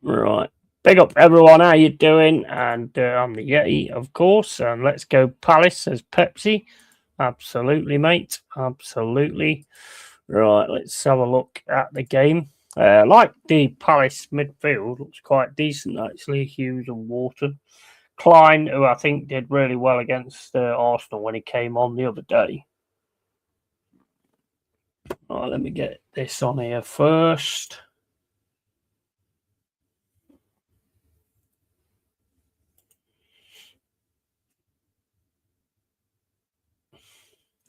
Right. Big up everyone, how you doing? And I'm the Yeti, of course. And let's go Palace, says Pepsi. Absolutely, mate. Absolutely. Right, let's have a look at the game. Like the Palace midfield, looks quite decent actually. Hughes and Wharton. Klein, who I think did really well against Arsenal when he came on the other day. Right, let me get this on here first.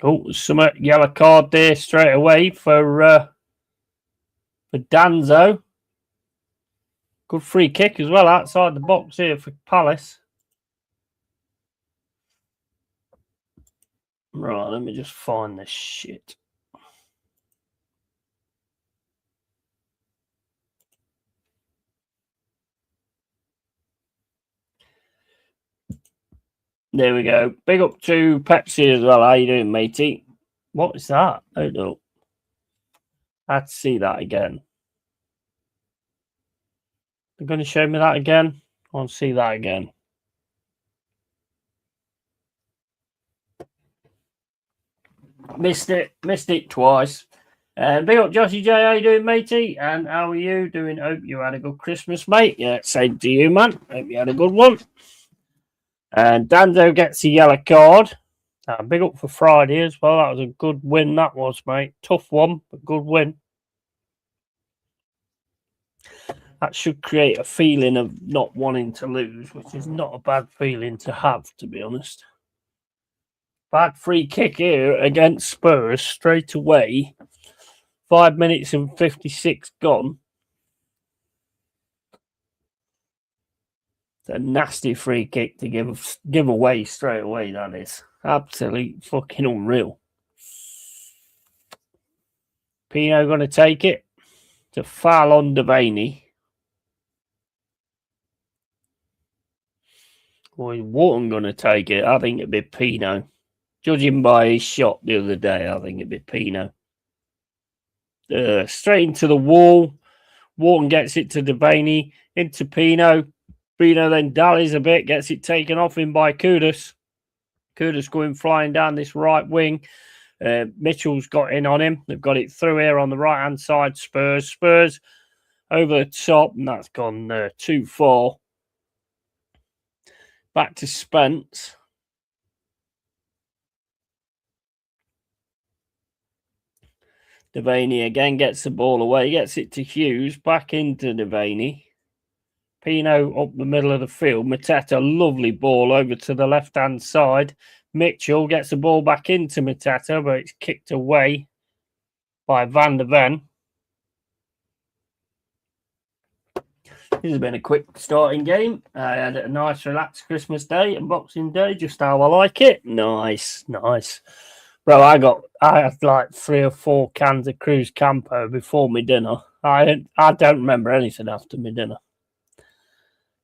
Oh, some yellow card there straight away for Danzo. Good free kick as well outside the box here for Palace. Right, let me just find this shit. There we go. Big up to Pepsi as well. How you doing, matey? What is that? Oh no. I had to see that again. They're going to show me that again? I want to see that again. Missed it twice. Big up Joshy J, how you doing, matey? And how are you doing? Hope you had a good Christmas, mate. Yeah, same to you, man. Hope you had a good one. And Dando gets a yellow card. Big up for Friday as well. That was a good win, that was, mate. Tough one, but good win. That should create a feeling of not wanting to lose, which is not a bad feeling to have, to be honest. Bad free kick here against Spurs straight away. 5 minutes and 56 gone. It's a nasty free kick to give away straight away, that is. Absolute fucking unreal. Pino going to take it. It's a foul on Devaney. Or is Wharton going to take it? I think it'd be Pino. Judging by his shot the other day, I think it'd be Pino. Straight into the wall. Wharton gets it to Devaney. Into Pino. Pino then dallies a bit. Gets it taken off him by Kudus. Kudus going flying down this right wing. Mitchell's got in on him. They've got it through here on the right-hand side. Spurs over the top. And that's gone too far. Back to Spence. Devaney again gets the ball away, gets it to Hughes, back into Devaney. Pino up the middle of the field. Mateta, lovely ball over to the left-hand side. Mitchell gets the ball back into Mateta, but it's kicked away by Van der Ven. This has been a quick starting game. I had a nice, relaxed Christmas day and Boxing Day, just how I like it. Nice. Bro, I had like 3 or 4 cans of Cruz Campo before my dinner. I don't remember anything after my dinner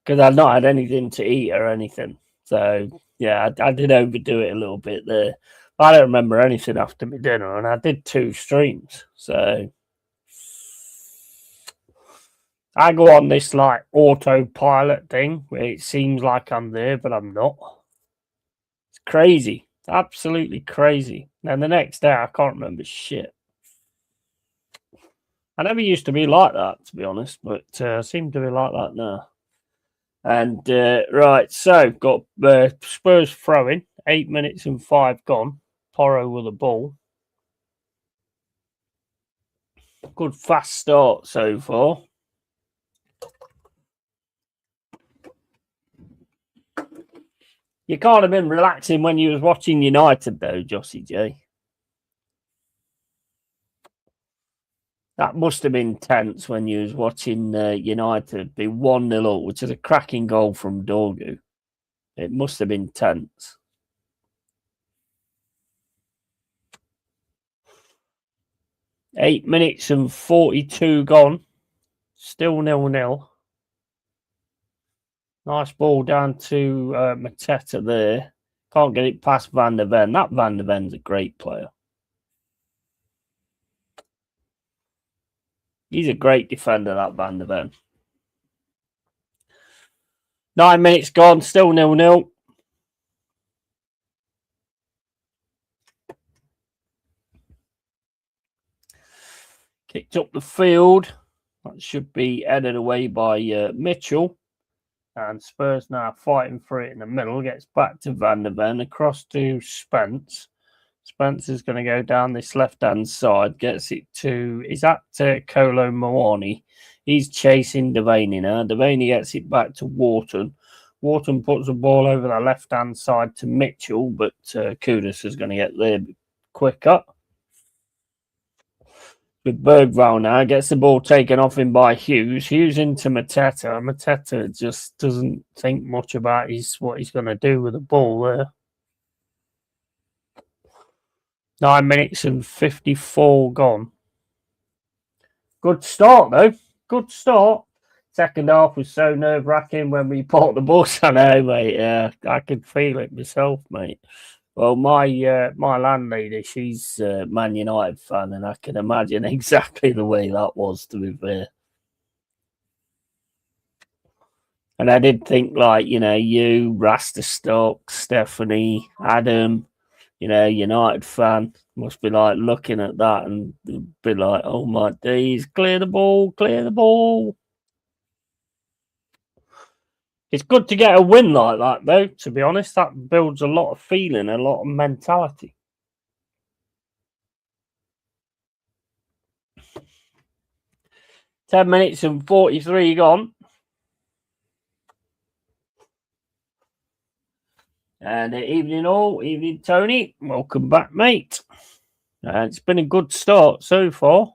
because I'd not had anything to eat or anything. So yeah, I did overdo it a little bit there. I don't remember anything after my dinner, and I did 2 streams. So I go on this like autopilot thing where it seems like I'm there, but I'm not. It's crazy. Absolutely crazy. And the next day, I can't remember shit. I never used to be like that, to be honest, but I seem to be like that now. And right, so got Spurs throwing. 8 minutes and 5 gone. Porro with the ball. Good fast start so far. You can't have been relaxing when you was watching United, though, Jossie J. That must have been tense when you was watching United be 1-0 up, which is a cracking goal from Dorgu. It must have been tense. Eight minutes and 42 gone. Still 0-0. Nice ball down to Mateta there. Can't get it past Van der Ven. That Van der Ven's a great player. He's a great defender, that Van der Ven. 9 minutes gone, still 0-0. Kicked up the field. That should be headed away by Mitchell. And Spurs now fighting for it in the middle. Gets back to Van der Ven, across to Spence. Spence is going to go down this left-hand side. Gets it to... Is that Kolo Muani? He's chasing Devaney now. Devaney gets it back to Wharton. Wharton puts the ball over the left-hand side to Mitchell, but Kudus is going to get there quicker. With Bergvall now, gets the ball taken off him by Hughes. Hughes into Mateta. Mateta just doesn't think much about what he's going to do with the ball there. 9 minutes and 54 gone. Good start, though. Good start. Second half was so nerve-wracking when we bought the bus. I know, mate. I could feel it myself, mate. Well, my landlady, she's a Man United fan, and I can imagine exactly the way that was, to be fair. And I did think, like, you, Rasterstock, Stephanie, Adam, United fan, must be, like, looking at that and be like, oh, my days, clear the ball, clear the ball. It's good to get a win like that, though, to be honest. That builds a lot of feeling, a lot of mentality. Ten minutes and 43 gone. And evening all, evening Tony. Welcome back, mate. It's been a good start so far.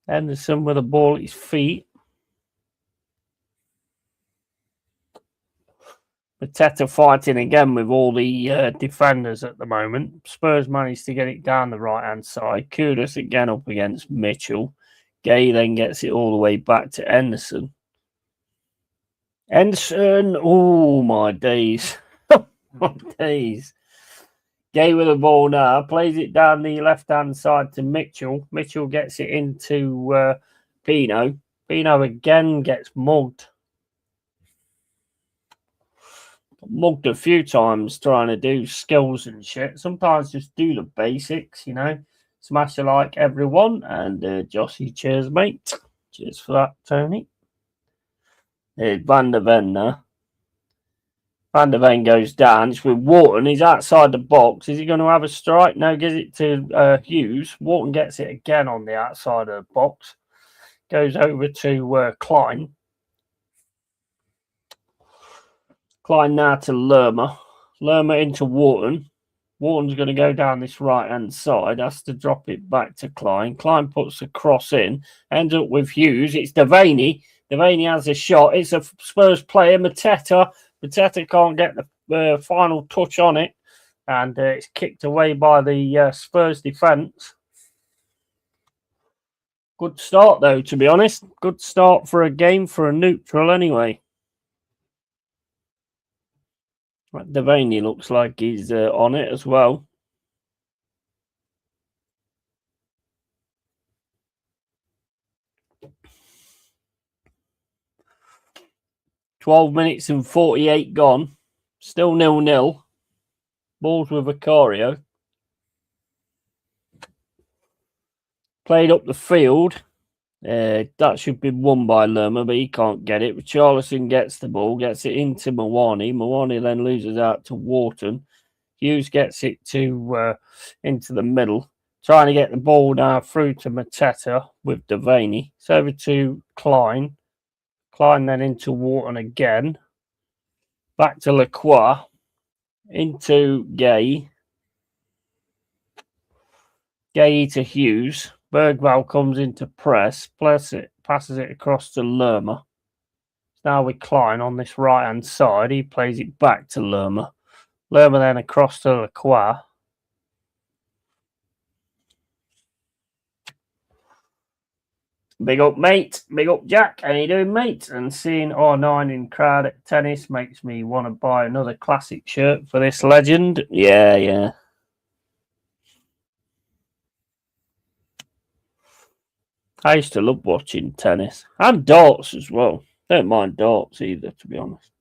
Henderson with the ball at his feet. Mateta fighting again with all the defenders at the moment. Spurs managed to get it down the right-hand side. Kudus again up against Mitchell. Gay then gets it all the way back to Henderson. Henderson, oh my days. My days. Gay with the ball now, plays it down the left-hand side to Mitchell. Mitchell gets it into Pino. Pino again gets mugged. Mugged a few times trying to do skills and shit. Sometimes just do the basics, Smash a like, everyone. And Jossie, cheers, mate. Cheers for that, Tony. Van der Ven now. Van der Ven goes down. It's with Wharton. He's outside the box. Is he going to have a strike? No, gives it to Hughes. Wharton gets it again on the outside of the box. Goes over to Klein. Klein now to Lerma. Lerma into Wharton. Wharton's going to go down this right-hand side. Has to drop it back to Klein. Klein puts the cross in. Ends up with Hughes. It's Devaney. Devaney has a shot. It's a Spurs player, Mateta. Mateta can't get the final touch on it. And it's kicked away by the Spurs defence. Good start, though, to be honest. Good start for a game for a neutral anyway. Devaney looks like he's on it as well. $12 minutes and 48 gone. Still 0-0. Balls with Vicario. Played up the field. That should be won by Lerma, but he can't get it. Richarlison gets the ball, gets it into Mawani. Mawani then loses out to Wharton. Hughes gets it to into the middle. Trying to get the ball now through to Mateta with Devaney. It's over to Klein. Klein then into Wharton again. Back to Lacroix. Into Gay. Gay to Hughes. Bergvall comes into press. Passes it across to Lerma. Now with Klein on this right-hand side. He plays it back to Lerma. Lerma then across to Lacroix. Big up, mate. Big up, Jack. How you doing, mate? And seeing R9 in crowd at tennis makes me want to buy another classic shirt for this legend. Yeah. I used to love watching tennis. And darts as well. Don't mind darts either, to be honest.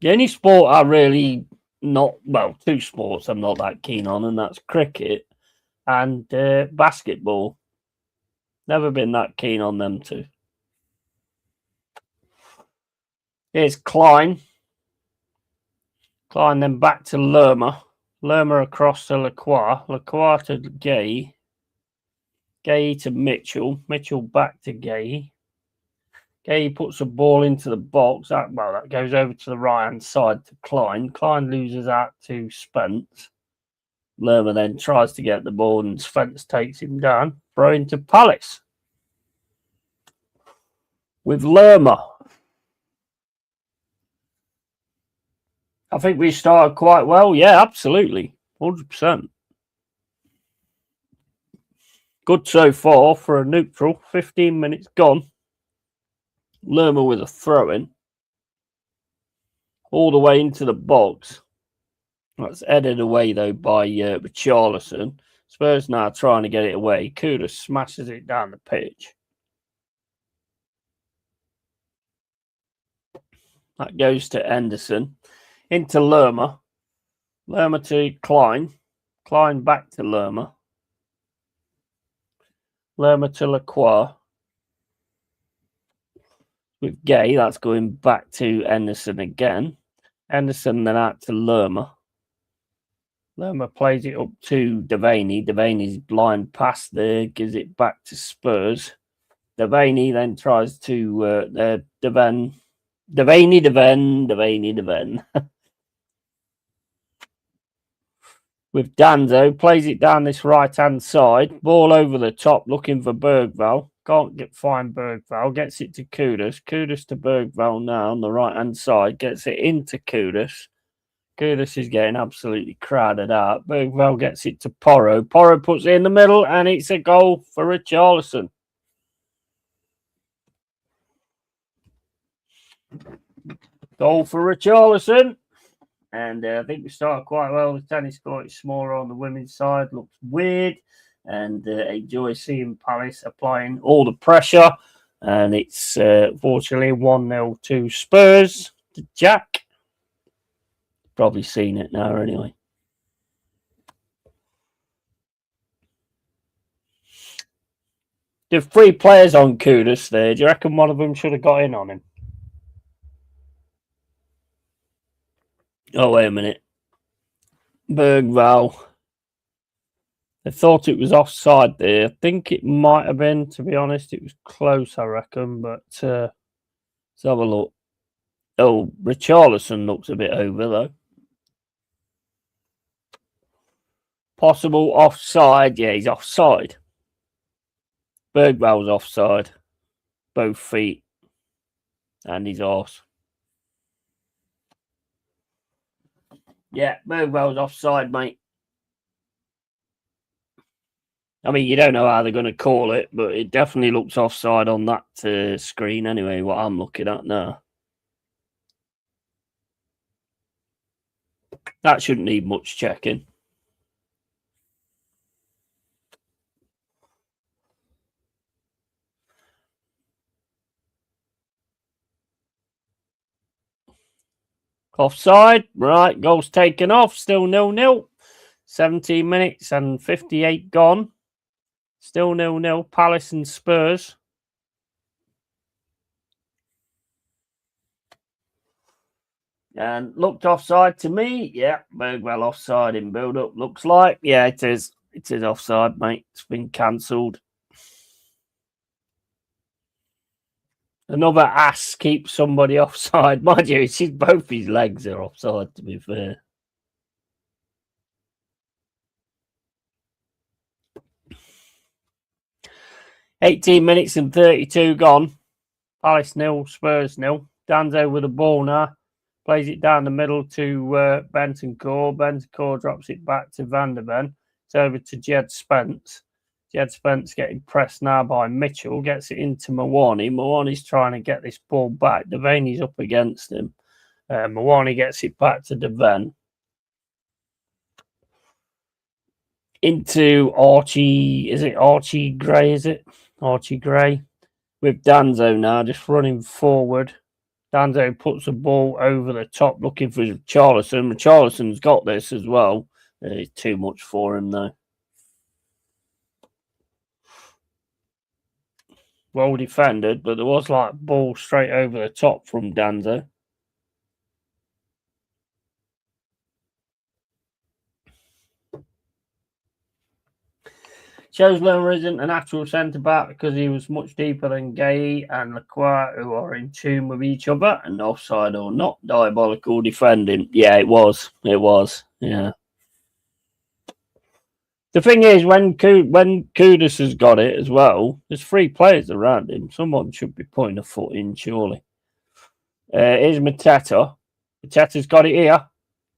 The only sport I really not, well, two sports I'm not that keen on, and that's cricket and basketball. Never been that keen on them two. Here's Klein. Klein then back to Lerma. Lerma across to Lacroix. Lacroix to Gay. Gay to Mitchell. Mitchell back to Gay. Gay puts a ball into the box. That goes over to the right-hand side to Klein. Klein loses out to Spence. Lerma then tries to get the ball and Spence takes him down. Throw into Palace. With Lerma. I think we started quite well. Yeah, absolutely. 100%. Good so far for a neutral. 15 minutes gone. Lerma with a throw-in. All the way into the box. That's headed away, though, by Richarlison. Spurs now trying to get it away. Kudus smashes it down the pitch. That goes to Henderson. Into Lerma. Lerma to Klein. Klein back to Lerma. Lerma to Lacroix. With Gay, that's going back to Henderson again. Henderson then out to Lerma. Lerma plays it up to Devaney. Devaney's blind pass there, gives it back to Spurs. Devaney then tries to Devaney. With Danzo, plays it down this right-hand side. Ball over the top, looking for Bergvall. Can't find Bergvall. Gets it to Kudus. Kudus to Bergvall now on the right-hand side. Gets it into Kudus. Kudus is getting absolutely crowded out. Bergvall gets it to Porro. Porro puts it in the middle, and it's a goal for Richarlison. Goal for Richarlison. And I think we started quite well. The tennis court is smaller on the women's side. Looks weird. And enjoy seeing Palace applying all the pressure. And it's fortunately 1-0 to Spurs. To Jack. Probably seen it now anyway. There are 3 players on Kudus there. Do you reckon one of them should have got in on him? Oh, wait a minute. Bergvall. I thought it was offside there. I think it might have been, to be honest. It was close, I reckon. But let's have a look. Oh, Richarlison looks a bit over, though. Possible offside. Yeah, he's offside. Bergvall's offside. Both feet. And his arse. Yeah, Bergvall's offside, mate. I mean, you don't know how they're going to call it, but it definitely looks offside on that screen anyway, what I'm looking at now. That shouldn't need much checking. Offside. Right, goal's taken off. Still 0-0. 17 minutes and 58 gone. Still 0-0. Palace and Spurs. And looked offside to me. Yeah, Bergvall offside in build-up. Looks like. Yeah, it is. It is offside, mate. It's been cancelled. Another ass keeps somebody offside. Mind you, it's both his legs are offside, to be fair. $18 minutes and 32 gone. Palace 0, Spurs 0. Danzo with the ball now. Plays it down the middle to Bentancur. Bentancur drops it back to Van der Ven. It's over to Jed Spence. Jed Spence getting pressed now by Mitchell. Gets it into Mawani. Mawani's trying to get this ball back. Devaney's up against him. Mawani gets it back to Deven. Into Archie. Is it Archie Gray? Is it? Archie Gray with Danzo now just running forward. Danzo puts the ball over the top looking for Charlison. Charlison's got this as well. It's too much for him though. Well defended, but there was like ball straight over the top from Danzo. Shows Lerma isn't a natural centre-back because he was much deeper than Gay and Lacroix, who are in tune with each other, and offside or not, diabolical defending. Yeah, it was. Yeah. The thing is, when Kudus has got it as well, there's 3 players around him. Someone should be putting a foot in, surely. Here's Mateta. Mateta's got it here.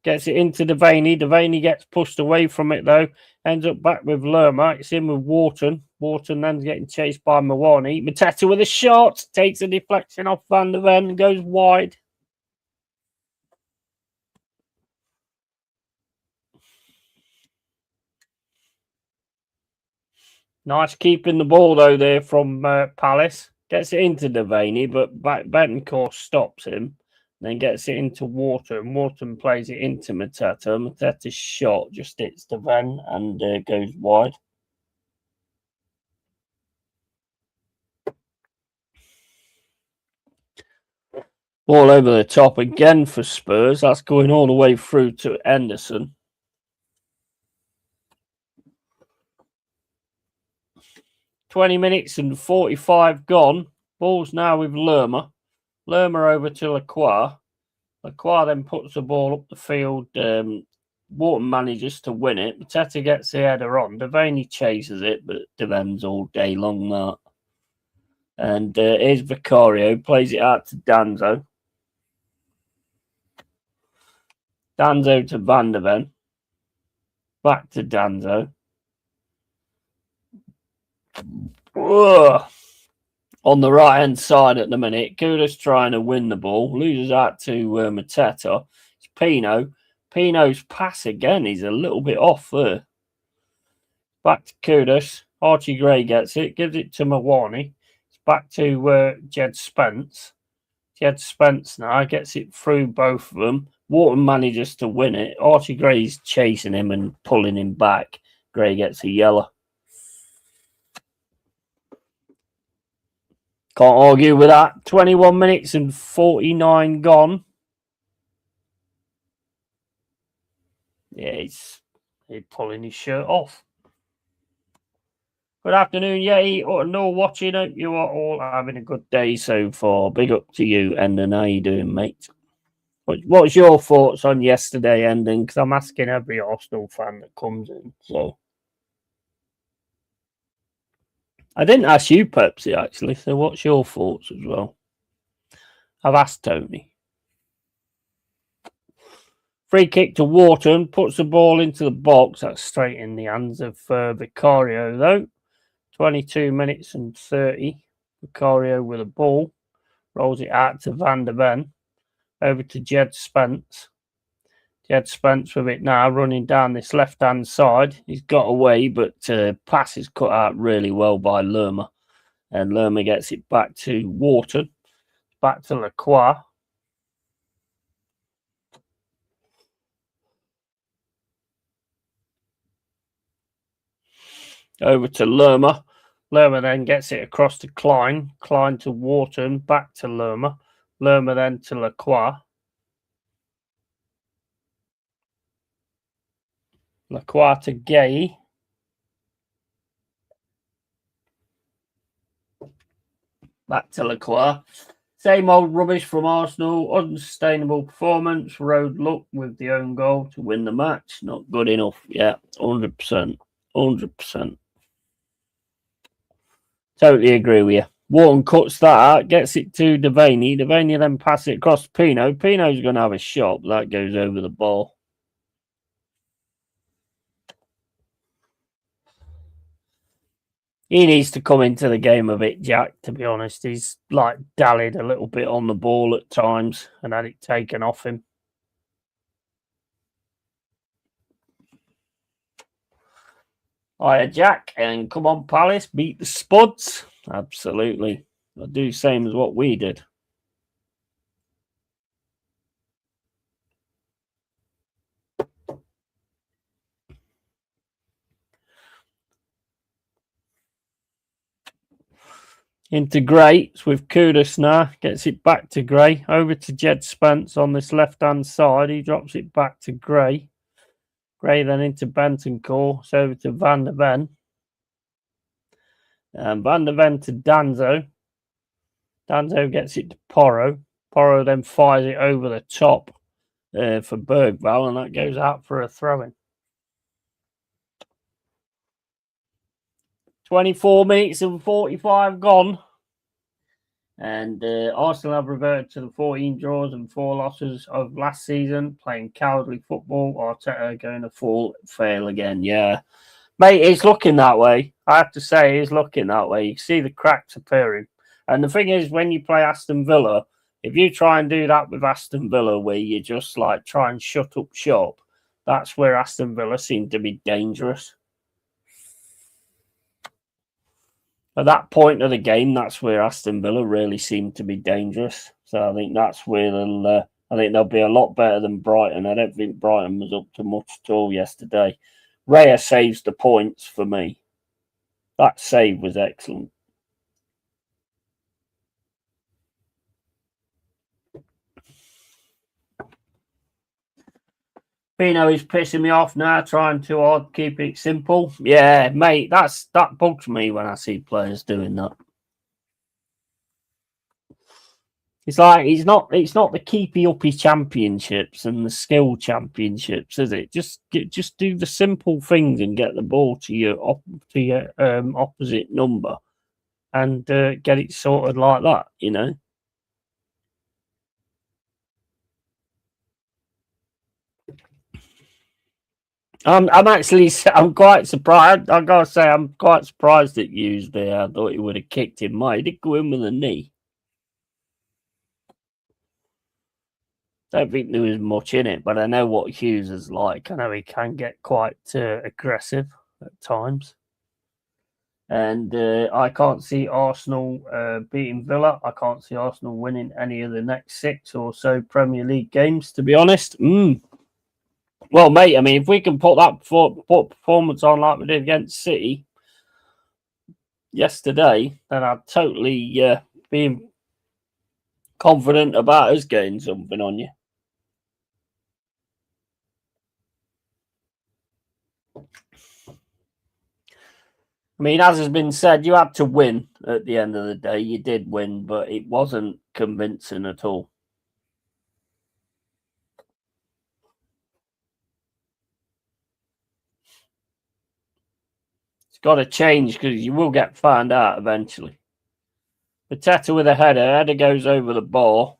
Gets it into Devaney. Devaney gets pushed away from it, though. Ends up back with Lerma. It's in with Wharton. Wharton then getting chased by Mawani. Mateta with a shot. Takes a deflection off Van der Ven and goes wide. Nice keeping the ball, though, there from Palace. Gets it into Devaney, but Betancourt stops him. Then gets it into Wharton. Wharton plays it into Mateta. Mateta's shot just hits the Ven and goes wide. Ball over the top again for Spurs. That's going all the way through to Henderson. 20 minutes and 45 gone. Ball's now with Lerma. Lerma over to Lacroix. Lacroix then puts the ball up the field. Wharton manages to win it. Mateta gets the header on. Devaney chases it, but Devan's all day long that. And here's Vicario. Plays it out to Danzo. Danzo to Van der Ven. Back to Danzo. Ugh. On the right hand side at the minute, Kudus trying to win the ball, loses out to Mateta. It's Pino. Pino's pass again. He's a little bit off there. Back to Kudus. Archie Gray gets it, gives it to Mawani. It's back to Jed Spence. Jed Spence now gets it through both of them. Wharton manages to win it. Archie Gray's chasing him and pulling him back. Gray gets a yellow. Can't argue with that. 21 minutes and 49 gone. Yeah, he's pulling his shirt off. Good afternoon, Yeti. No watching. Hope you are all having a good day so far. Big up to you, Endon. How you doing, mate? What's your thoughts on yesterday, Endon? Because I'm asking every Arsenal fan that comes in. So I didn't ask you, Pepsi, actually. So what's your thoughts as well? I've asked Tony. Free kick to Wharton. Puts the ball into the box. That's straight in the hands of Vicario, though. 22 minutes and 30. Vicario with a ball. Rolls it out to Van der Ven. Over to Jed Spence. Jed Spence with it now, running down this left-hand side. He's got away, but pass is cut out really well by Lerma. And Lerma gets it back to Wharton. Back to Lacroix. Over to Lerma. Lerma then gets it across to Klein. Klein to Wharton. Back to Lerma. Lerma then to Lacroix. Lacroix to Gay. Back to Lacroix. Same old rubbish from Arsenal. Unsustainable performance. Road luck with the own goal to win the match. Not good enough. Yeah, 100%. 100%. Totally agree with you. Wharton cuts that out, gets it to Devaney. Devaney then passes it across to Pino. Pino's going to have a shot, but that goes over the ball. He needs to come into the game a bit, Jack, to be honest. He's like dallied a little bit on the ball at times and had it taken off him. Hiya, Jack, and come on, Palace, beat the Spuds. Absolutely. I'll do the same as what we did. Into Greats with Kudus now. Gets it back to Gray. Over to Jed Spence on this left-hand side. He drops it back to Gray. Gray then into Bentoncourt. It's over to Van der Ven. And Van der Ven to Danzo. Danzo gets it to Porro. Porro then fires it over the top for Bergvall, and that goes out for a throw-in. 24 minutes and 45 gone. And Arsenal have reverted to the 14 draws and 4 losses of last season, playing cowardly football. Arteta going to fail again. Yeah. Mate, it's looking that way. I have to say, it's looking that way. You see the cracks appearing. And the thing is, when you play Aston Villa, if you try and do that with Aston Villa, where you just like try and shut up shop, that's where Aston Villa seem to be dangerous. At that point of the game, that's where Aston Villa really seemed to be dangerous. So I think that's where they'll be a lot better than Brighton. I don't think Brighton was up to much at all yesterday. Raya saves the points for me. That save was excellent. Pino is pissing me off now, trying too hard, keep it simple. Yeah, mate, that bugs me when I see players doing that. It's like it's not the keepy uppy championships and the skill championships, is it? Just do the simple things and get the ball to your opposite number, and get it sorted like that. You know. I'm quite surprised. I gotta say, I'm quite surprised it used there. I thought he would have kicked him. He did go in with a knee. Don't think there was much in it, but I know what Hughes is like. I know he can get quite aggressive at times. And I can't see Arsenal beating Villa. I can't see Arsenal winning any of the next 6 or so Premier League games, to be honest. Well, mate, I mean, if we can put that performance on like we did against City yesterday, then I'd totally be confident about us getting something on you. I mean, as has been said, you had to win at the end of the day. You did win, but it wasn't convincing at all. It's got to change because you will get found out eventually. Pateta with a header goes over the bar.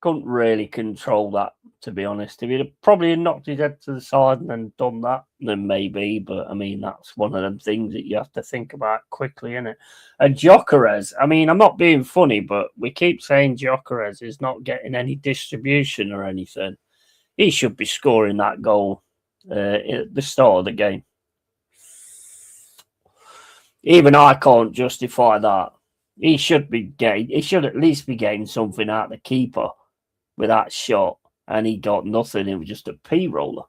Couldn't really control that, to be honest. If he'd probably knocked his head to the side and then done that, then maybe. But I mean, that's one of them things that you have to think about quickly, innit? And Gyökeres, I mean, I'm not being funny, but we keep saying Gyökeres is not getting any distribution or anything. He should be scoring that goal at the start of the game. Even I can't justify that. He should at least be getting something out of the keeper with that shot, and he got nothing. It was just a P-roller.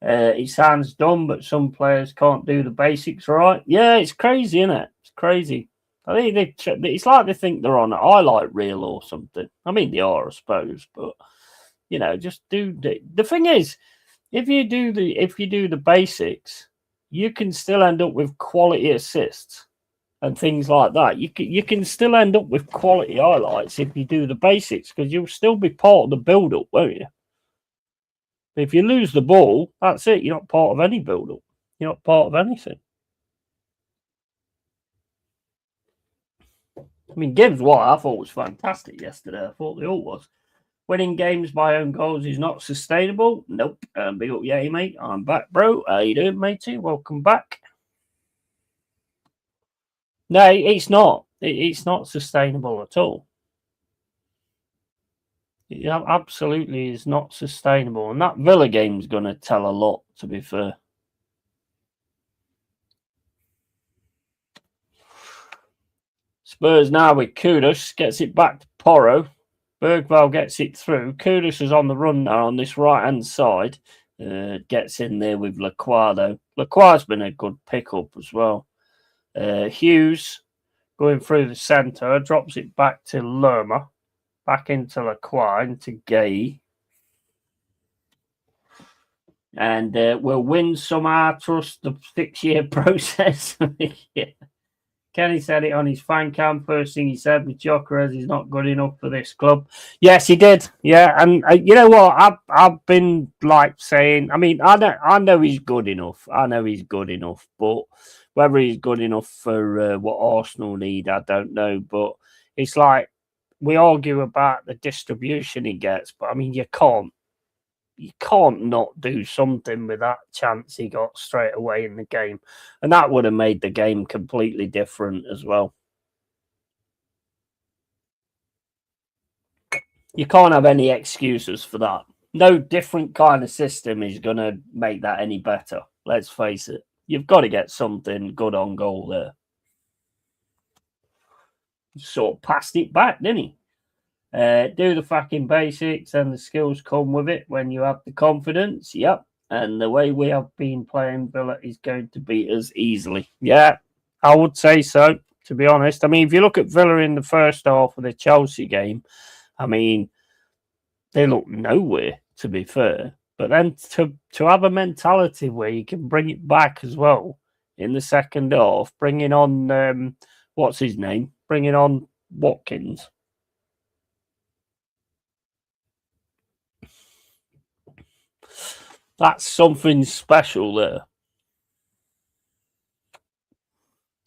It sounds dumb, but some players can't do the basics right. Yeah, it's crazy, isn't it? It's crazy. I think it's like they think they're on a highlight reel or something. I mean, they are, I suppose, but you know, just do the thing is, if you do the basics, you can still end up with quality assists and things like that. You can still end up with quality highlights if you do the basics, because you'll still be part of the build-up, won't you? If you lose the ball, that's it. You're not part of any build-up. You're not part of anything. I mean, Gibbs, what I thought was fantastic yesterday. I thought they all was. Winning games by own goals is not sustainable. Nope. Big up, yeah, mate. I'm back, bro. How you doing, matey? Welcome back. No, it's not. It's not sustainable at all. It absolutely is not sustainable. And that Villa game's going to tell a lot, to be fair. Spurs now with Kudus, gets it back to Porro. Bergvall gets it through. Kudus is on the run now on this right-hand side. Gets in there with Lacroix, though. Lacroix's been a good pick-up as well. Hughes going through the centre, drops it back to Lerma. Back into Lacroix, into Gay. And we'll win somehow, trust the 6-year process. Yeah. Kenny said it on his fan cam. First thing he said with Gyökeres, he's not good enough for this club. Yes, he did. Yeah, and you know what? I've been like saying. I mean, I know he's good enough. I know he's good enough, but whether he's good enough for what Arsenal need, I don't know. But it's like we argue about the distribution he gets, but I mean, you can't not do something with that chance he got straight away in the game. And that would have made the game completely different as well. You can't have any excuses for that. No different kind of system is going to make that any better. Let's face it. You've got to get something good on goal there. Sort of passed it back, didn't he? Do the fucking basics and the skills come with it when you have the confidence. Yep. And the way we have been playing, Villa is going to beat us easily. Yeah, I would say so, to be honest. I mean, if you look at Villa in the first half of the Chelsea game, I mean, they look nowhere, to be fair. But then to have a mentality where you can bring it back as well in the second half, bringing on, what's his name? Bringing on Watkins. That's something special there.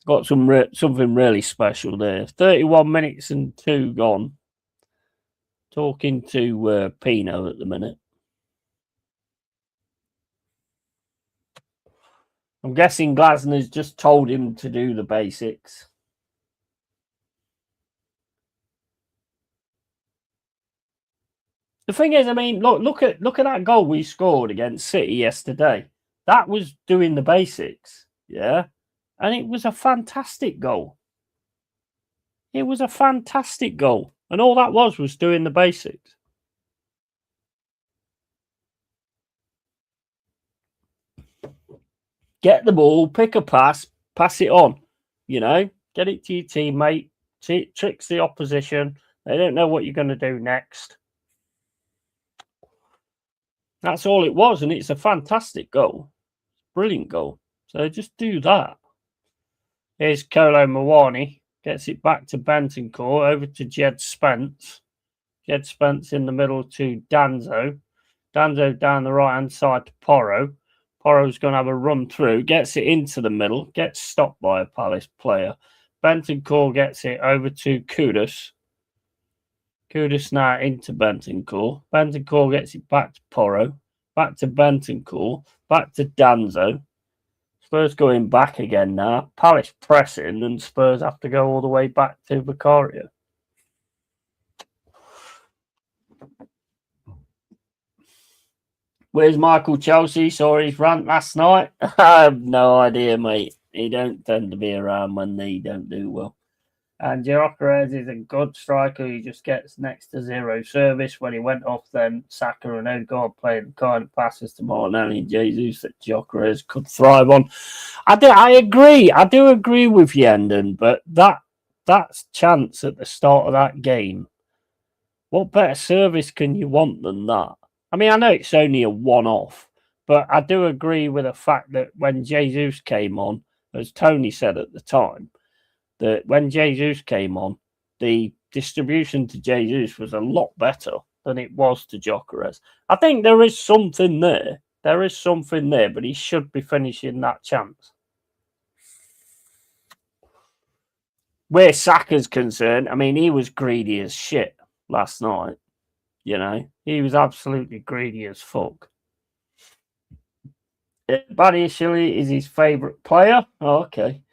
Got something really special there. 31 minutes and 2 gone. Talking to Pino at the minute. I'm guessing Glasner's just told him to do the basics. The thing is, I mean, look at that goal we scored against City yesterday. That was doing the basics, yeah? And it was a fantastic goal. It was a fantastic goal. And all that was doing the basics. Get the ball, pick a pass it on. You know, get it to your teammate. Tricks the opposition. They don't know what you're going to do next. That's all it was, and it's a fantastic goal. Brilliant goal. So just do that. Here's Kolo Muani. Gets it back to Bentancur, over to Jed Spence. Jed Spence in the middle to Danzo. Danzo down the right-hand side to Porro. Porro's going to have a run through. Gets it into the middle. Gets stopped by a Palace player. Bentancur gets it over to Kudus. Kudus now into Bentancur. Bentancur gets it back to Porro. Back to Bentancur. Back to Danzo. Spurs going back again now. Palace pressing, and Spurs have to go all the way back to Vicario. Where's Michael Chelsea? Saw his rant last night. I have no idea, mate. He don't tend to be around when they don't do well. And Gyökeres is a good striker. He just gets next to zero service. When he went off, then Saka and Odegaard playing the kind of passes to Martinelli and Jesus that Gyökeres could thrive on. I agree. I do agree with Yenden, but that chance at the start of that game, what better service can you want than that? I mean, I know it's only a one-off, but I do agree with the fact that when Jesus came on, as Tony said at the time, that when Jesus came on, the distribution to Jesus was a lot better than it was to Gyökeres. I think there is something there. There is something there, but he should be finishing that chance. Where Saka's concerned, I mean, he was greedy as shit last night. You know, he was absolutely greedy as fuck. Buddy Shilly is his favourite player. Oh, okay.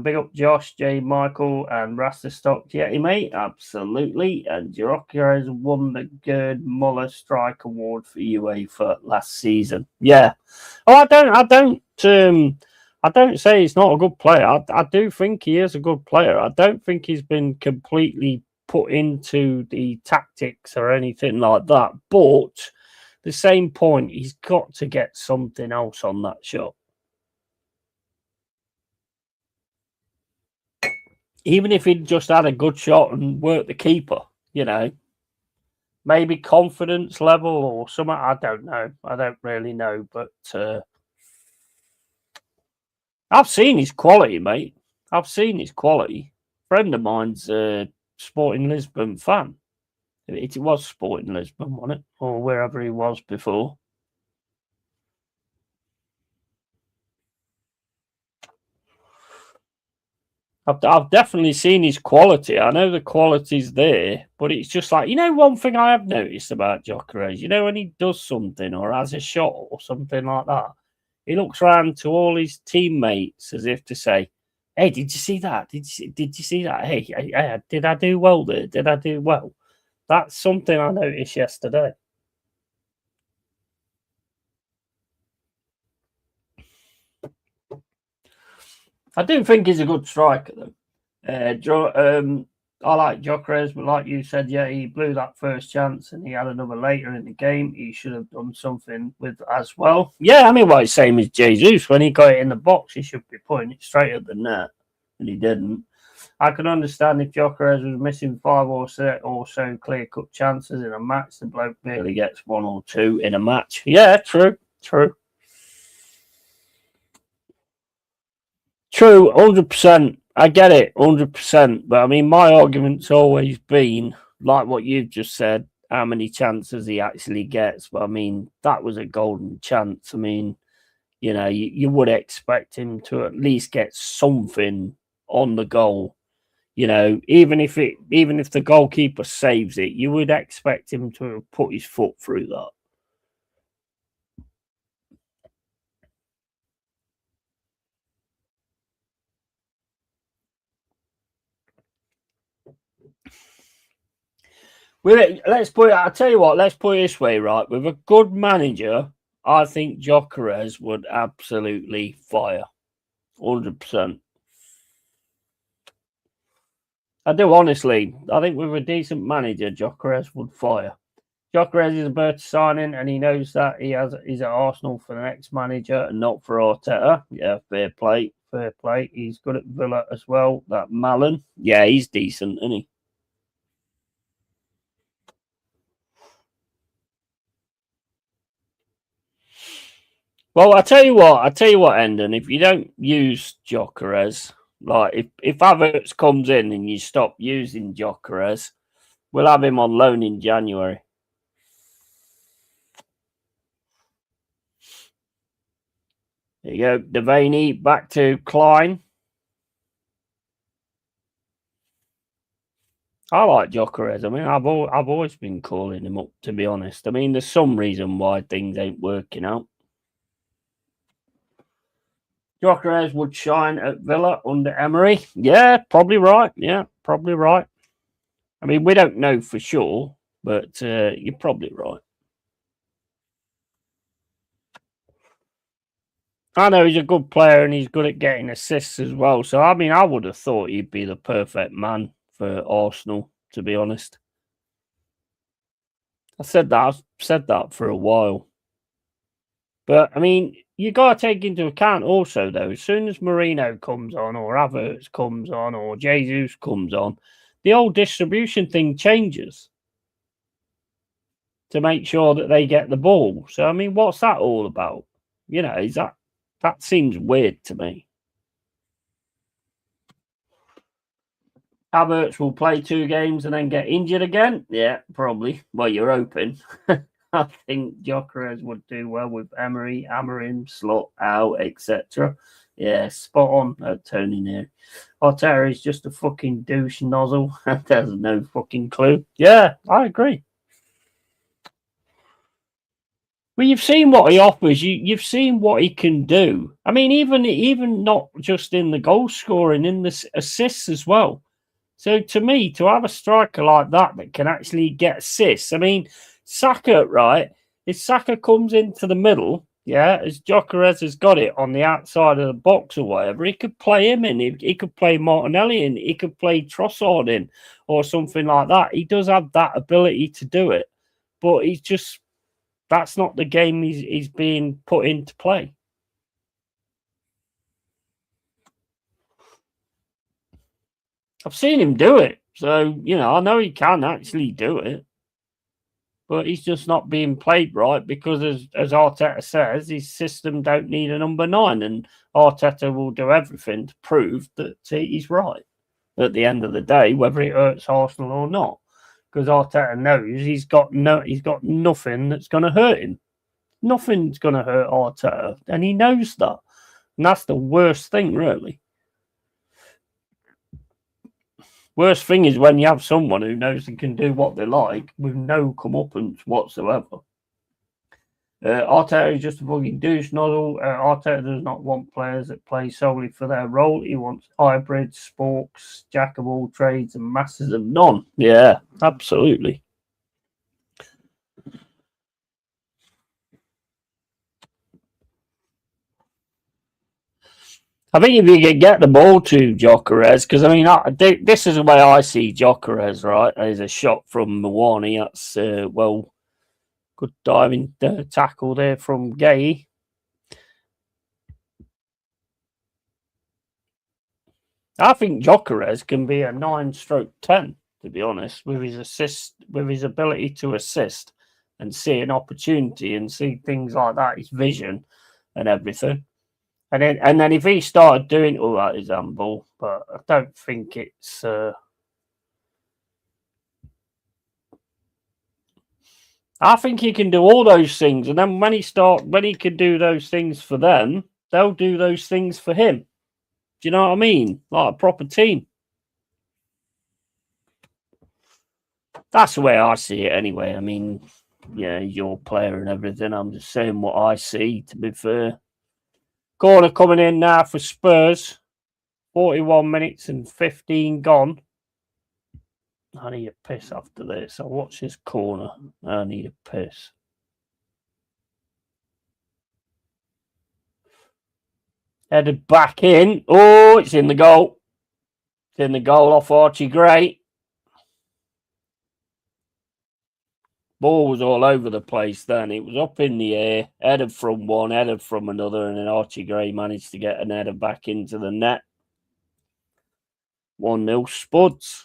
Big up Josh, J. Michael, and Rasterstock Yeti, mate. Absolutely. And Gyökeres won the Gerd Muller Strike Award for UEFA last season. Yeah. Oh, I I don't say he's not a good player. I do think he is a good player. I don't think he's been completely put into the tactics or anything like that. But the same point, he's got to get something else on that shot. Even if he'd just had a good shot and worked the keeper, maybe confidence level or something. I don't know. I don't really know, but I've seen his quality, mate. I've seen his quality. A friend of mine's a Sporting Lisbon fan. It was Sporting Lisbon, wasn't it? Or wherever he was before. I've definitely seen his quality. I know the quality's there, but it's just like, one thing I have noticed about Gyökeres, when he does something or has a shot or something like that, he looks around to all his teammates as if to say, hey, did you see that? Did you see that? Hey, did I do well there? Did I do well? That's something I noticed yesterday. I do think he's a good striker, though. I like Gyökeres, but like you said, yeah, he blew that first chance and he had another later in the game. He should have done something with as well. Yeah, I mean, well, it's same as Jesus. When he got it in the box, he should be putting it straight at the net, and he didn't. I can understand if Gyökeres was missing 5 or so clear-cut chances in a match, the bloke barely gets 1 or 2 in a match. Yeah, true. True, 100%. I get it, 100%. But I mean, my argument's always been, like what you've just said, how many chances he actually gets. But I mean, that was a golden chance. I mean, you would expect him to at least get something on the goal. Even if the goalkeeper saves it, you would expect him to put his foot through that. Let's put it. I tell you what. Let's put it this way, right? With a good manager, I think Gyökeres would absolutely fire, 100%. I do honestly. I think with a decent manager, Gyökeres would fire. Gyökeres is a better signing, and he knows that he's at Arsenal for the next manager and not for Arteta. Yeah, fair play. He's good at Villa as well. That Malin, yeah, he's decent, isn't he? Well, I tell you what, Endon, if you don't use Gyökeres, like if Havertz comes in and you stop using Gyökeres, we'll have him on loan in January. There you go, Devaney back to Klein. I like Gyökeres. I mean, I've always been calling him up, to be honest. I mean, there's some reason why things ain't working out. Gyökeres would shine at Villa under Emery. Yeah, probably right. I mean, we don't know for sure, but you're probably right. I know he's a good player and he's good at getting assists as well. So, I mean, I would have thought he'd be the perfect man for Arsenal, to be honest. I've said that for a while. But, I mean, you got to take into account also, though, as soon as Marino comes on or Havertz comes on or Jesus comes on, the whole distribution thing changes to make sure that they get the ball. So, I mean, what's that all about? Is that seems weird to me. Havertz will play 2 games and then get injured again. Yeah, probably. Well, you're hoping. I think Gyökeres would do well with Emery, Amorim, slot out, etc. Yeah, spot on, Tony Near. Arteta is just a fucking douche nozzle. There's no fucking clue. Yeah, I agree. Well, you've seen what he offers. You've seen what he can do. I mean, even not just in the goal scoring, in the assists as well. So to me, to have a striker like that can actually get assists. I mean, Saka, right? If Saka comes into the middle, Yeah, as Gyökeres has got it on the outside of the box or whatever, he could play him in. He could play Martinelli in. He could play Trossard in or something like that. He does have that ability to do it, but he's just that's not the game he's being put into play. I've seen him do it, so I know he can actually do it. But he's just not being played right because, as Arteta says, his system don't need a number 9, and Arteta will do everything to prove that he's right at the end of the day, whether it hurts Arsenal or not. Because Arteta knows he's got nothing that's going to hurt him. Nothing's going to hurt Arteta, and he knows that. And that's the worst thing, really. Worst thing is when you have someone who knows they can do what they like with no comeuppance whatsoever. Arteta is just a fucking douche nozzle. Arteta does not want players that play solely for their role. He wants hybrids, sporks, jack of all trades, and masters of none. Yeah, absolutely. I think if you could get the ball to Gyökeres, because this is the way I see Gyökeres, right? There's a shot from Mawani. That's good diving tackle there from Gay. I think Gyökeres can be a 9/10, to be honest, with his ability to assist and see an opportunity and see things like that, his vision and everything. And then if he started doing all that, is handball, but I don't think it's. I think he can do all those things, and then when he can do those things for them, they'll do those things for him. Do you know what I mean? Like a proper team. That's the way I see it, anyway. I mean, yeah, your player and everything. I'm just saying what I see. To be fair, corner coming in now for Spurs. 41 minutes and 15 gone. I need a piss after this. I'll watch this corner. I need a piss. Headed back in. Oh, it's in the goal. It's in the goal off Archie Gray. Ball was all over the place then. It was up in the air, headed from one, headed from another, and then Archie Gray managed to get an header back into the net. 1-0 Spuds.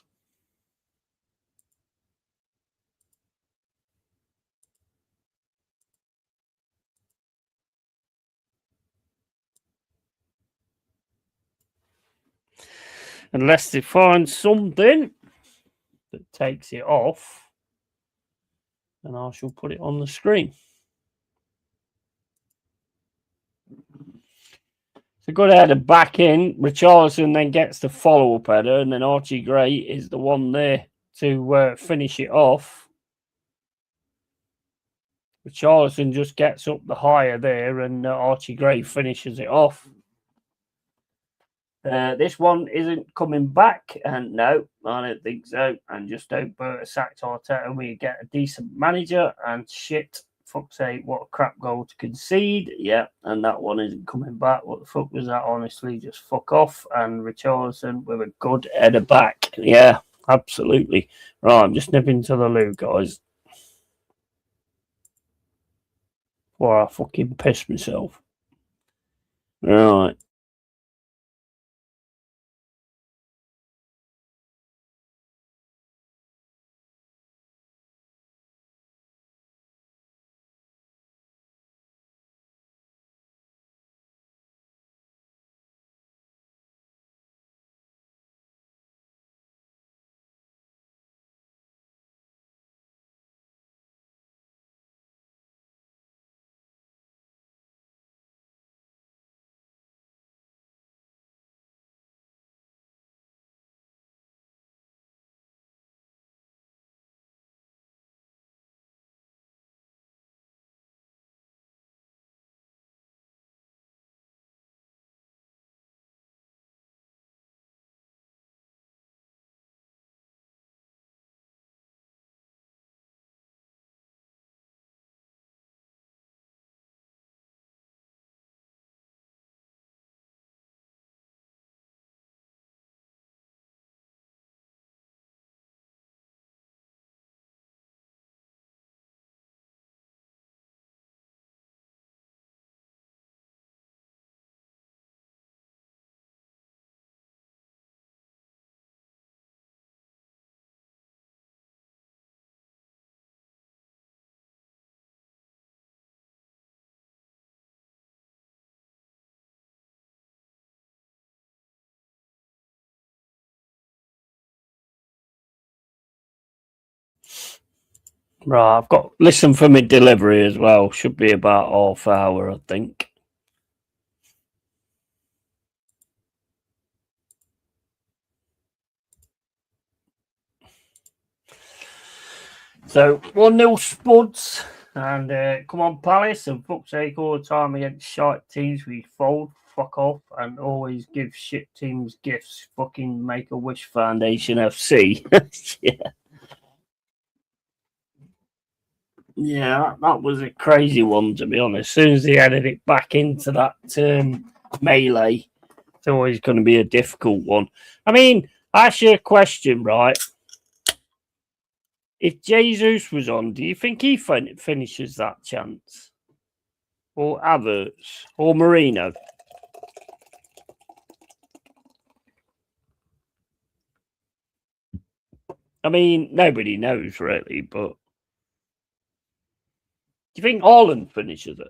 Unless they find something that takes it off, and I shall put it on the screen. It's a good header back in. Richarlison then gets the follow-up header, and then Archie Gray is the one there to finish it off. Richarlison just gets up the higher there, and Archie Gray finishes it off. This one isn't coming back, and no, I don't think so. And just hope sacked Arteta and we get a decent manager. And shit, fuck's sake, what a crap goal to concede. Yeah, and that one isn't coming back. What the fuck was that? Honestly, just fuck off. And Richarlison with a good header back. Yeah, absolutely. Right, I'm just nipping to the loo, guys. Before I fucking piss myself. Right. Right, I've got listen for my delivery as well. Should be about half hour, I think. So 1-0 Spuds, and come on Palace, and fuck's sake, all the time against shite teams we fold, fuck off, and always give shit teams gifts. Fucking Make a Wish Foundation FC. Yeah. Yeah, that was a crazy one, to be honest. As soon as he added it back into that melee, it's always going to be a difficult one. I mean, I ask you a question, right? If Jesus was on, do you think he finishes that chance? Or Havertz? Or Marino? I mean, nobody knows, really, but do you think Haaland finishes it?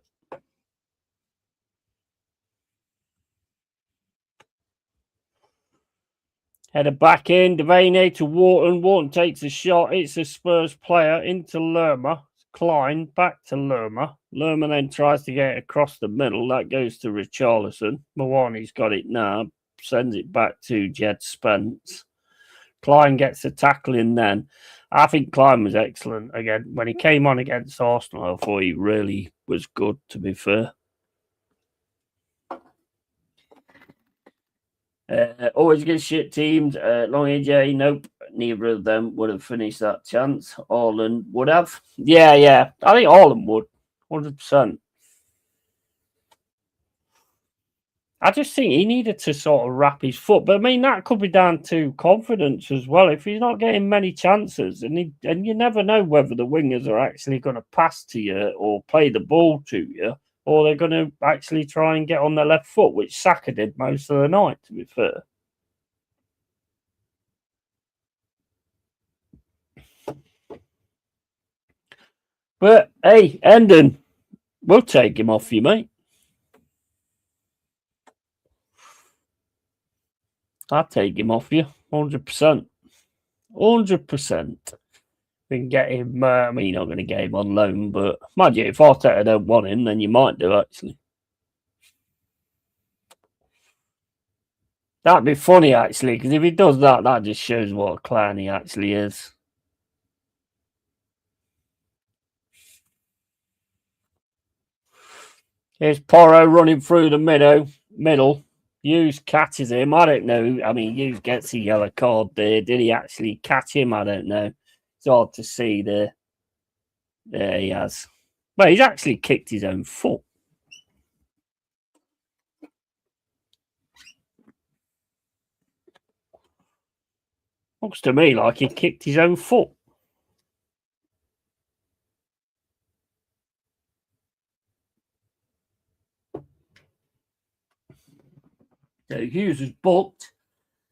Header back in, Devaney to Wharton. Wharton takes a shot. It's a Spurs player into Lerma. Klein back to Lerma. Lerma then tries to get it across the middle. That goes to Richarlison. Mawani's got it now. Sends it back to Jed Spence. Klein gets a tackle in then. I think Klein was excellent again. When he came on against Arsenal, I thought he really was good, to be fair. Always against shit teams. LongHairedYeti, nope. Neither of them would have finished that chance. Haaland would have. Yeah. I think Haaland would. 100%. I just think he needed to sort of wrap his foot. But I mean, that could be down to confidence as well. If he's not getting many chances, and you never know whether the wingers are actually going to pass to you or play the ball to you, or they're going to actually try and get on their left foot, which Saka did most of the night, to be fair. But hey, Endon, we'll take him off you, mate. I'll take him off you, 100%. 100%. We can get him. I mean, you're not going to get him on loan, but mind you, if Arteta don't want him, then you might do, actually. That'd be funny, actually, because if he does that, that just shows what a clown he actually is. Here's Porro running through the middle. Hughes catches him. I don't know. I mean, Hughes gets a yellow card there. Did he actually catch him? I don't know. It's hard to see there. There he has. Well, he's actually kicked his own foot. Looks to me like he kicked his own foot. So Hughes was booked.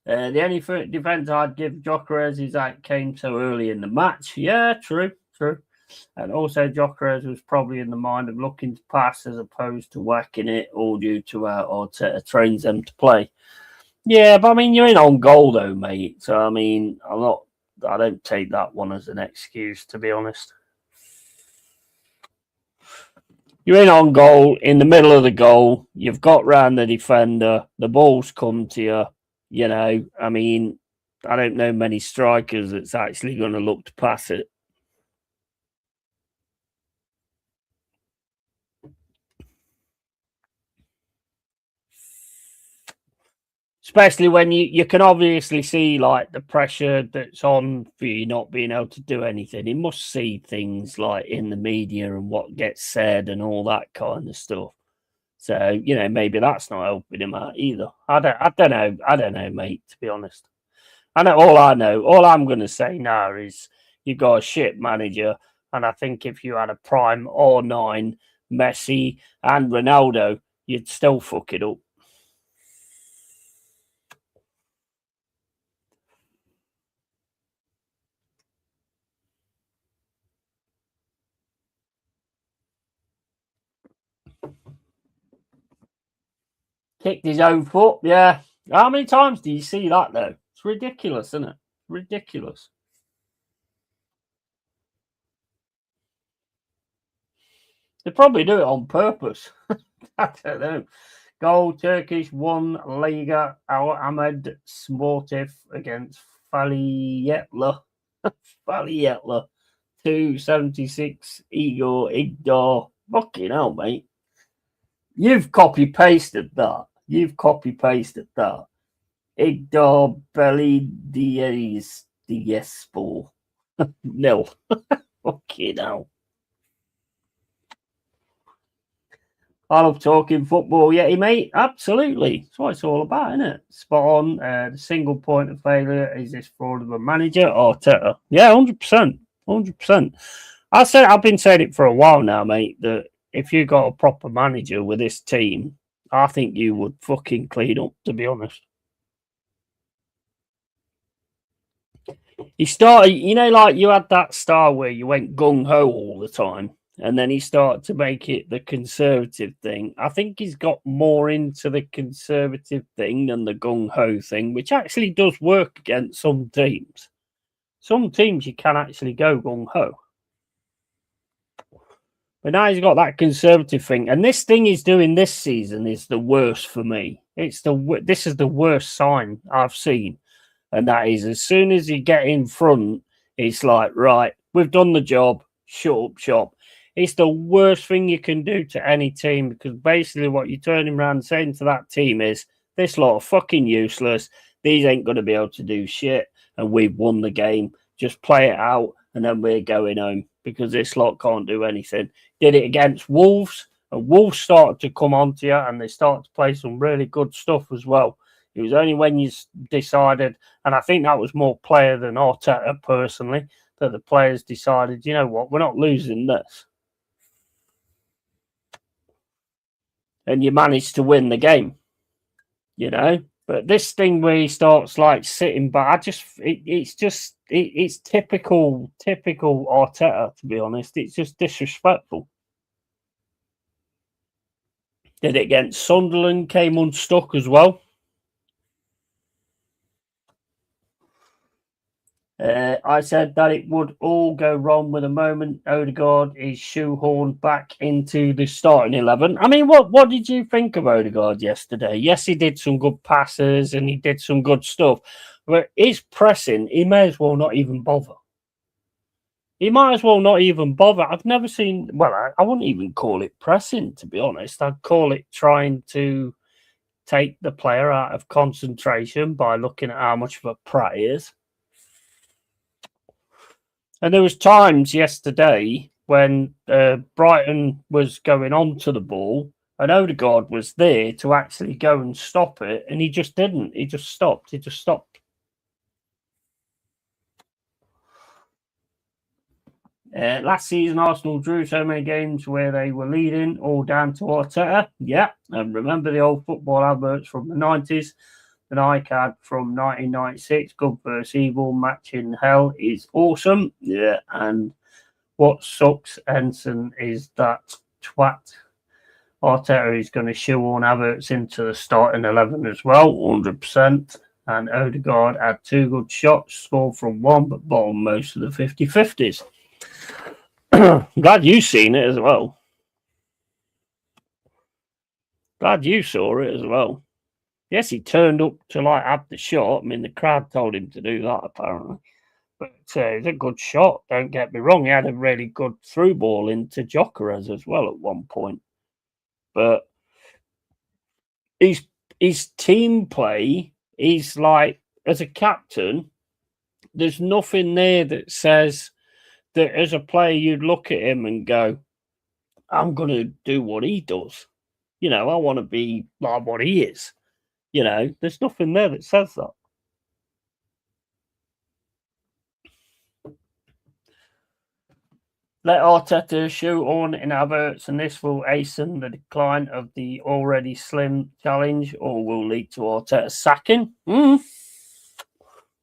The only defence I'd give Jokeres is that it came so early in the match. Yeah, true. And also Jokeres was probably in the mind of looking to pass as opposed to whacking it, all due to how Arteta trains them to play. Yeah, but I mean, you're in on goal though, mate. So I mean, I don't take that one as an excuse, to be honest. You're in on goal, in the middle of the goal. You've got round the defender. The ball's come to you. You know, I mean, I don't know many strikers that's actually going to look to pass it. Especially when you can obviously see like the pressure that's on for you not being able to do anything. He must see things like in the media and what gets said and all that kind of stuff. So, you know, maybe that's not helping him out either. I don't know, mate, to be honest. All I'm going to say now is you've got a shit manager. And I think if you had a prime R9, Messi and Ronaldo, you'd still fuck it up. Kicked his own foot, yeah. How many times do you see that, though? It's ridiculous, isn't it? Ridiculous. They probably do it on purpose. I don't know. Goal Turkish 1 Liga Al Ahmed Sportif against Faliyetla. Faliyetla 276 Igor Igdor. Fucking hell, mate. You've copy pasted that. Igdor Belly Diespor. Nil. Fucking hell. I love talking football, Yeti, mate. Absolutely. That's what it's all about, isn't it? Spot on. The single point of failure is this fraud of a manager or Arteta. Yeah, 100%. 100%. I've been saying it for a while now, mate, that if you got a proper manager with this team, I think you would fucking clean up, to be honest. He started, like you had that style where you went gung-ho all the time. And then he started to make it the conservative thing. I think he's got more into the conservative thing than the gung-ho thing, which actually does work against some teams. Some teams you can actually go gung-ho. But now he's got that conservative thing. And this thing he's doing this season is the worst for me. This is the worst sign I've seen. And that is as soon as you get in front, it's like, right, we've done the job, shut up shop. It's the worst thing you can do to any team because basically what you're turning around and saying to that team is, this lot are fucking useless. These ain't going to be able to do shit. And we've won the game. Just play it out and then we're going home because this lot can't do anything. Did it against Wolves. And Wolves started to come onto you and they started to play some really good stuff as well. It was only when you decided, and I think that was more player than Arteta personally, that the players decided, you know what, we're not losing this. And you manage to win the game, But this thing where he starts like sitting back, it's typical Arteta, to be honest. It's just disrespectful. Did it against Sunderland, came unstuck as well. I said that it would all go wrong with the moment Odegaard is shoehorned back into the starting 11. I mean, what did you think of Odegaard yesterday? Yes, he did some good passes and he did some good stuff, but his pressing, he may as well not even bother. I've never seen, well, I wouldn't even call it pressing, to be honest. I'd call it trying to take the player out of concentration by looking at how much of a prat he is. And there was times yesterday when Brighton was going on to the ball and Odegaard was there to actually go and stop it, and he just didn't. He just stopped. Last season, Arsenal drew so many games where they were leading, all down to Arteta. Yeah, and remember the old football adverts from the 90s? An iCard from 1996, Good vs. Evil, Matching Hell is awesome. Yeah, and what sucks, Ensign, is that twat Arteta is going to shoehorn Havertz into the starting 11 as well, 100%. And Odegaard had 2 good shots, scored from 1, but bottom most of the 50-50s. I'm glad you've seen it as well. Glad you saw it as well. Yes, he turned up to have the shot. I mean, the crowd told him to do that, apparently. But it's a good shot, don't get me wrong. He had a really good through ball into Gyökeres as well at one point. But his team play, he's like, as a captain, there's nothing there that says that as a player you'd look at him and go, I'm going to do what he does. I want to be like what he is. There's nothing there that says that. Let Arteta shoot on in Havertz, and this will hasten the decline of the already slim challenge, or will lead to Arteta sacking. Well,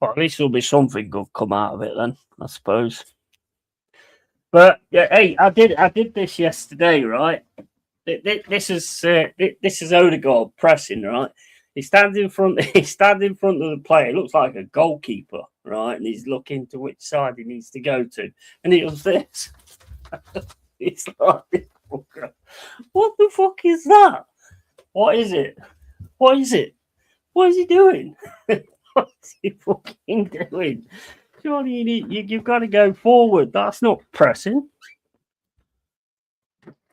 at least there'll be something good come out of it then, I suppose. But yeah, hey, I did this yesterday, right? This is Odegaard pressing, right? He stands in front of the player. It looks like a goalkeeper, right? And he's looking to which side he needs to go to. And he does this. It's like What the fuck is that? What is it? What is it? What is he doing? What's he fucking doing? Surely you've got to go forward. That's not pressing.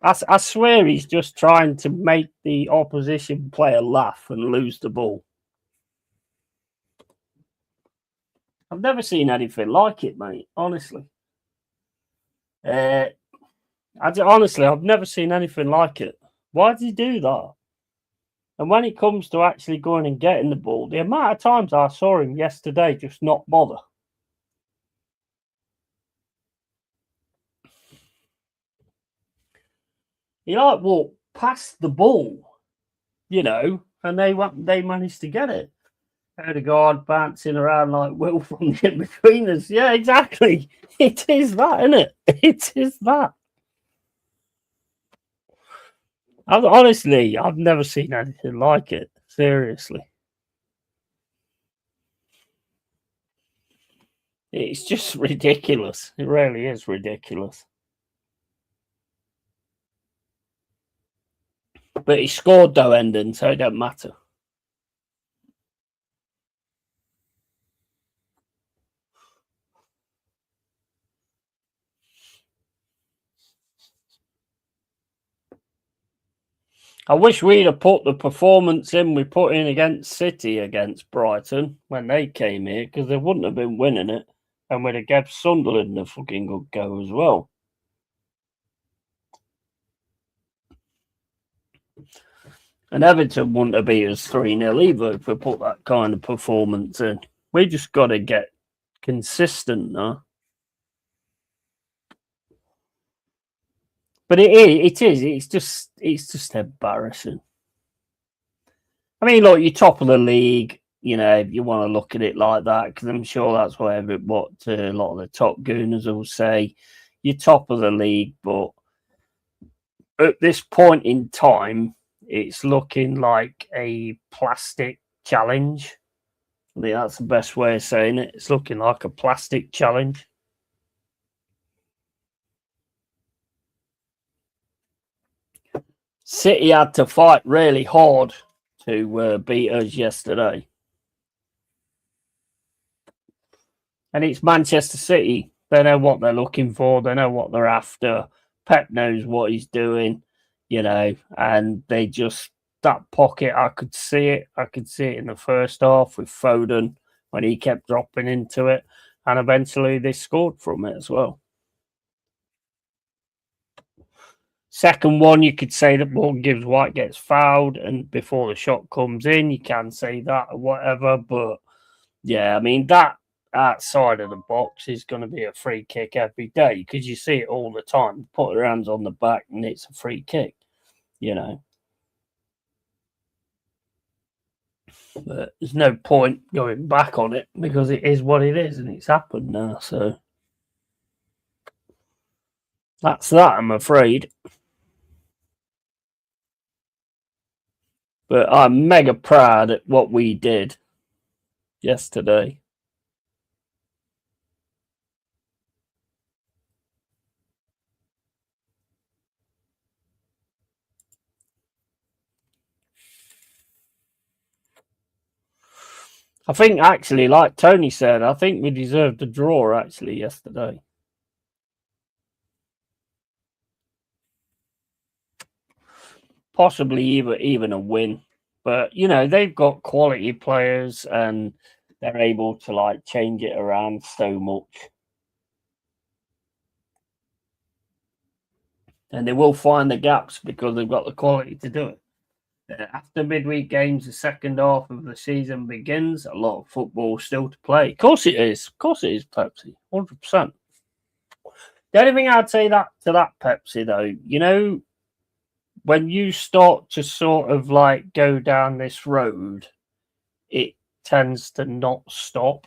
I swear he's just trying to make the opposition player laugh and lose the ball. I've never seen anything like it, mate. Honestly. Honestly, I've never seen anything like it. Why does he do that? And when it comes to actually going and getting the ball, the amount of times I saw him yesterday just not bother. He walked past the ball, and they managed to get it. Odegaard bouncing around like Will from the in between us. Yeah, exactly. It is that, isn't it? It is that. Honestly, I've never seen anything like it. Seriously. It's just ridiculous. It really is ridiculous. But he scored though, ending, so it don't matter. I wish we'd have put the performance in we put in against City against Brighton when they came here, because they wouldn't have been winning it, and we'd have given Sunderland a fucking good go as well. And Everton wouldn't have beat us 3-0 either if we put that kind of performance in. We just got to get consistent now. But it is. It's just embarrassing. I mean, look, you're top of the league. If you want to look at it like that, because I'm sure that's what a lot of the top gooners will say. You're top of the league, but at this point in time, it's looking like a plastic challenge. I think that's the best way of saying it. It's looking like a plastic challenge. City had to fight really hard to beat us yesterday. And it's Manchester City. They know what they're looking for. They know what they're after. Pep knows what he's doing, and they just, that pocket, I could see it. I could see it in the first half with Foden when he kept dropping into it. And eventually they scored from it as well. Second one, you could say that ball Gibbs White gets fouled, and before the shot comes in, you can say that or whatever. But yeah, I mean, that outside of the box is going to be a free kick every day, because you see it all the time. Put your hands on the back and it's a free kick, But there's no point going back on it, because it is what it is and it's happened now. So that's that, I'm afraid. But I'm mega proud at what we did yesterday. I think, actually, like Tony said, I think we deserved a draw, actually, yesterday. Possibly even a win. But, they've got quality players and they're able to, change it around so much. And they will find the gaps because they've got the quality to do it. After midweek games, the second half of the season begins. A lot of football still to play. Of course it is. Of course it is, Pepsi. 100%. The only thing I'd say to that, Pepsi, though, when you start to sort of go down this road, it tends to not stop.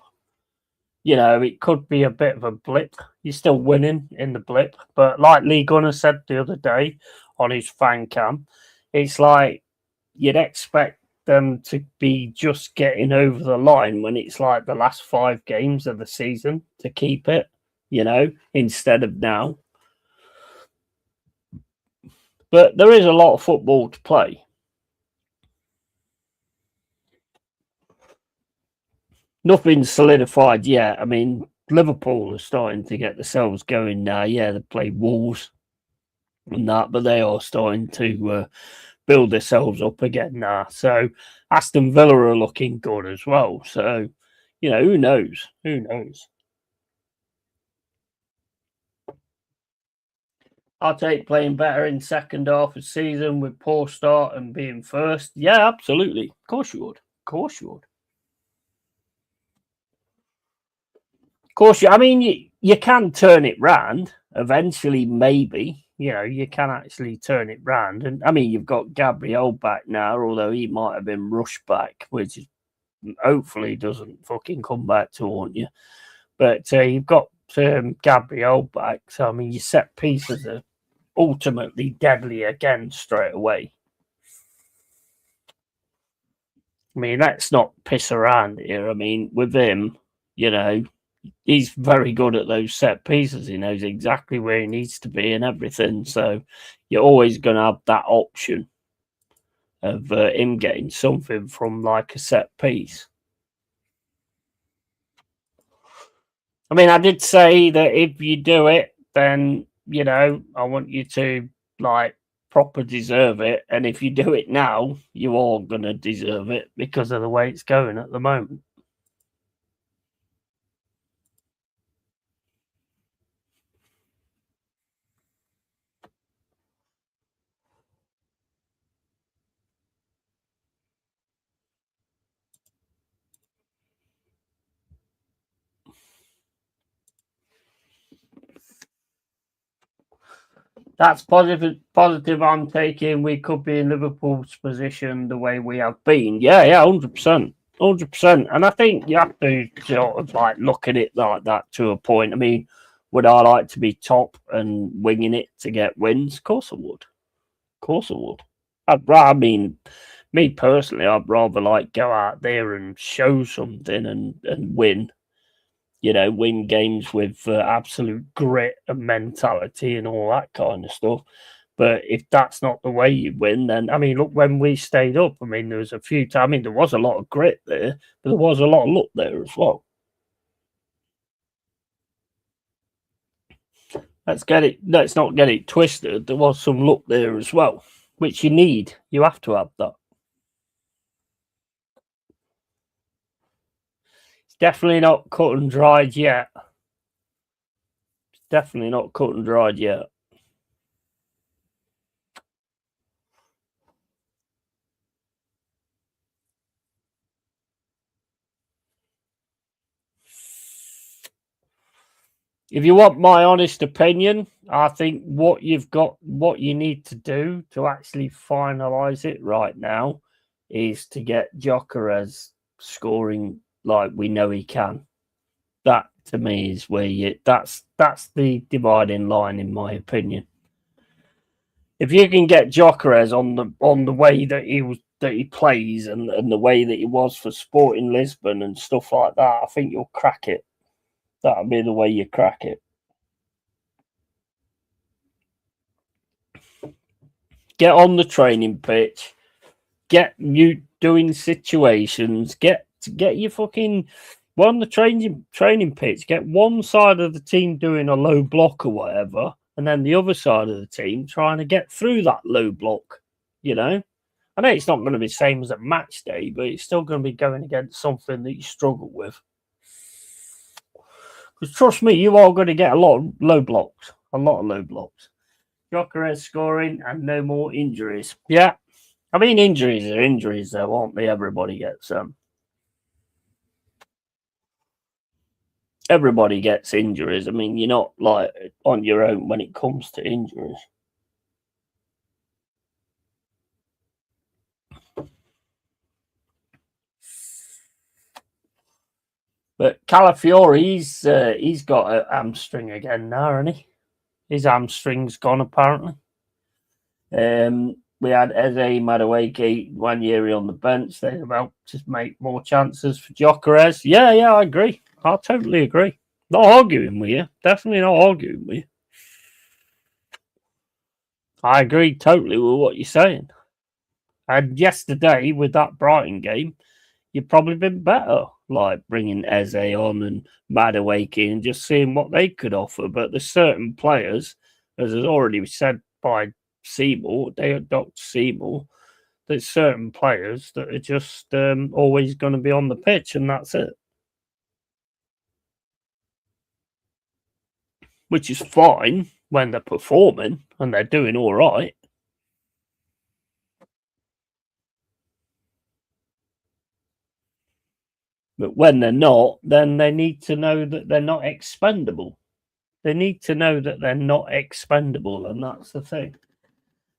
It could be a bit of a blip. You're still winning in the blip. But like Lee Gunner said the other day on his fan cam, it's like you'd expect them to be just getting over the line when it's like the last 5 games of the season to keep it, instead of now. But there is a lot of football to play. Nothing's solidified yet. I mean, Liverpool are starting to get themselves going now. Yeah, they play Wolves and that, but they are starting to build themselves up again now. So Aston Villa are looking good as well. So, who knows? Who knows? I'll take playing better in second half of season with poor start and being first. Yeah, absolutely. Of course you would. Of course you would. Of course you. I mean, you can turn it round eventually. Maybe you can actually turn it round. And I mean, you've got Gabriel back now, although he might have been rushed back, which hopefully doesn't fucking come back to haunt you. But you've got Gabriel back, so I mean, your set pieces are ultimately deadly again straight away. I mean, let's not piss around here. I mean, with him, he's very good at those set pieces. He knows exactly where he needs to be and everything. So you're always going to have that option of him getting something from like a set piece. I mean, I did say that if you do it, then, I want you to like proper deserve it. And if you do it now, you are going to deserve it because of the way it's going at the moment. That's positive. Positive. I'm taking. We could be in Liverpool's position the way we have been. Yeah, 100%, 100%. And I think you have to sort of like look at it like that to a point. I mean, would I like to be top and winging it to get wins? Of course I would. Of course I would. I mean, me personally, I'd rather like go out there and show something and win win games with absolute grit and mentality and all that kind of stuff. But if that's not the way you win, then I mean, look, when we stayed up, I mean, there was a few times. I mean, there was a lot of grit there, but there was a lot of luck there as well. Let's not get it twisted. There was some luck there as well, which you need. You have to have that. It's definitely not cut and dried yet. It's definitely not cut and dried yet. If you want my honest opinion, I think what you need to do to actually finalize it right now is to get Gyökeres scoring like we know he can. That to me is where that's the dividing line in my opinion. If you can get Gyökeres on the way that he plays and the way that he was for Sporting Lisbon and stuff like that, I think you'll crack it. That'll be the way you crack it. Get on the training pitch. Get you doing situations. Get your fucking on the training pitch. Get one side of the team doing a low block or whatever, and then the other side of the team trying to get through that low block. I know it's not going to be the same as a match day, but it's still going to be going against something that you struggle with. Because trust me, you are going to get a lot of low blocks. A lot of low blocks. Gyökeres scoring and no more injuries. Yeah. I mean, injuries are injuries, though, aren't they? Everybody gets them. Everybody gets injuries. I mean, you're not like on your own when it comes to injuries. But Calafiore, he's got a hamstring again now, hasn't he? His hamstring's gone apparently. We had Eze Madueke 1 year on the bench. They about to make more chances for Gyökeres. Yeah, I agree. I totally agree. Not arguing with you. Definitely not arguing with you. I agree totally with what you're saying. And yesterday, with that Brighton game, you'd probably been better, like bringing Eze on and Madueke and just seeing what they could offer. But there's certain players, as is already said by Seymour, Dr. Seymour, there's certain players that are just always going to be on the pitch, and that's it. Which is fine when they're performing and they're doing all right. But when they're not, then they need to know that they're not expendable. They need to know that they're not expendable, and that's the thing.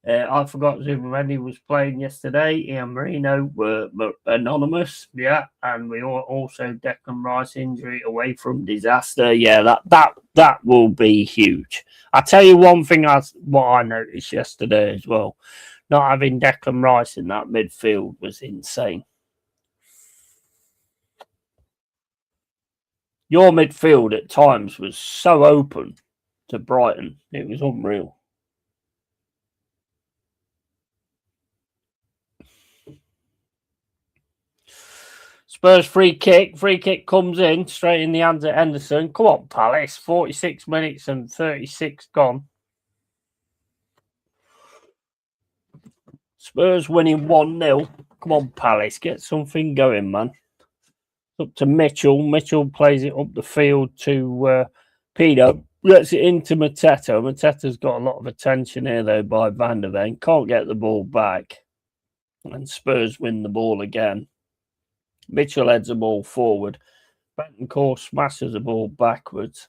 I forgot Zubimendi was playing yesterday. Ian Marino were anonymous, yeah, and we also Declan Rice injury away from disaster. Yeah, that will be huge. I tell you one thing, what I noticed yesterday as well. Not having Declan Rice in that midfield was insane. Your midfield at times was so open to Brighton. It was unreal. Spurs free kick comes in straight in the hands of Henderson. Come on, Palace. 46 minutes and 36 gone. Spurs winning 1-0. Come on, Palace. Get something going, man. Up to Mitchell. Mitchell plays it up the field to Peter. Gets it into Mateta. Mateta's got a lot of attention here, though, by Van der Ven. Can't get the ball back. And Spurs win the ball again. Mitchell heads the ball forward. Bentancur smashes the ball backwards.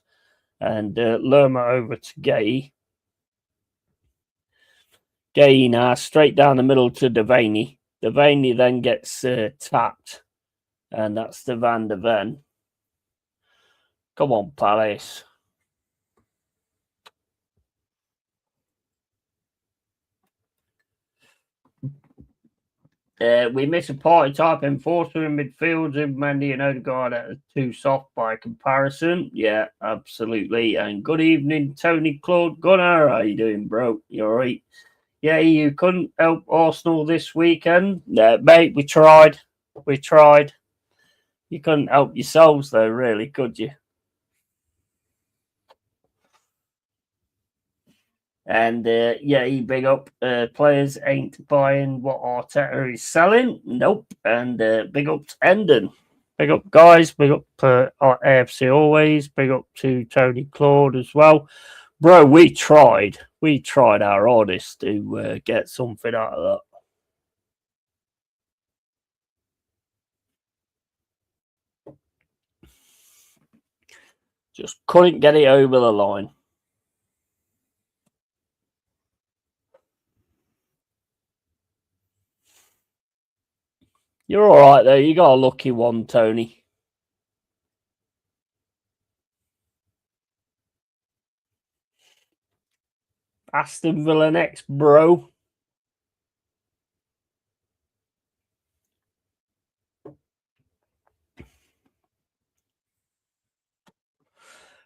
And Lerma over to Gay. Gay now straight down the middle to Devaney. Devaney then gets tapped. And that's the Van der Ven. Come on, Palace. We miss a party type enforcer in midfield. Zubimendi and Odegaard are too soft by comparison. Yeah, absolutely. And good evening, Tony Claude Gunnar. How you doing, bro? You all right? Yeah, you couldn't help Arsenal this weekend. Mate, we tried. We tried. You couldn't help yourselves, though, really, could you? And yeah, he big up players ain't buying what Arteta is selling. Nope. And big up to Endon. Big up, guys. Big up AFC always. Big up to Tony Claude as well. Bro, we tried. We tried our hardest to get something out of that. Just couldn't get it over the line. You're all right, though. You got a lucky one, Tony. Aston Villa next, bro.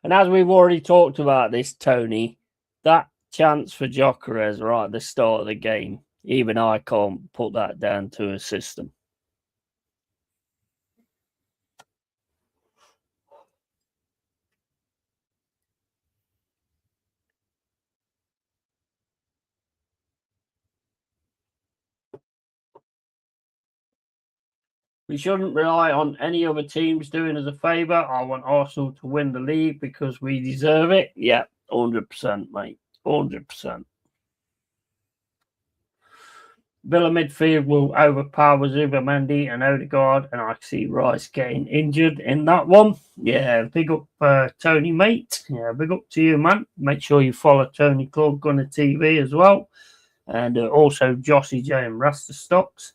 And as we've already talked about this, Tony, that chance for Gyökeres right at the start of the game, even I can't put that down to a system. We shouldn't rely on any other teams doing us a favour. I want Arsenal to win the league because we deserve it. Yeah, 100%, mate. 100%. Villa midfield will overpower Zubimendi and Odegaard, and I see Rice getting injured in that one. Yeah, big up Tony, mate. Yeah, big up to you, man. Make sure you follow Tony Claude Gunner TV as well. And also Jossie J and Rasta Stocks.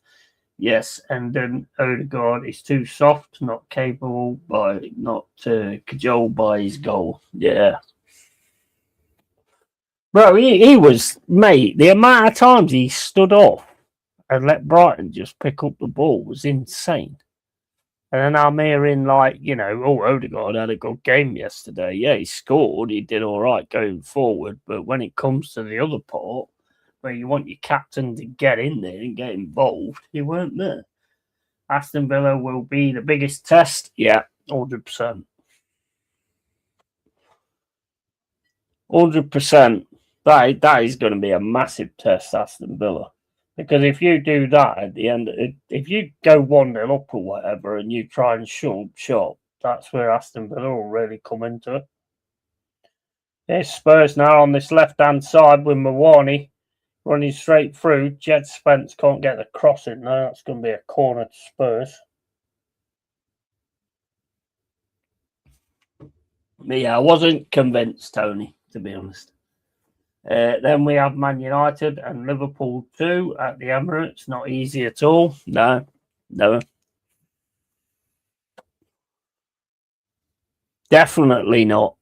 Yes, and then Odegaard is too soft, not capable, not cajoled by his goal. Yeah. Bro, he was, mate, the amount of times he stood off and let Brighton just pick up the ball was insane. And then I'm hearing, Odegaard had a good game yesterday. Yeah, he scored. He did all right going forward. But when it comes to the other part, where you want your captain to get in there and get involved. You weren't there. Aston Villa will be the biggest test. Yeah, 100%. 100%. That is going to be a massive test, Aston Villa. Because if you do that at the end, if you go 1-0 up or whatever and you try and shut, that's where Aston Villa will really come into it. There's Spurs now on this left-hand side with Mawani running straight through. Jed Spence can't get the cross in there. That's going to be a corner to Spurs. But yeah, I wasn't convinced, Tony, to be honest. Then we have Man United and Liverpool 2 at the Emirates. Not easy at all. No. Definitely not.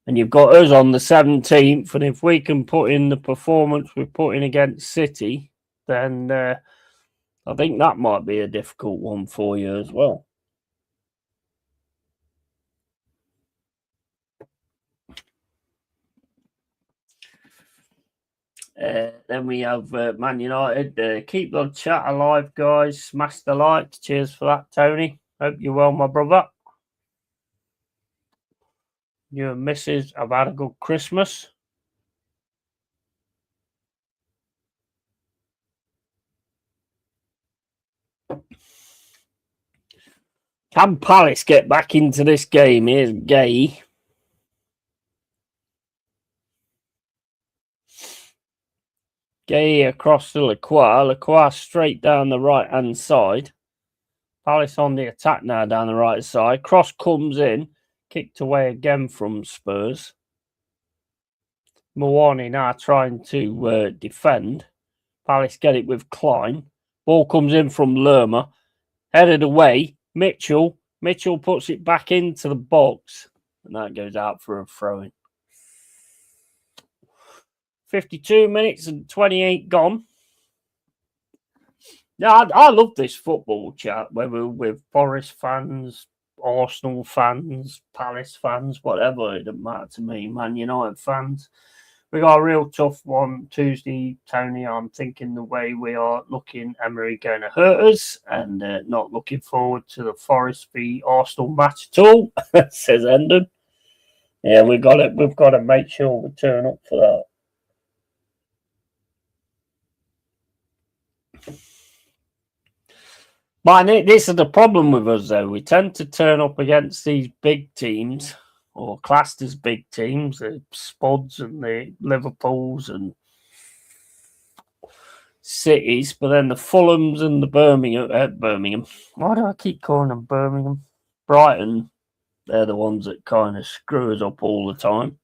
And you've got us on the 17th, and if we can put in the performance we're putting against City, then I think that might be a difficult one for you as well. Then we have Man United. Keep the chat alive, guys. Smash the like. Cheers for that, Tony. Hope you're well, my brother. You and Mrs. have had a good Christmas. Can Palace get back into this game? Here's Gay. Gay across to Lacroix. Lacroix straight down the right-hand side. Palace on the attack now down the right side. Cross comes in. Kicked away again from Spurs. Mawani now trying to defend. Palace get it with Klein. Ball comes in from Lerma. Headed away. Mitchell puts it back into the box. And that goes out for a throw-in. 52 minutes and 28 gone. Yeah, I love this football chat, whether with Forest fans, Arsenal fans, Palace fans, whatever. It doesn't matter to me. Man United fans. We got a real tough one Tuesday, Tony. I'm thinking the way we are looking, Emery going to hurt us, and not looking forward to the Forest v Arsenal match at all. Says Endon. Yeah, we've got to make sure we turn up for that. But this is the problem with us, though. We tend to turn up against these big teams, or classed as big teams, the Spuds and the Liverpools and Cities, but then the Fulhams and the Birmingham. Why do I keep calling them Birmingham? Brighton, they're the ones that kind of screw us up all the time.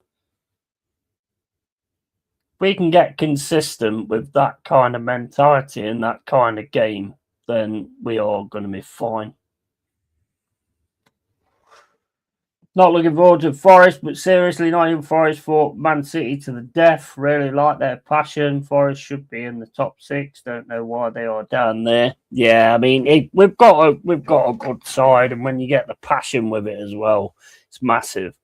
We can get consistent with that kind of mentality and that kind of game, then we are going to be fine. Not looking forward to Forest, but seriously, not even Forest for Man City to the death. Really like their passion. Forest should be in the top 6. Don't know why they are down there. Yeah, I mean, we've got a good side, and when you get the passion with it as well, it's massive.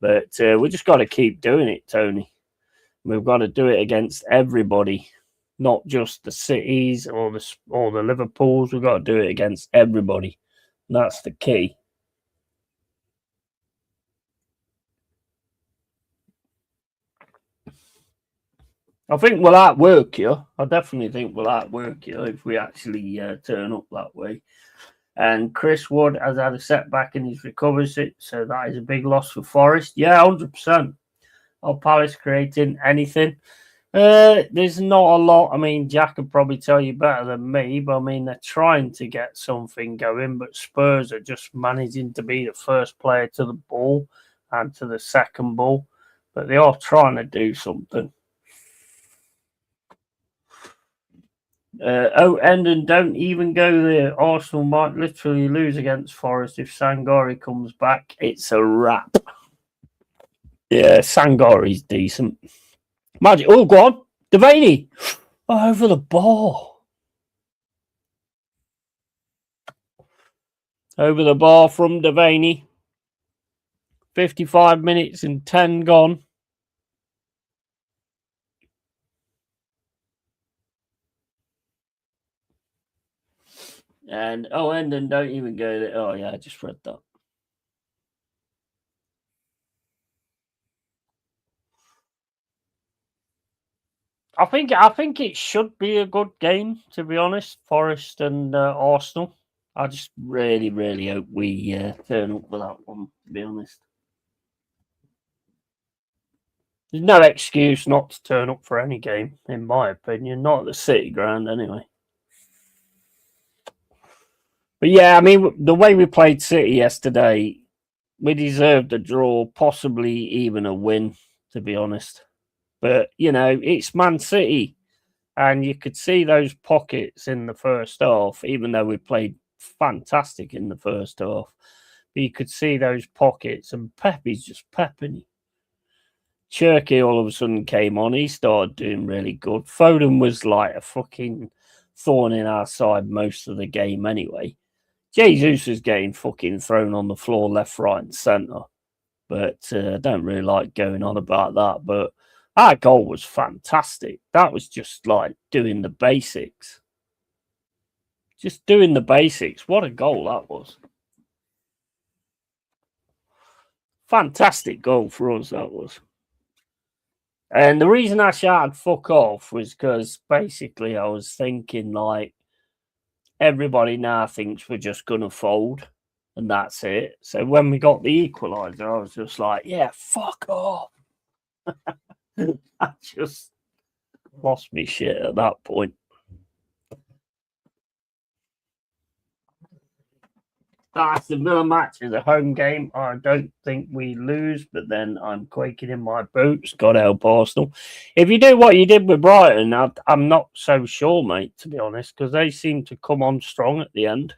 But we just got to keep doing it, Tony. We've got to do it against everybody, not just the Cities or the Liverpools. We've got to do it against everybody. And that's the key. I think we'll outwork you. I definitely think we'll outwork you if we actually turn up that way. And Chris Wood has had a setback in his recovery, so that is a big loss for Forest. Yeah, 100%. Are Palace creating anything? There's not a lot. I mean, Jack could probably tell you better than me, but I mean, they're trying to get something going, but Spurs are just managing to be the first player to the ball and to the second ball. But they are trying to do something. And don't even go there. Arsenal might literally lose against Forest if Sangari comes back. It's a wrap. Yeah, Sangari's decent. Magic. Oh, go on. Devaney. Oh, over the bar. Over the bar from Devaney. 55 minutes and 10 gone. And Endon don't even go there. Oh yeah, I just read that. I think it should be a good game, to be honest. Forest and Arsenal. I just really, really hope we turn up for that one, to be honest. There's no excuse not to turn up for any game, in my opinion. Not at the City ground, anyway. But yeah, I mean, the way we played City yesterday, we deserved a draw, possibly even a win, to be honest. But, it's Man City. And you could see those pockets in the first half, even though we played fantastic in the first half. But you could see those pockets, and Pepe's just pepping. Cherky all of a sudden came on. He started doing really good. Foden was like a fucking thorn in our side most of the game anyway. Jesus was getting fucking thrown on the floor left, right, and centre. But I don't really like going on about that. But our goal was fantastic. That was just like doing the basics. Just doing the basics. What a goal that was. Fantastic goal for us, that was. And the reason I shouted fuck off was because basically I was thinking like everybody now thinks we're just going to fold and that's it. So when we got the equaliser, I was just like, yeah, fuck off. I just lost me shit at that point. That's the Villa match is a home game. I don't think we lose, but then I'm quaking in my boots. God help Arsenal. If you do what you did with Brighton, I'm not so sure, mate, to be honest, because they seem to come on strong at the end.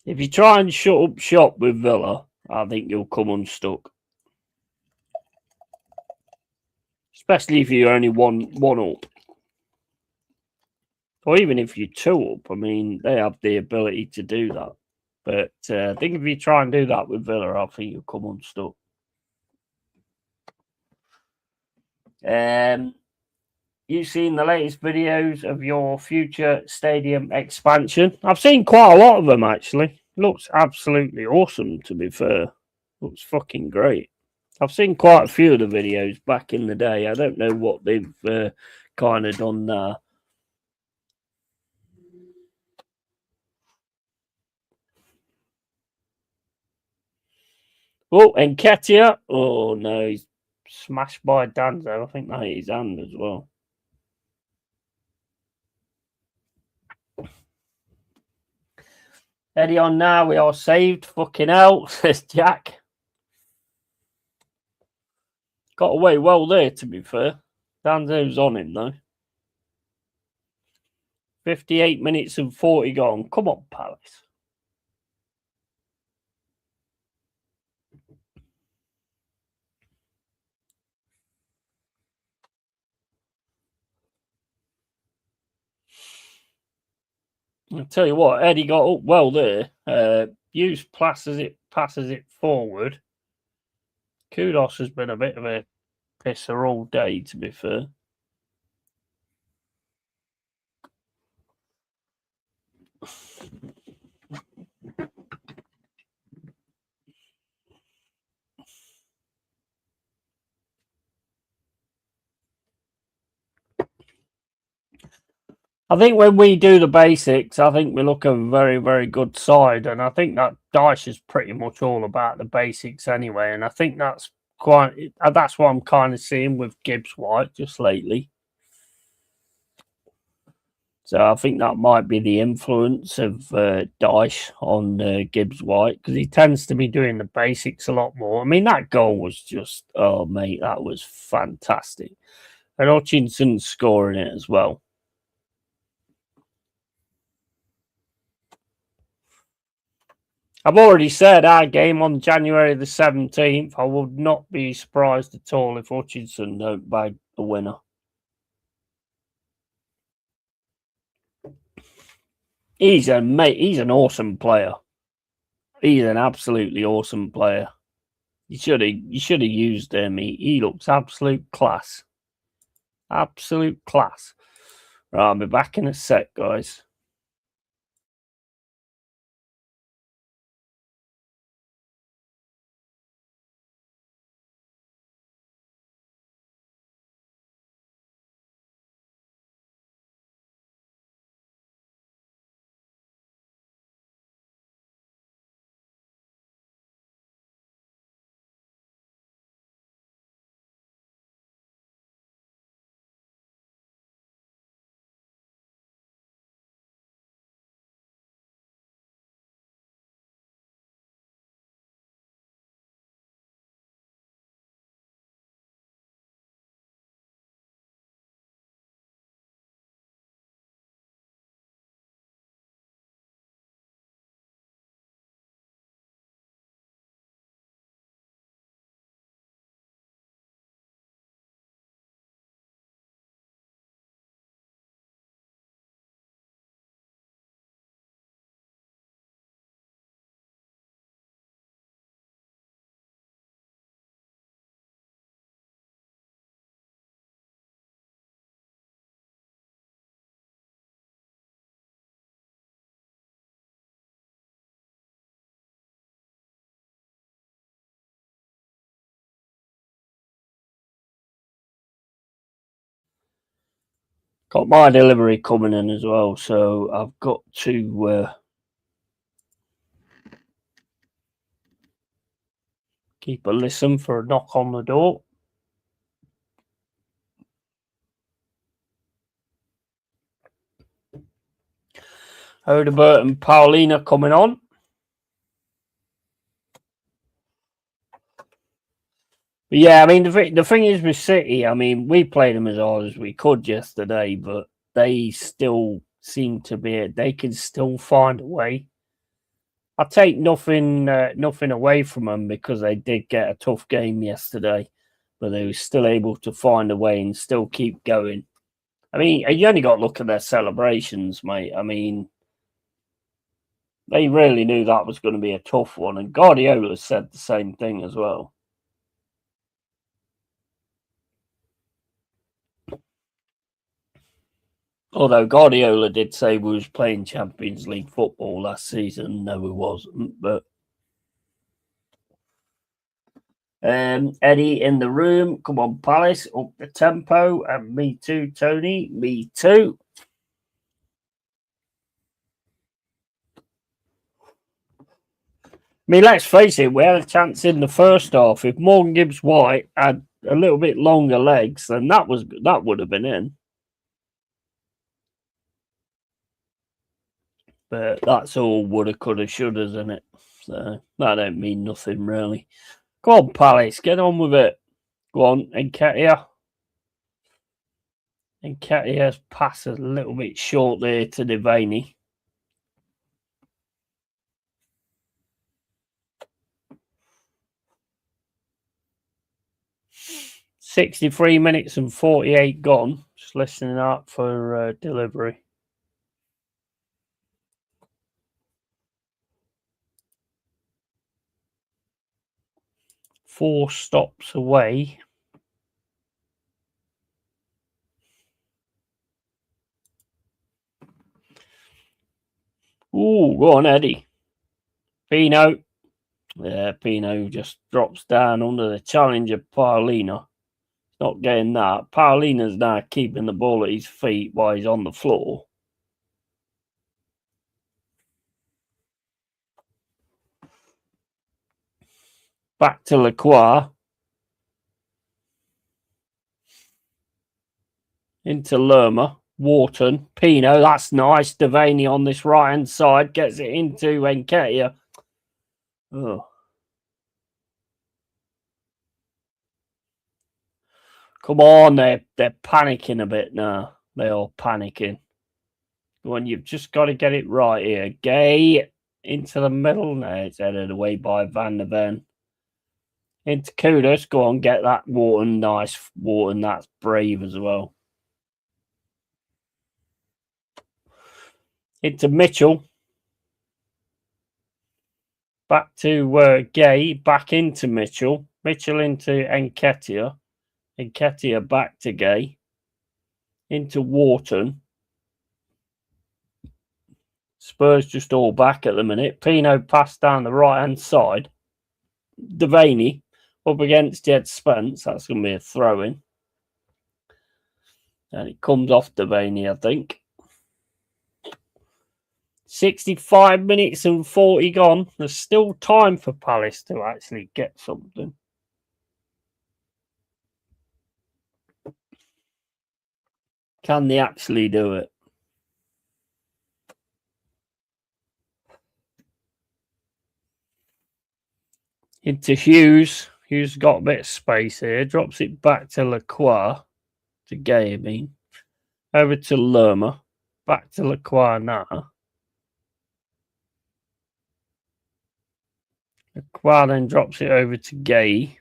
If you try and shut up shop with Villa, I think you'll come unstuck. Especially if you're only one up. Or even if you're two up. I mean, they have the ability to do that. But I think if you try and do that with Villa, I think you'll come unstuck. You've seen the latest videos of your future stadium expansion. I've seen quite a lot of them, actually. Looks absolutely awesome, to be fair. Looks fucking great. I've seen quite a few of the videos back in the day. I don't know what they've kind of done now. Oh, Nketiah. Oh, no, he's smashed by Danzo. I think that hit his hand as well. Eddie on now. We are saved. Fucking hell, says Jack. Got away well there, to be fair. Danzo's on him, though. 58 minutes and 40 gone. Come on, Palace. I'll tell you what, Eddie got up well there. Hughes passes it forward. Kudos has been a bit of a pisser all day, to be fair. I think when we do the basics, I think we look a very, very good side. And I think that Dyche is pretty much all about the basics anyway. And I think that's what I'm kind of seeing with Gibbs White just lately. So I think that might be the influence of Dyche on Gibbs White because he tends to be doing the basics a lot more. I mean, that goal was just, oh, mate, that was fantastic. And Hutchinson's scoring it as well. I've already said our game on January the 17th. I would not be surprised at all if Hutchinson don't bag a winner. He's an awesome player. He's an absolutely awesome player. You should have used him. He looks absolute class. Absolute class. Right, I'll be back in a sec, guys. Got my delivery coming in as well, so I've got to keep a listen for a knock on the door. Odebert and Paulina coming on. But yeah, I mean, the thing is with City, I mean, we played them as hard as we could yesterday, but they still seem to be, they can still find a way. I take nothing away from them because they did get a tough game yesterday, but they were still able to find a way and still keep going. I mean, you only got to look at their celebrations, mate. I mean, they really knew that was going to be a tough one, and Guardiola said the same thing as well. Although Guardiola did say we was playing Champions League football last season. No, we wasn't. But Eddie in the room. Come on, Palace, up the tempo. And me too, Tony. Me too. I mean, let's face it, we had a chance in the first half. If Morgan Gibbs White had a little bit longer legs, then that would have been in. But that's all woulda, coulda, shoulda, isn't it? So that don't mean nothing really. Go on, Palace, get on with it. Go on, Nketiah. Nketiah's pass a little bit short there to Devaney. $63 minutes and 48 gone. Just listening up for delivery. Four stops away. Ooh, go on, Eddie. Pino. Yeah, Pino just drops down under the challenge of Paulina. Not getting that. Paulina's now keeping the ball at his feet while he's on the floor. Back to Lacroix. Into Lerma. Wharton. Pino, that's nice. Devaney on this right-hand side. Gets it into Nketiah. Oh. Come on, they're panicking a bit now. They're all panicking. When you've just got to get it right here. Gay into the middle. No, it's headed away by Van der Ven. Into Kudus. Go on, get that Wharton. Nice Wharton. That's brave as well. Into Mitchell. Back to Gay. Back into Mitchell. Mitchell into Nketiah. Nketiah back to Gay. Into Wharton. Spurs just all back at the minute. Pino passed down the right-hand side. Devaney up against Jed Spence. That's going to be a throw-in. And it comes off Devaney, I think. 65 minutes and 40 gone. There's still time for Palace to actually get something. Can they actually do it? Into Hughes. Hughes got a bit of space here. Drops it back to Lacroix. To Gay, I mean. Over to Lerma. Back to Lacroix now. Lacroix then drops it over to Gay.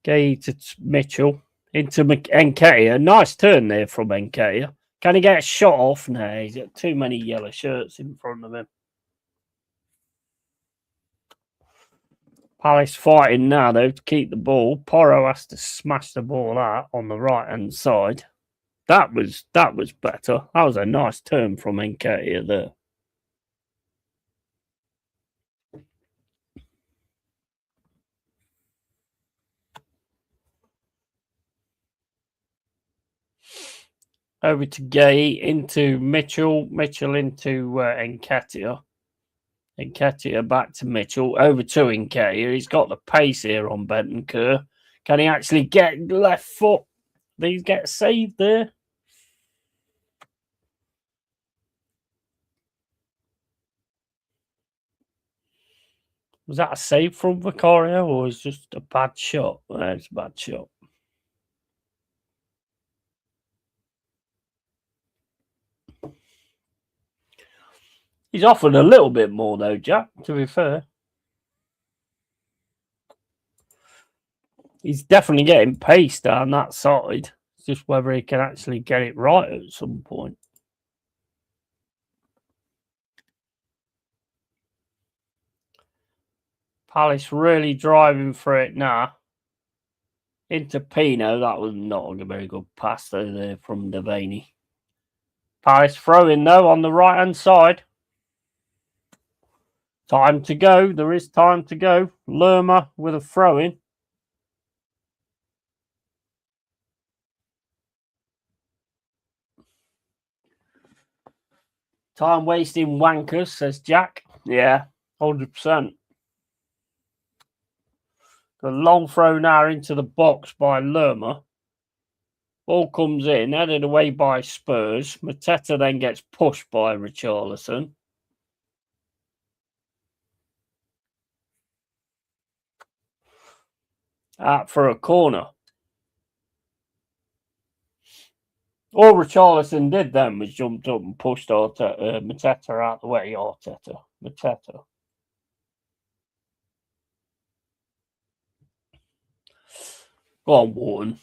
Gay to Mitchell. Into Nketiah. Nice turn there from Nketiah. Can he get a shot off? No, he's got too many yellow shirts in front of him. Palace fighting now, though, to keep the ball. Porro has to smash the ball out on the right-hand side. That was better. That was a nice turn from Nketiah there. Over to Gay, into Mitchell. Mitchell into Nketiah. Nketiah back to Mitchell. Over to Nketiah. He's got the pace here on Bentancur. Can he actually get left foot? These get saved there. Was that a save from Vicario or was it just a bad shot? It's a bad shot. He's offered a little bit more though, Jack, to be fair. He's definitely getting pace down that side. It's just whether he can actually get it right at some point. Palace really driving for it now. Into Pino. That was not a very good pass though there from Devaney. Palace throwing though on the right hand side. Time to go. There is time to go. Lerma with a throw in. Time wasting wankers, says Jack. Yeah, 100%. The long throw now into the box by Lerma. Ball comes in, headed away by Spurs. Mateta then gets pushed by Richarlison. Out for a corner. All Richarlison did then was jumped up and pushed Mateta out the way. Mateta. Go on, Wharton.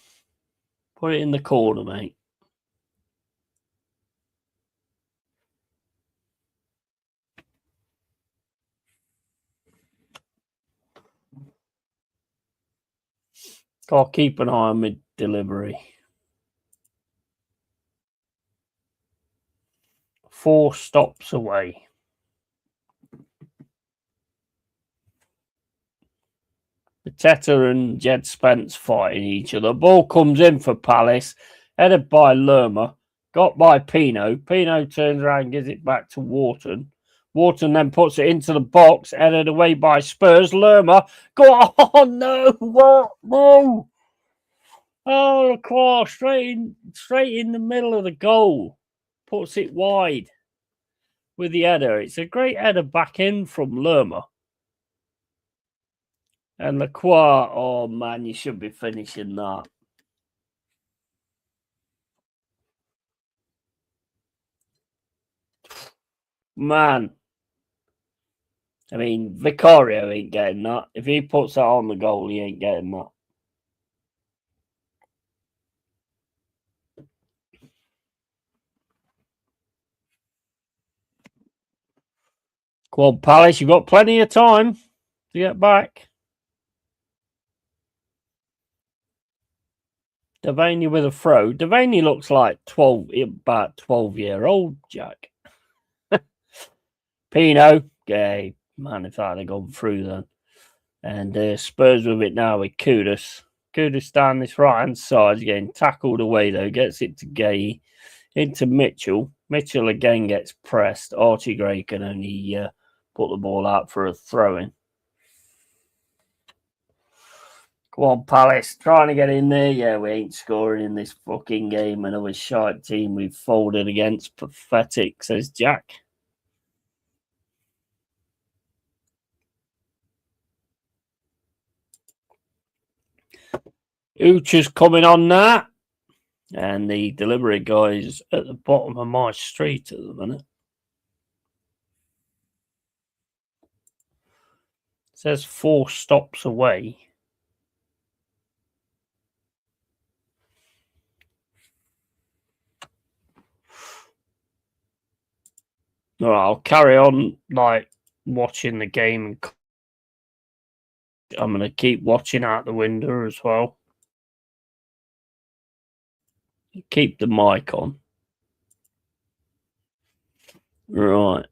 Put it in the corner, mate. Got to keep an eye on mid delivery. 4 stops away. Mateta and Jed Spence fighting each other. Ball comes in for Palace. Headed by Lerma. Got by Pino. Pino turns around and gives it back to Wharton. Wharton then puts it into the box. Headed away by Spurs. Lerma. Go on. No. What? No. Oh, Lacroix straight in the middle of the goal. Puts it wide with the header. It's a great header back in from Lerma. And Lacroix, oh man, you should be finishing that. Man. I mean, Vicario ain't getting that. If he puts that on the goal, he ain't getting that. Go on, Palace. You've got plenty of time to get back. Devaney with a throw. Devaney looks like about 12-year-old Jack. Pino, gay. Man, if that had gone through then. And Spurs with it now with Kudus. Kudus down this right-hand side, getting tackled away though. Gets it to Gay. Into Mitchell. Mitchell again gets pressed. Archie Gray can only put the ball out for a throw-in. Come on, Palace. Trying to get in there. Yeah, we ain't scoring in this fucking game. Another shite team we've folded against. Pathetic, says Jack. Ucha's coming on now. And the delivery guy is at the bottom of my street at the minute. It says 4 stops away. All right, I'll carry on like watching the game, and I'm going to keep watching out the window as well. Keep the mic on. Right.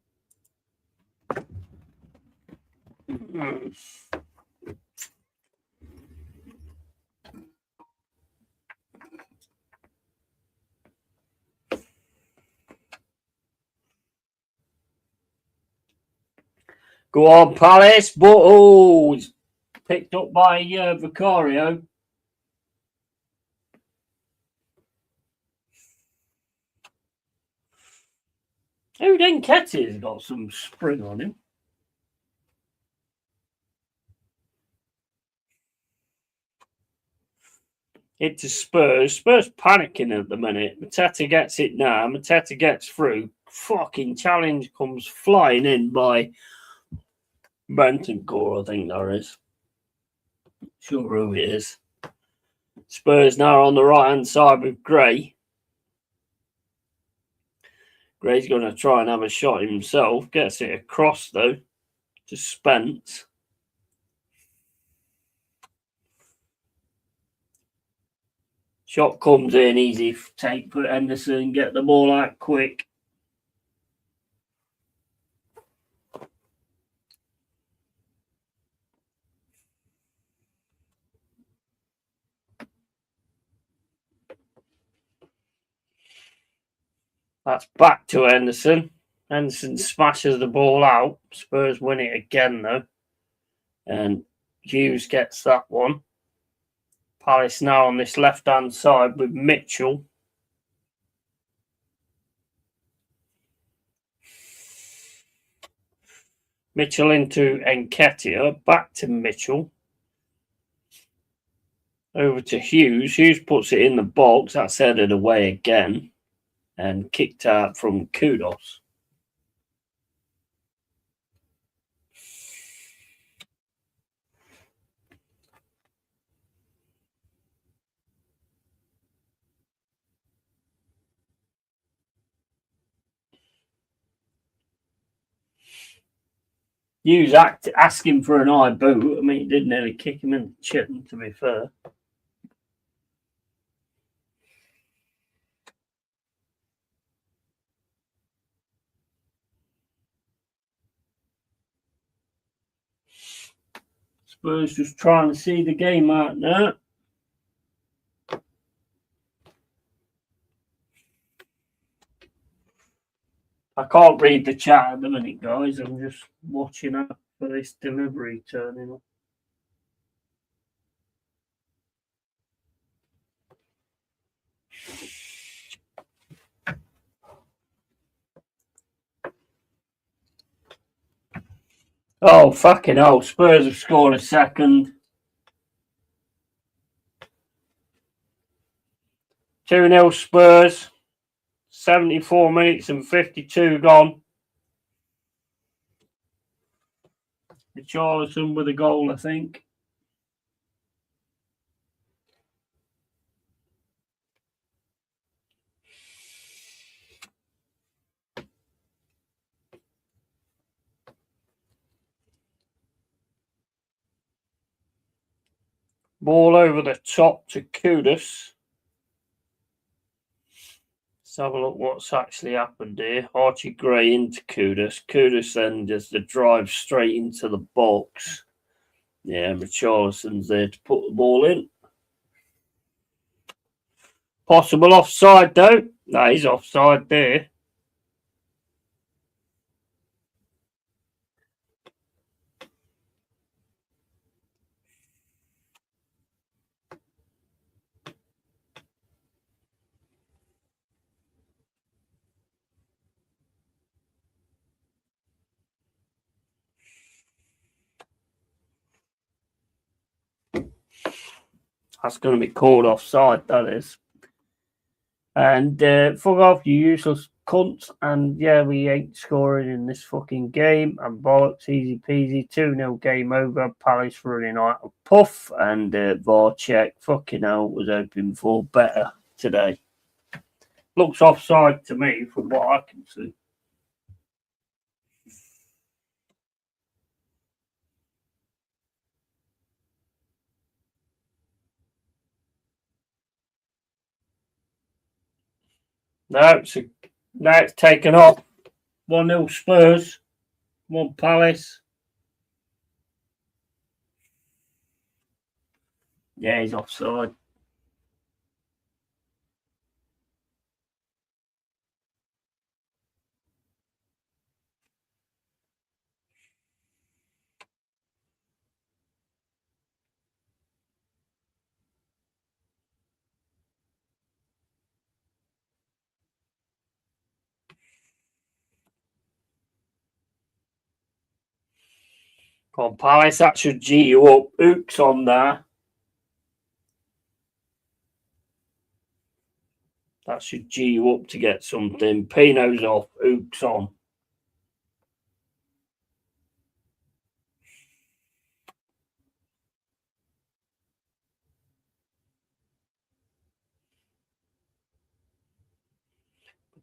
Go on, Palace. But, it's picked up by Vicario. Nketiah's got some spring on him. Into Spurs. Spurs panicking at the minute. Mateta gets it now. Mateta gets through. Fucking challenge comes flying in by Bentancur, I think there is. Sure who it is. Spurs now on the right hand side with Gray. Gray's going to try and have a shot himself. Gets it across though to Spence. Shot comes in easy. Take put Henderson. Get the ball out quick. That's back to Henderson. Henderson smashes the ball out. Spurs win it again, though. And Hughes gets that one. Palace now on this left-hand side with Mitchell. Mitchell into Nketiah. Back to Mitchell. Over to Hughes. Hughes puts it in the box. That's headed away again. And kicked out from Kudos. Hughes asking for an eye boot. I mean, he did nearly kick him in the chin, to be fair. Spurs just trying to see the game out now. I can't read the chat at the minute, guys. I'm just watching out for this delivery turning up. Oh, fucking hell. Spurs have scored a second. 2-0 Spurs. 74 minutes and 52 gone. Richarlison with a goal, I think. Ball over the top to Kudus. Let's have a look what's actually happened here. Archie Gray into Kudus. Kudus then does the drive straight into the box. Yeah, Richarlison's there to put the ball in. Possible offside though. No, he's offside there. That's going to be called offside, that is. And fuck off, you useless cunts. And yeah, we ain't scoring in this fucking game. And bollocks, easy peasy. 2-0 game over. Palace running out of puff. And Voracek, fucking hell, was hoping for better today. Looks offside to me from what I can see. Now it's taken off. 1-0 Spurs. 1 Palace. Yeah, he's offside. Come on, Palace, that should G you up. Ooks on there. That should G you up to get something. Pino's off. Ooks on.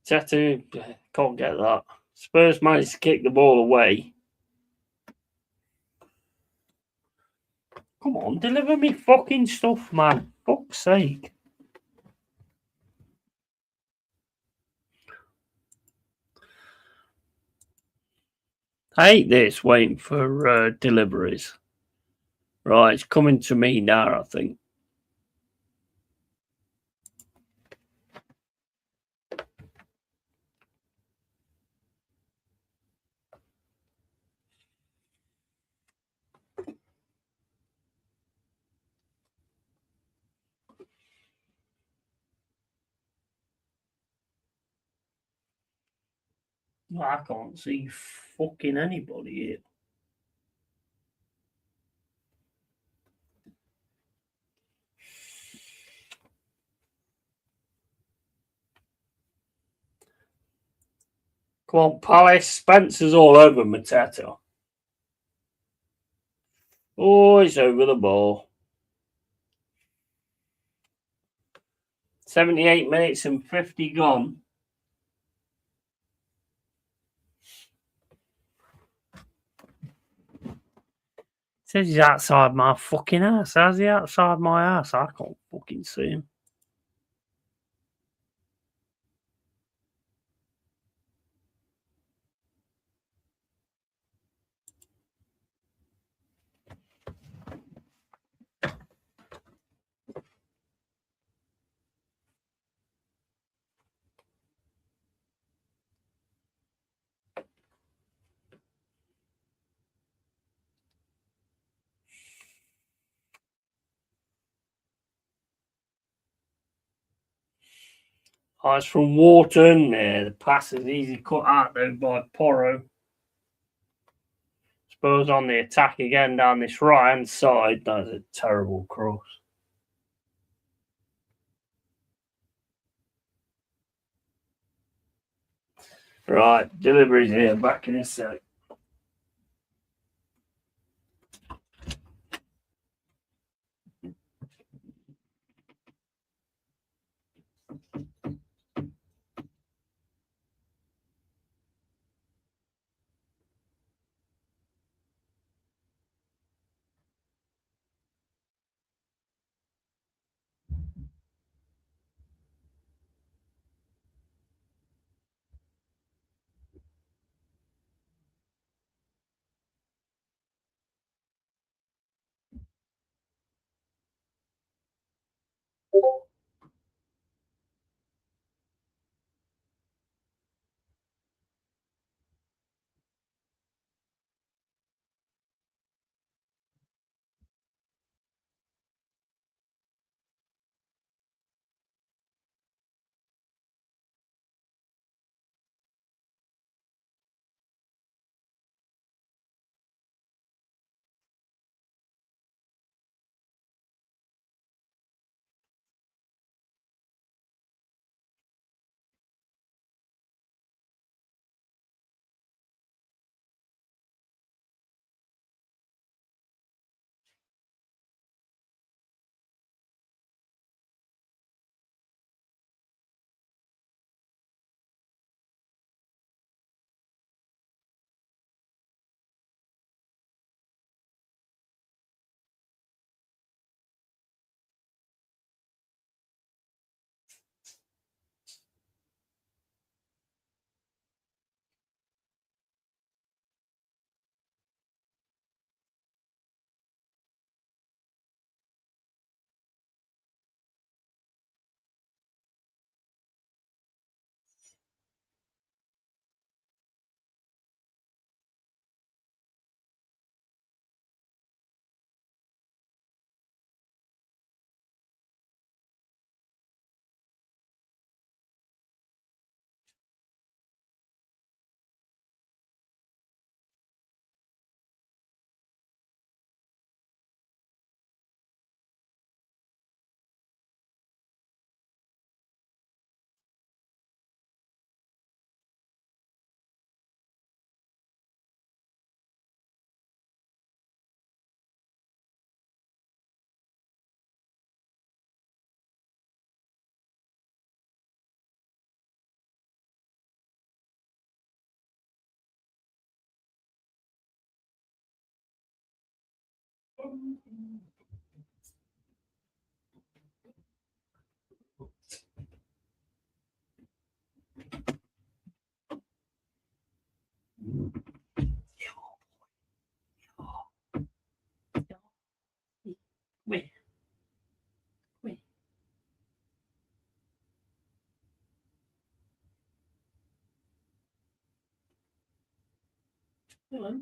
Tetu can't get that. Spurs managed to kick the ball away. Come on, deliver me fucking stuff, man. Fuck's sake. I hate this waiting for deliveries. Right, it's coming to me now, I think. I can't see fucking anybody here. Come on, Palace. Spencer's all over Mateta. Oh, he's over the ball. 78 minutes and 50 gone. Says he's outside my fucking ass. How's he outside my ass? I can't fucking see him. Oh, it's from Wharton. Yeah, the pass is easy cut out though by Porro. Spurs on the attack again down this right hand side. That's a terrible cross. Right, delivery's here. Back in a sec. Wait. Hello.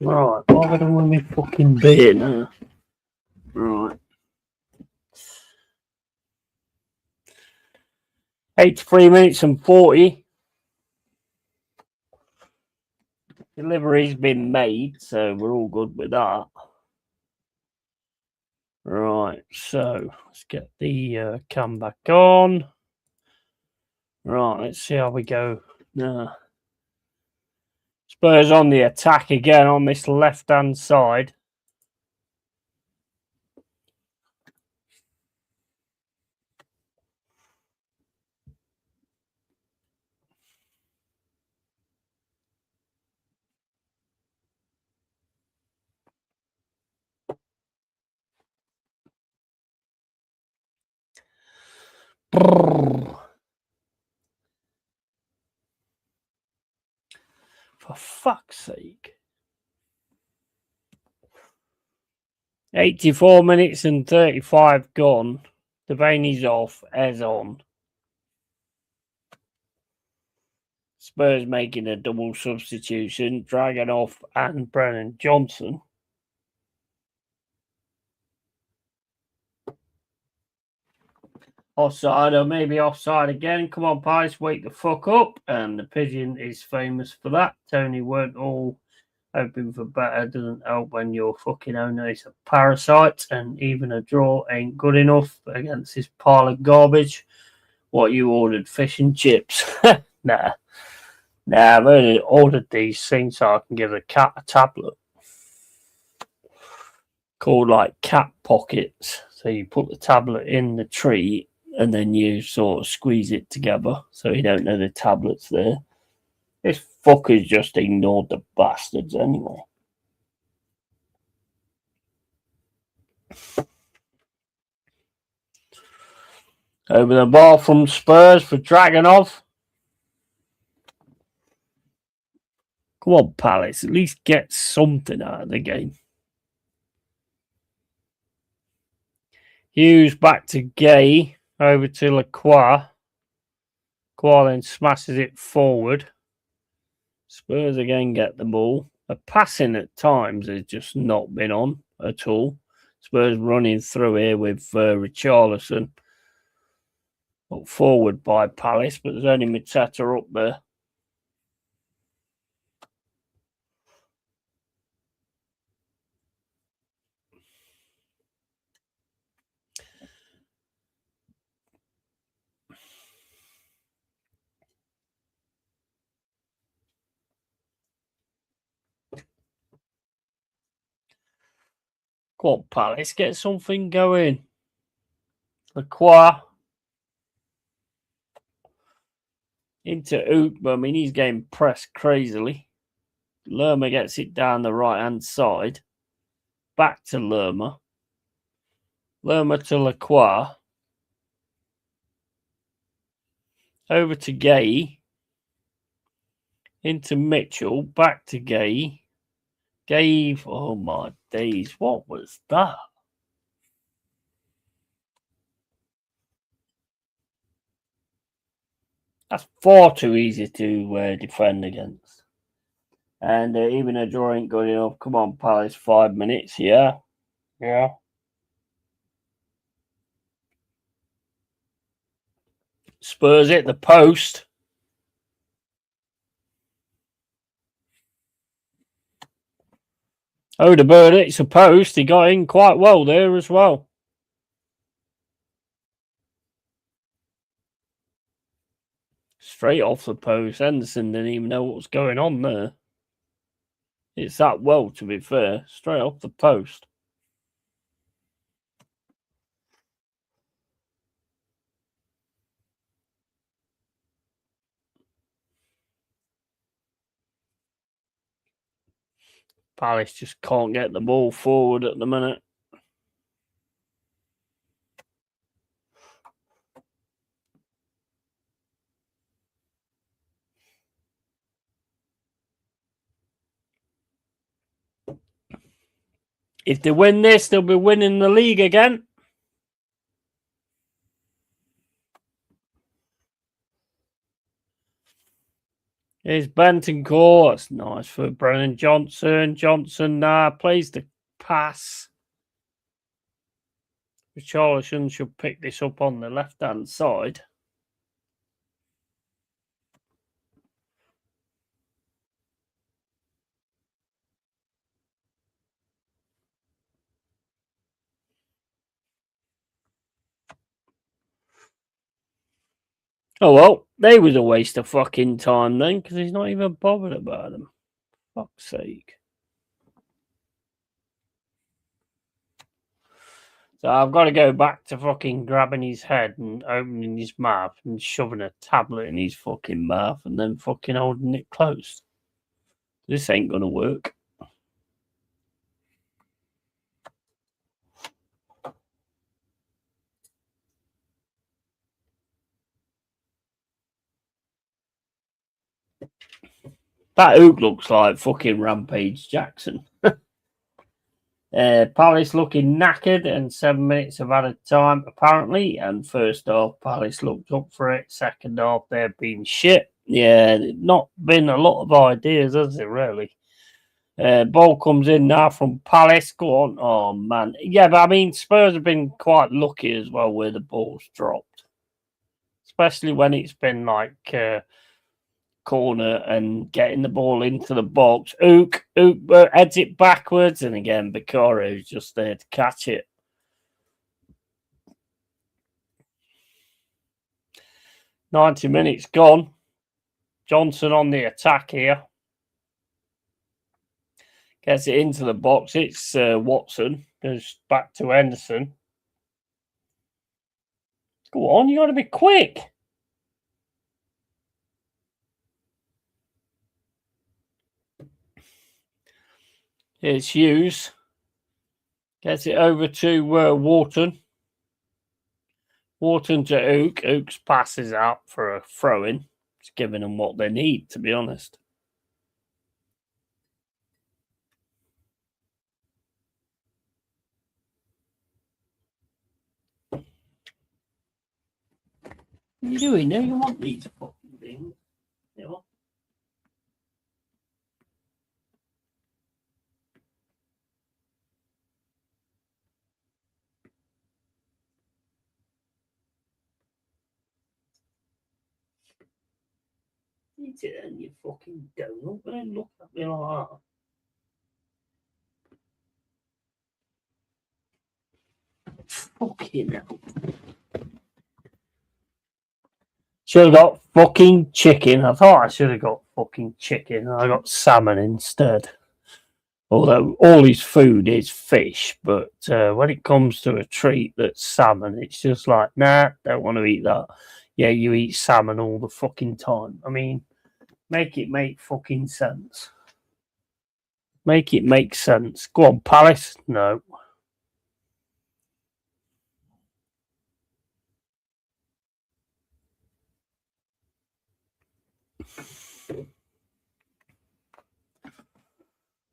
Right, what have I done with my fucking beer now? Right. 83 minutes and 40. Delivery's been made, so we're all good with that. Right, so let's get the cam back on. Right, let's see how we go. Spurs on the attack again on this left-hand side. For fuck's sake. 84 minutes and 35 gone. Devaney's off, Ez on. Spurs making a double substitution. Dragunov and Brennan Johnson. Offside, or maybe offside again. Come on, Pies, wake the fuck up. And the pigeon is famous for that. Tony weren't all hoping for better. Doesn't help when your fucking owner is a parasite. And even a draw ain't good enough against this pile of garbage. What, you ordered fish and chips? Nah, I've only ordered these things so I can give the cat a tablet. Called like cat pockets. So you put the tablet in the tree and then you sort of squeeze it together so you don't know the tablet's there. This fucker's just ignored the bastards anyway. Over the bar from Spurs for Dragunov. Come on, Palace. At least get something out of the game. Hughes back to Gay. Over to Lacroix. Lacroix then smashes it forward. Spurs again get the ball. The passing at times has just not been on at all. Spurs running through here with Richarlison. Put forward by Palace, but there's only Mateta up there. Come on, Palace, get something going. Lacroix into Ookma. I mean, he's getting pressed crazily. Lerma gets it down the right-hand side. Back to Lerma. Lerma to Lacroix. Over to Gay. Into Mitchell. Back to Gay. Gay. Oh, my days. What was that? That's far too easy to defend against. And even a draw ain't good enough. Come on, Palace, 5 minutes. Yeah. Spurs hit the post. Odegaard hits a post. He got in quite well there as well. Straight off the post. Henderson didn't even know what was going on there. It's that well, to be fair. Straight off the post. Palace just can't get the ball forward at the minute. If they win this, they'll be winning the league again. Here's Bentancur. That's nice for Brennan Johnson. Johnson plays the pass. Richarlison should pick this up on the left-hand side. Oh, well, they was a waste of fucking time then, because he's not even bothered about them. Fuck's sake. So I've got to go back to fucking grabbing his head and opening his mouth and shoving a tablet in his fucking mouth and then fucking holding it closed. This ain't going to work. That Ook looks like fucking Rampage Jackson. Palace looking knackered and 7 minutes of added time, apparently. And first half, Palace looked up for it. Second half, they've been shit. Yeah, not been a lot of ideas, has it, really? Ball comes in now from Palace. Go on. Oh, man. Yeah, but I mean, Spurs have been quite lucky as well where the ball's dropped. Especially when it's been like corner and getting the ball into the box. Ook heads it backwards, and again, Bakura is just there to catch it. "90 minutes gone. Johnson on the attack here. Gets it into the box. It's Watson. Goes back to Henderson. Go on, you got to be quick. Here's Hughes. Gets it over to Wharton. Wharton to Ook. Oak's passes out for a throw-in. It's giving them what they need, to be honest. What are you doing? No, you want these fucking things. You know? Eat it and you fucking donut. Don't look at me like that. Fucking hell. Should have got fucking chicken. I thought I should have got fucking chicken. I got salmon instead. Although all his food is fish, but when it comes to a treat that's salmon, it's just like, nah, don't want to eat that. Yeah, you eat salmon all the fucking time. I mean, make it make fucking sense. Make it make sense. Go on, Palace. No.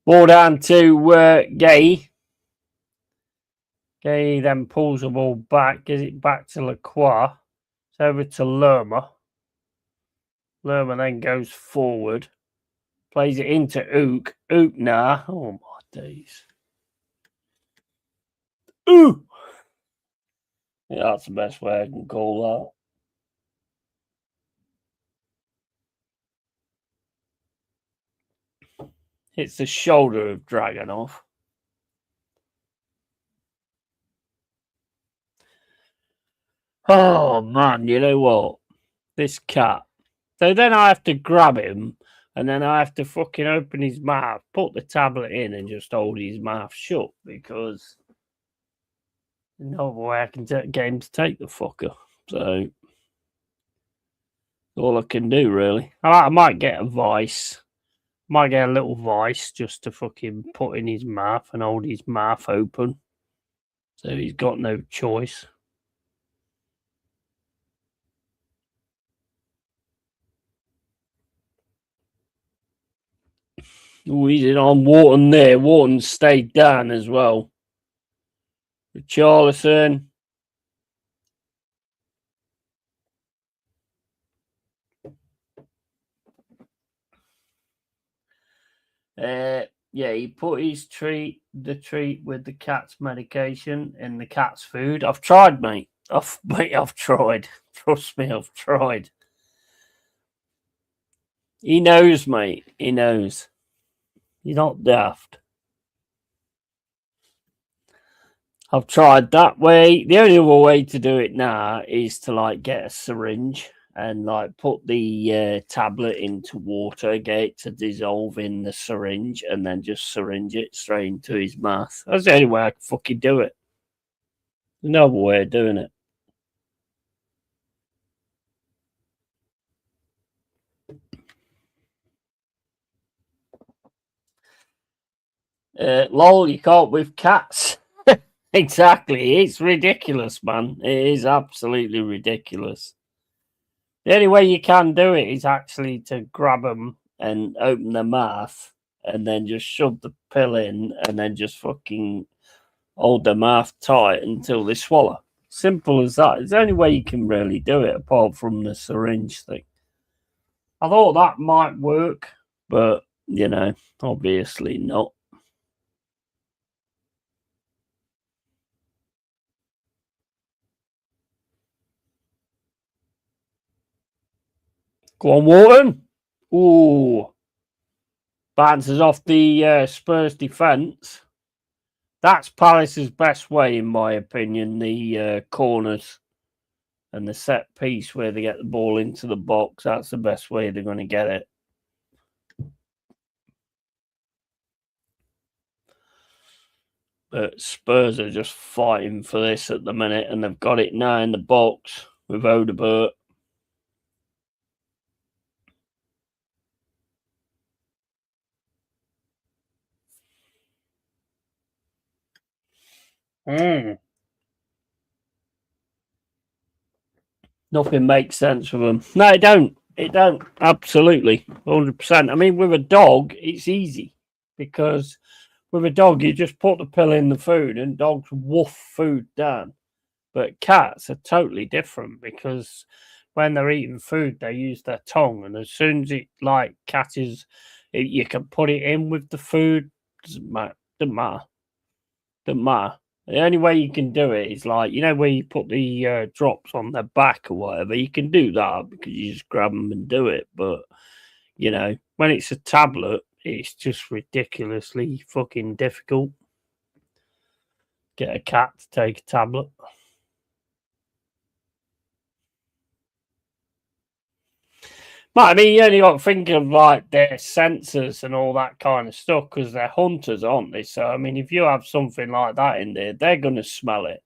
Ball down to Gay. Gay then pulls the ball back, gives it back to Lacroix. It's over to Lerma. Lerma then goes forward. Plays it into Ook. Ook nah. Oh my days. Ooh! Yeah, that's the best way I can call that. It's the shoulder of Dragunov. Oh man, you know what? This cat. So then I have to grab him, And then I have to fucking open his mouth, put the tablet in, and just hold his mouth shut because there's no way I can get him to take the fucker. So all I can do, really. I might get a vice. Might get a little vice just to fucking put in his mouth and hold his mouth open. So he's got no choice. Oh, he's in on Wharton there. Wharton stayed down as well. Richarlison. Yeah, he put his treat with the cat's medication in the cat's food. I've tried, mate. I've tried. Trust me, I've tried. He knows, mate. He knows. He's not daft. I've tried that way. The only other way to do it now is to like get a syringe and like put the tablet into water, get it to dissolve in the syringe, and then just syringe it straight into his mouth. That's the only way I can fucking do it. There's no other way of doing it. Lol, you can't with cats. Exactly. It's ridiculous, man. It is absolutely ridiculous. The only way you can do it is actually to grab them and open their mouth and then just shove the pill in and then just fucking hold their mouth tight until they swallow. Simple as that. It's the only way you can really do it apart from the syringe thing. I thought that might work, but, obviously not. Go on, Wharton. Ooh. Bounces off the Spurs defence. That's Palace's best way, in my opinion, the corners and the set piece where they get the ball into the box. That's the best way they're going to get it. But Spurs are just fighting for this at the minute, and they've got it now in the box with Odebert. Nothing makes sense with them. No, it don't. It don't. Absolutely. 100%. I mean, with a dog, it's easy because with a dog, you just put the pill in the food and dogs woof food down. But cats are totally different because when they're eating food, they use their tongue. And as soon as it catches, you can put it in with the food. Doesn't matter. Doesn't matter. Doesn't matter. The only way you can do it is where you put the drops on their back or whatever. You can do that because you just grab them and do it. But, when it's a tablet, it's just ridiculously fucking difficult. Get a cat to take a tablet. I mean, you only got to think of their sensors and all that kind of stuff because they're hunters, aren't they? So, I mean, if you have something like that in there, they're going to smell it.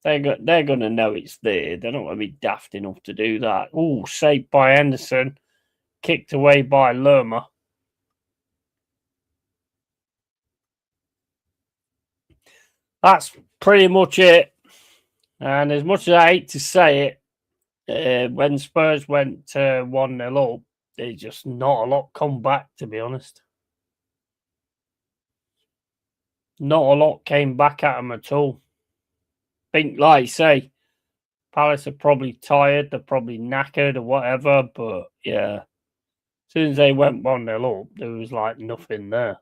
They're going to know it's there. They're not going to be daft enough to do that. Oh, saved by Henderson, kicked away by Lerma. That's pretty much it. And as much as I hate to say it, when Spurs went 1-0 up, there's just not a lot come back, to be honest. Not a lot came back at them at all. I think, like you say, Palace are probably tired, they're probably knackered or whatever, but yeah. As soon as they went 1-0 up, there was nothing there.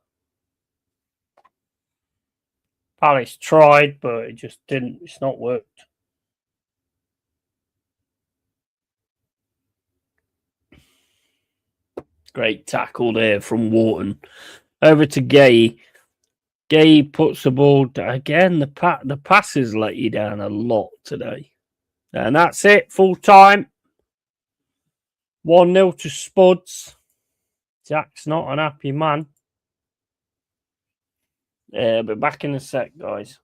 Palace tried, but it just didn't. It's not worked. Great tackle there from Wharton. Over to Gay. Gay puts the ball down. Again, the passes let you down a lot today. And that's it. Full time. 1-0 to Spuds. Jack's not an happy man. I'll be back in a sec, guys.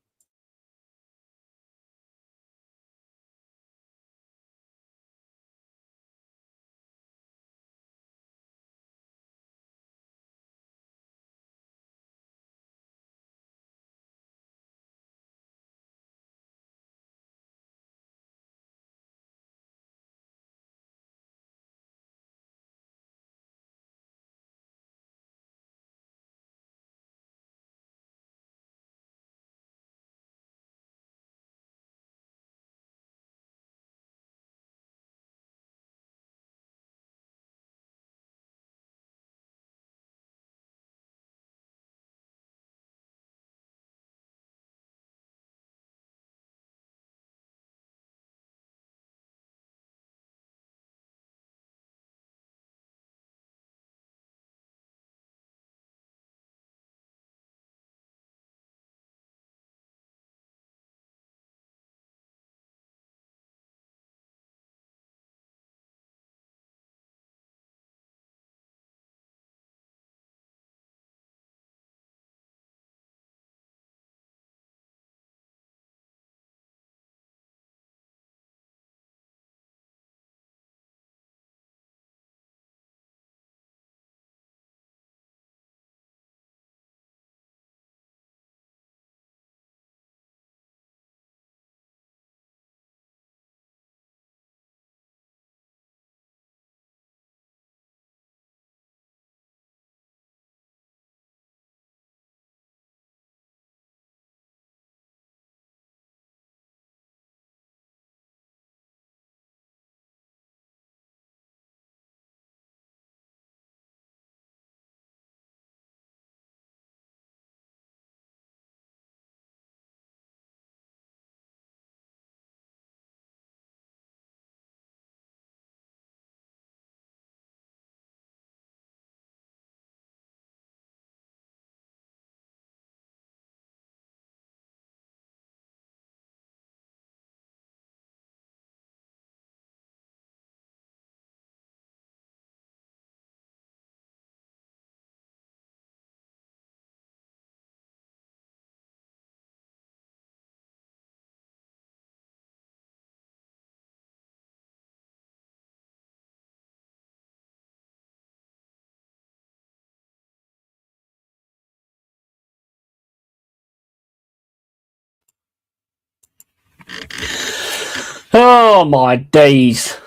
Oh, my days.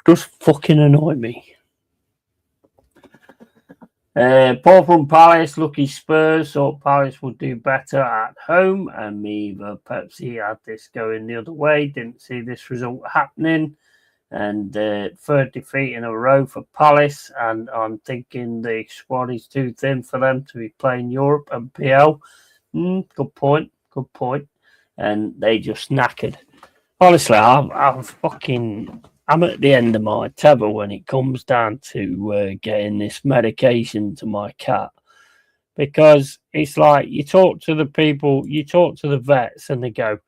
Just fucking annoy me. Apart from Palace, lucky Spurs thought Palace would do better at home, and me, Pepsi, had this going the other way. Didn't see this result happening, and third defeat in a row for Palace. And I'm thinking the squad is too thin for them to be playing Europe and PL. Good point. Good point. And they just knackered. Honestly, I'm at the end of my tether when it comes down to getting this medication to my cat, because it's like you talk to the people, you talk to the vets, and they go,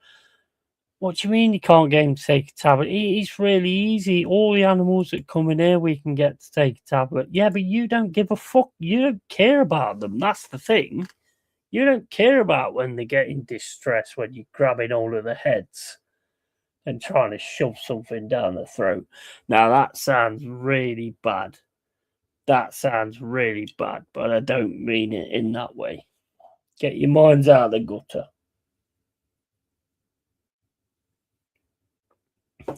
"What do you mean you can't get him to take a tablet? It's really easy. All the animals that come in here, we can get to take a tablet." Yeah, but you don't give a fuck. You don't care about them. That's the thing. You don't care about when they get in distress, when you're grabbing all of the heads and trying to shove something down the throat. Now, that sounds really bad. That sounds really bad, but I don't mean it in that way. Get your minds out of the gutter.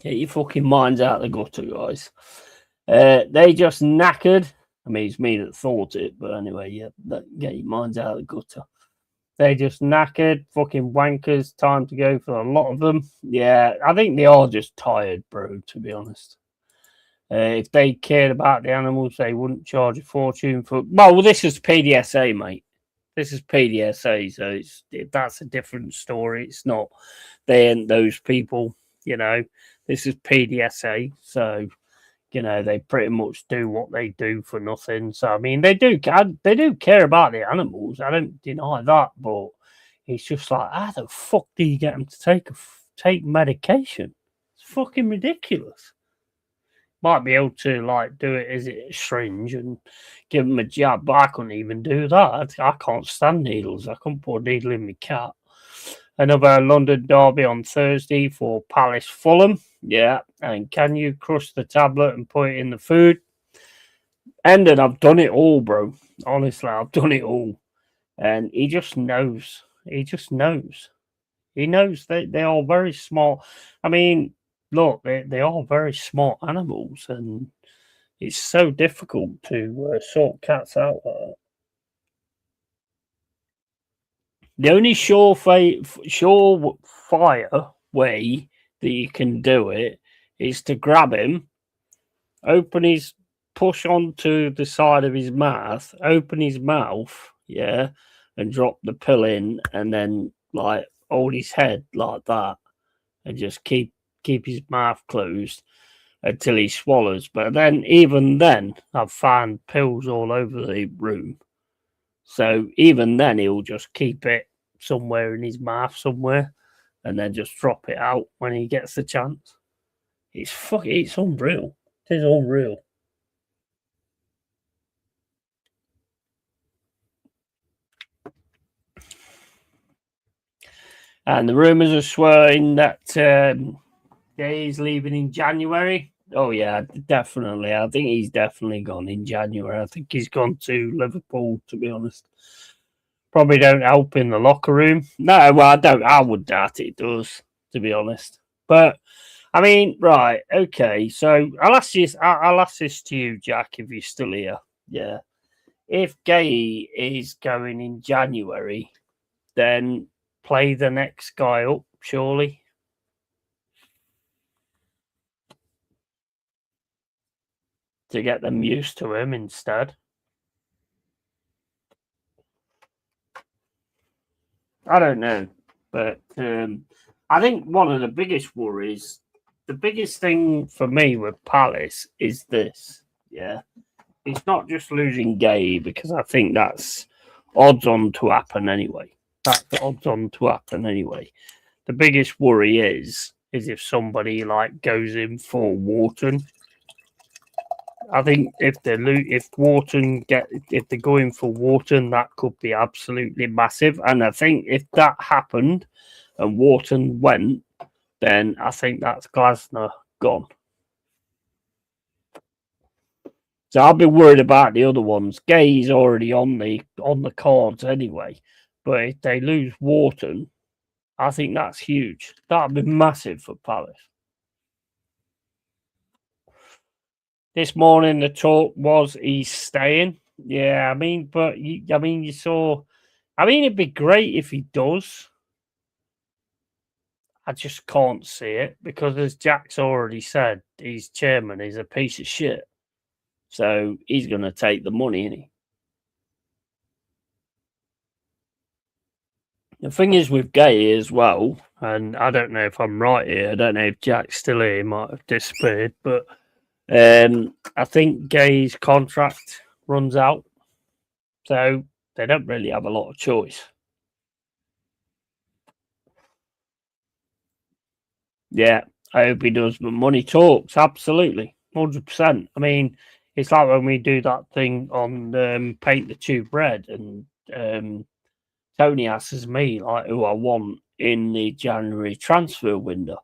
Get your fucking minds out of the gutter, guys. They just knackered. I mean, it's me that thought it, but anyway, yeah, get your minds out of the gutter. They just knackered, fucking wankers. Time to go for a lot of them. Yeah, I think they are just tired, bro, to be honest. If they cared about the animals, they wouldn't charge a fortune for. Well, this is PDSA, mate. This is PDSA, so that's a different story. It's not they and those people, you know. This is PDSA, so they pretty much do what they do for nothing. So I mean, they do care about the animals. I don't deny that, but it's just like, how the fuck do you get them to take medication? It's fucking ridiculous. Might be able to like do it as a syringe and give him a jab, but I couldn't even do that. I can't stand needles. I couldn't put a needle in my cat. Another London derby on Thursday for Palace Fulham. Yeah, and can you crush the tablet and put it in the food? And I've done it all, bro. Honestly, I've done it all. And he just knows. He just knows. He knows they are very smart. I mean, look, they are very smart animals, and it's so difficult to sort cats out like that. The only surefire way that you can do it is to grab him, open his, push onto the side of his mouth, open his mouth, yeah, and drop the pill in, and then like hold his head like that, and just keep his mouth closed until he swallows. But then, even then, I've found pills all over the room. So even then, he'll just keep it somewhere in his mouth somewhere, and then just drop it out when he gets the chance. It's unreal. It is unreal. And the rumours are swirling that he's leaving in January. Oh yeah, definitely. I think he's definitely gone in January. I think he's gone to Liverpool, to be honest. Probably don't help in the locker room. No, well, I don't. I would doubt it does, to be honest. But I mean, right, okay. So I'll ask you. I'll ask this to you, Jack, if you're still here. Yeah. If Gay is going in January, then play the next guy up, surely. To get them used to him instead. I don't know, but I think one of the biggest worries, the biggest thing for me with Palace is this. Yeah, it's not just losing Gay, because I think that's odds on to happen anyway. That's odds on to happen anyway. The biggest worry is if somebody like goes in for Wharton. I think if they're going for Wharton, that could be absolutely massive. And I think if that happened and Wharton went, then I think that's Glasner gone. So I'll be worried about the other ones. Gay's already on the cards anyway. But if they lose Wharton, I think that's huge. That'd be massive for Palace. This morning the talk was he's staying. Yeah, I mean, but you saw. I mean, it'd be great if he does. I just can't see it because, as Jack's already said, his chairman is a piece of shit. So he's going to take the money, isn't he? The thing is with Gay as well, and I don't know if I'm right here. I don't know if Jack's still here. He might have disappeared, but I think Gay's contract runs out, so they don't really have a lot of choice. Yeah, I hope he does, but money talks, absolutely, 100%. I mean, it's like when we do that thing on Paint the Tube Red, and Tony asks me like who I want in the January transfer window.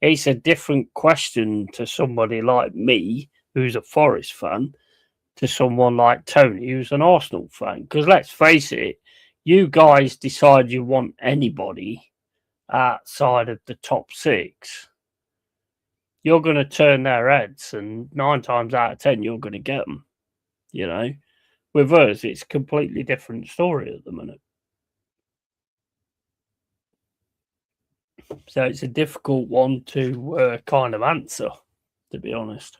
It's a different question to somebody like me, who's a Forest fan, to someone like Tony, who's an Arsenal fan. Because let's face it, you guys decide you want anybody outside of the top six, you're going to turn their heads, and 9 times out of 10, you're going to get them. You know, with us, it's a completely different story at the minute. So it's a difficult one to kind of answer, to be honest.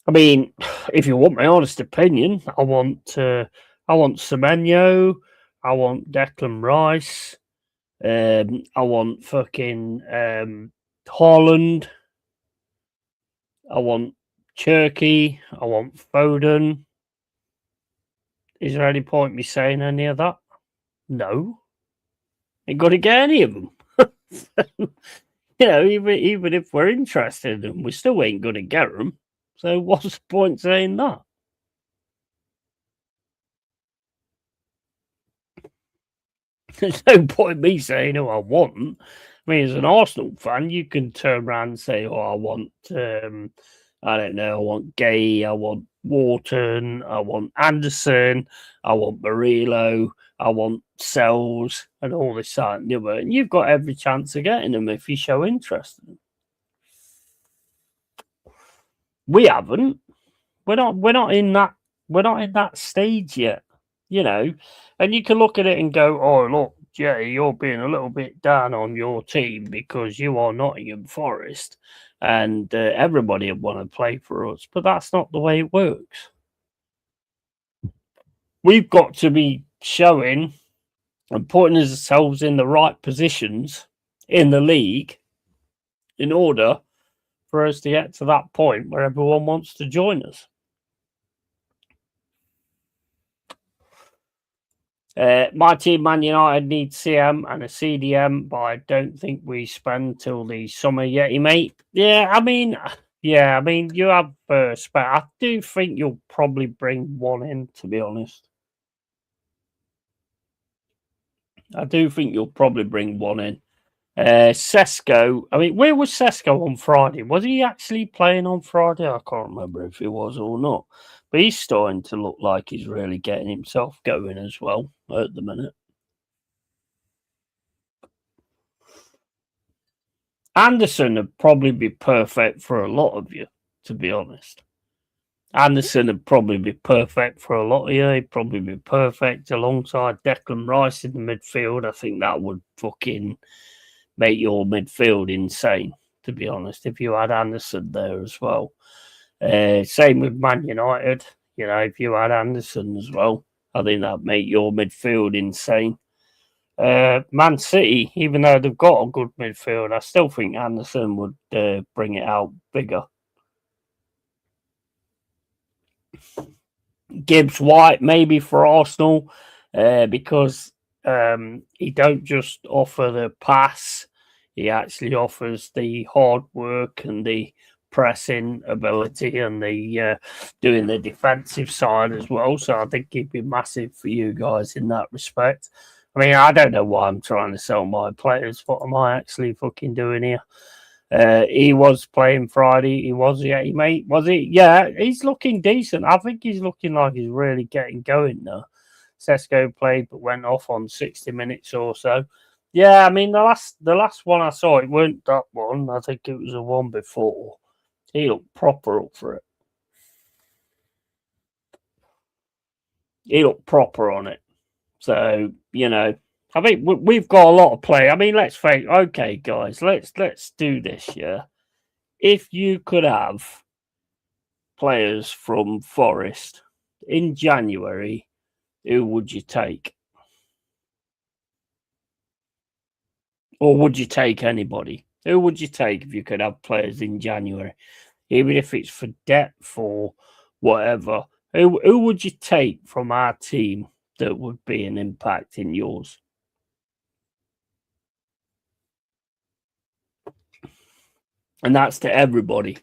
I mean, if you want my honest opinion, I want Semenyo, I want Declan Rice, I want fucking Haaland, I want Cherky, I want Foden. Is there any point me saying any of that? No. Ain't got to get any of them. even if we're interested, and we still ain't going to get them. So what's the point saying that? There's no point me saying who I want. I mean, as an Arsenal fan, you can turn around and say, "Oh, I want, I don't know, I want Gay, I want Wharton, I want Anderson, I want Murillo, I want Sells, and all this that and the other." And you've got every chance of getting them if you show interest. We haven't. We're not. We're not in that. We're not in that stage yet. And you can look at it and go, "Oh, look, Jay, you're being a little bit down on your team because you are Nottingham Forest, and everybody would want to play for us." But that's not the way it works. We've got to be showing and putting ourselves in the right positions in the league in order for us to get to that point where everyone wants to join us. My team, Man United, needs CM and a CDM, but I don't think we spend till the summer yet, mate. Yeah, I mean, you have spec. I do think you'll probably bring one in, to be honest. I do think you'll probably bring one in. Sesko, I mean, where was Sesko on Friday? Was he actually playing on Friday? I can't remember if he was or not. But he's starting to look like he's really getting himself going as well at the minute. Anderson would probably be perfect for a lot of you, to be honest. Anderson would probably be perfect for a lot of you. He'd probably be perfect alongside Declan Rice in the midfield. I think that would fucking make your midfield insane, to be honest, if you had Anderson there as well. Same with Man United. If you had Anderson as well, I think that'd make your midfield insane. Man City, even though they've got a good midfield, I still think Anderson would bring it out bigger. Gibbs White, maybe for Arsenal, because he don't just offer the pass, he actually offers the hard work and the pressing ability and the doing the defensive side as well. So I think he'd be massive for you guys in that respect. I mean, I don't know why I'm trying to sell my players. What am I actually fucking doing here? He was playing Friday. He was, yeah, mate. Was he? Yeah, he's looking decent. I think he's looking like he's really getting going now. Sesko played but went off on 60 minutes or so. Yeah, I mean the last one I saw, it weren't that one. I think it was the one before. He looked proper up for it. He looked proper on it. So, I think we've got a lot of play. I mean, let's face. Okay, guys, let's do this. Yeah, if you could have players from Forest in January, who would you take? Or would you take anybody? Who would you take if you could have players in January, even if it's for depth or whatever? Who would you take from our team that would be an impact in yours? And that's to everybody.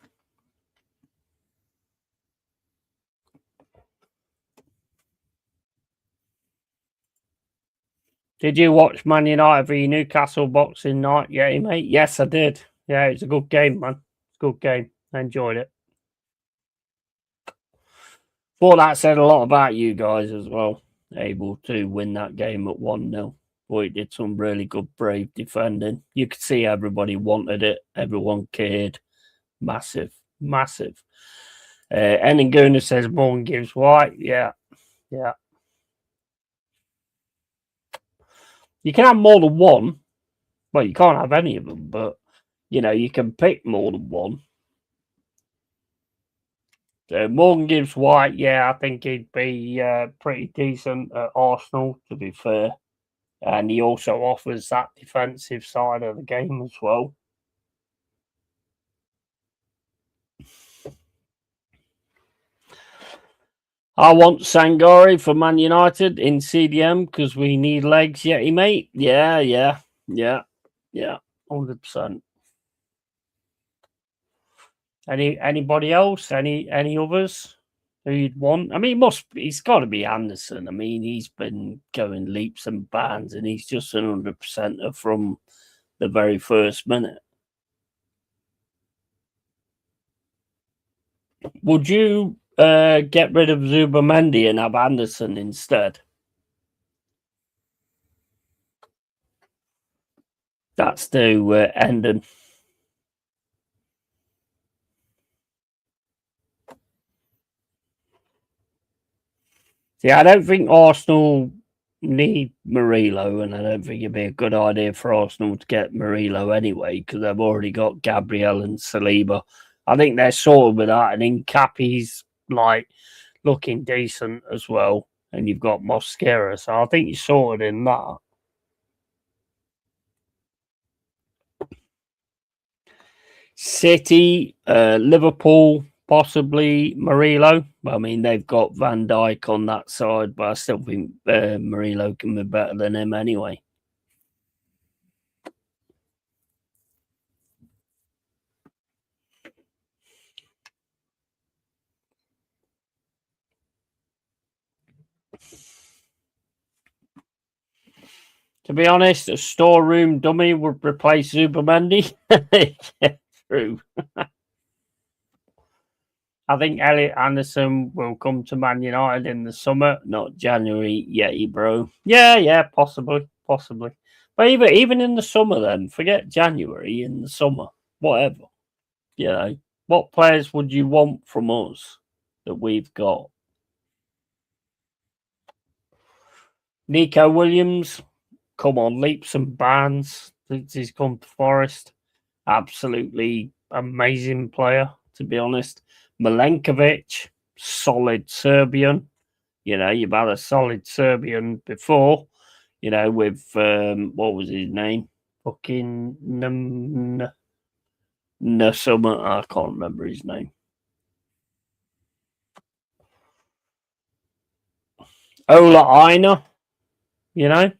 Did you watch Man United v Newcastle Boxing Night? Yeah, mate. Yes, I did. Yeah, it's a good game, man. Good game. I enjoyed it. Thought that said a lot about you guys as well. Able to win that game at 1-0. Boy, it did some really good, brave defending. You could see everybody wanted it. Everyone cared. Massive, massive. Eninguna says Morgan Gibbs White. Yeah. You can have more than one. Well, you can't have any of them, but you can pick more than one. So Morgan Gibbs White, yeah, I think he'd be pretty decent at Arsenal, to be fair. And he also offers that defensive side of the game as well. I want Sangari for Man United in CDM because we need legs, mate. Yeah, 100%. Anybody else? Any others who you'd want? I mean, he's got to be Anderson. I mean, he's been going leaps and bounds, and he's just an 100%er from the very first minute. Would you get rid of Zubamendi and have Anderson instead? That's to Endon. See, I don't think Arsenal need Murillo, and I don't think it'd be a good idea for Arsenal to get Murillo anyway, because they've already got Gabriel and Saliba. I think they're sorted with that, and Incapi's like looking decent as well, and you've got Mosquera, so I think you're sorted in that. City, Liverpool, possibly Murillo. I mean, they've got Van Dijk on that side, but I still think Murillo can be better than him anyway. To be honest, a storeroom dummy would replace Zubamendi. Yeah, true. I think Elliot Anderson will come to Man United in the summer, not January. Yeti, bro. Yeah, possibly. But even in the summer, then forget January. In the summer, whatever. You know, what players would you want from us that we've got? Nico Williams, come on, leaps and bounds since he's come to Forest. Absolutely amazing player, to be honest. Milenkovic, solid Serbian. You know, you've had a solid Serbian before, you know, with, what was his name? Fucking Nusuma. I can't remember his name. Ola Aina, you know.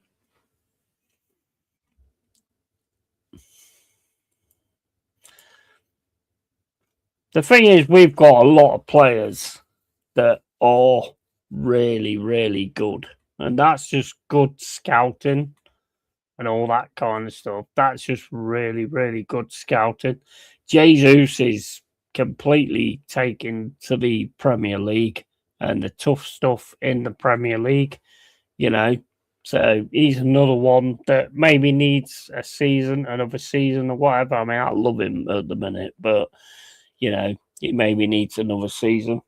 The thing is, we've got a lot of players that are really, really good. And that's just good scouting and all that kind of stuff. That's just really, really good scouting. Jesus is completely taken to the Premier League and the tough stuff in the Premier League, you know. So he's another one that maybe needs another season or whatever. I mean, I love him at the minute, but, you know, he maybe needs another season.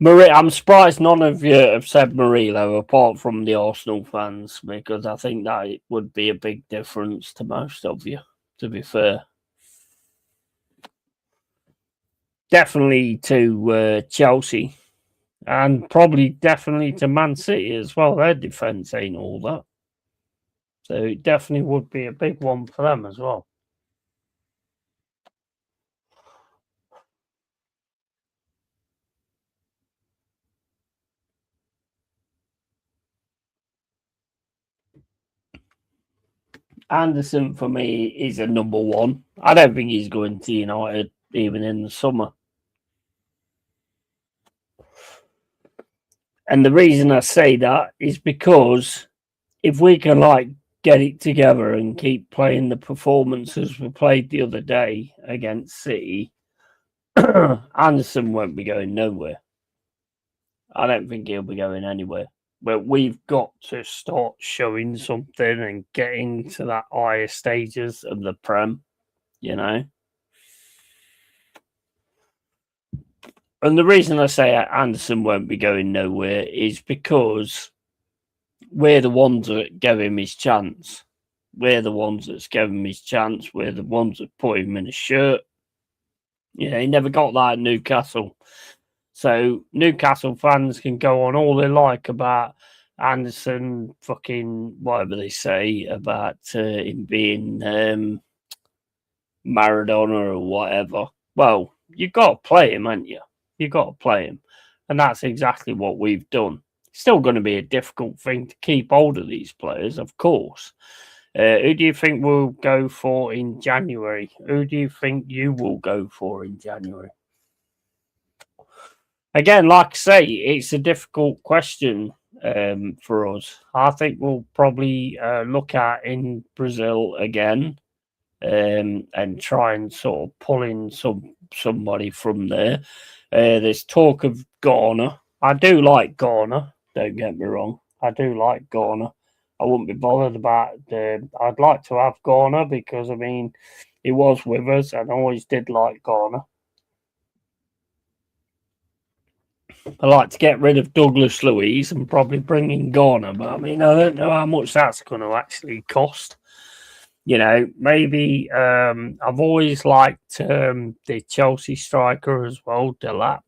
I'm surprised none of you have said Murillo, apart from the Arsenal fans, because I think that it would be a big difference to most of you, to be fair. Definitely to Chelsea, and probably definitely to Man City as well. Their defence ain't all that. So it definitely would be a big one for them as well. Anderson for me is a number one. I don't think he's going to United even in the summer. And the reason I say that is because if we can like get it together and keep playing the performances we played the other day against City, Anderson won't be going nowhere. I don't think he'll be going anywhere. But we've got to start showing something and getting to that higher stages of the Prem, you know. And the reason I say Anderson won't be going nowhere is because we're the ones that gave him his chance. We're the ones that's given him his chance. We're the ones that put him in a shirt. Yeah, he never got that at Newcastle. So Newcastle fans can go on all they like about Anderson, fucking whatever they say about him being Maradona or whatever. Well, you've got to play him, haven't you? You've got to play him. And that's exactly what we've done. It's still going to be a difficult thing to keep hold of these players, of course. Who do you think will go for in January? Who do you think you will go for in January? Again, like I say, it's a difficult question for us. I think we'll probably look at in Brazil again and try and sort of pull in somebody from there. There's talk of Ghana. I do like Ghana. Don't get me wrong. I do like Ghana. I wouldn't be bothered about the. I'd like to have Ghana because I mean, he was with us and I always did like Ghana. I like to get rid of Douglas Luiz and probably bring in Ghana, but I mean, I don't know how much that's going to actually cost. You know, maybe I've always liked the Chelsea striker as well, Delap.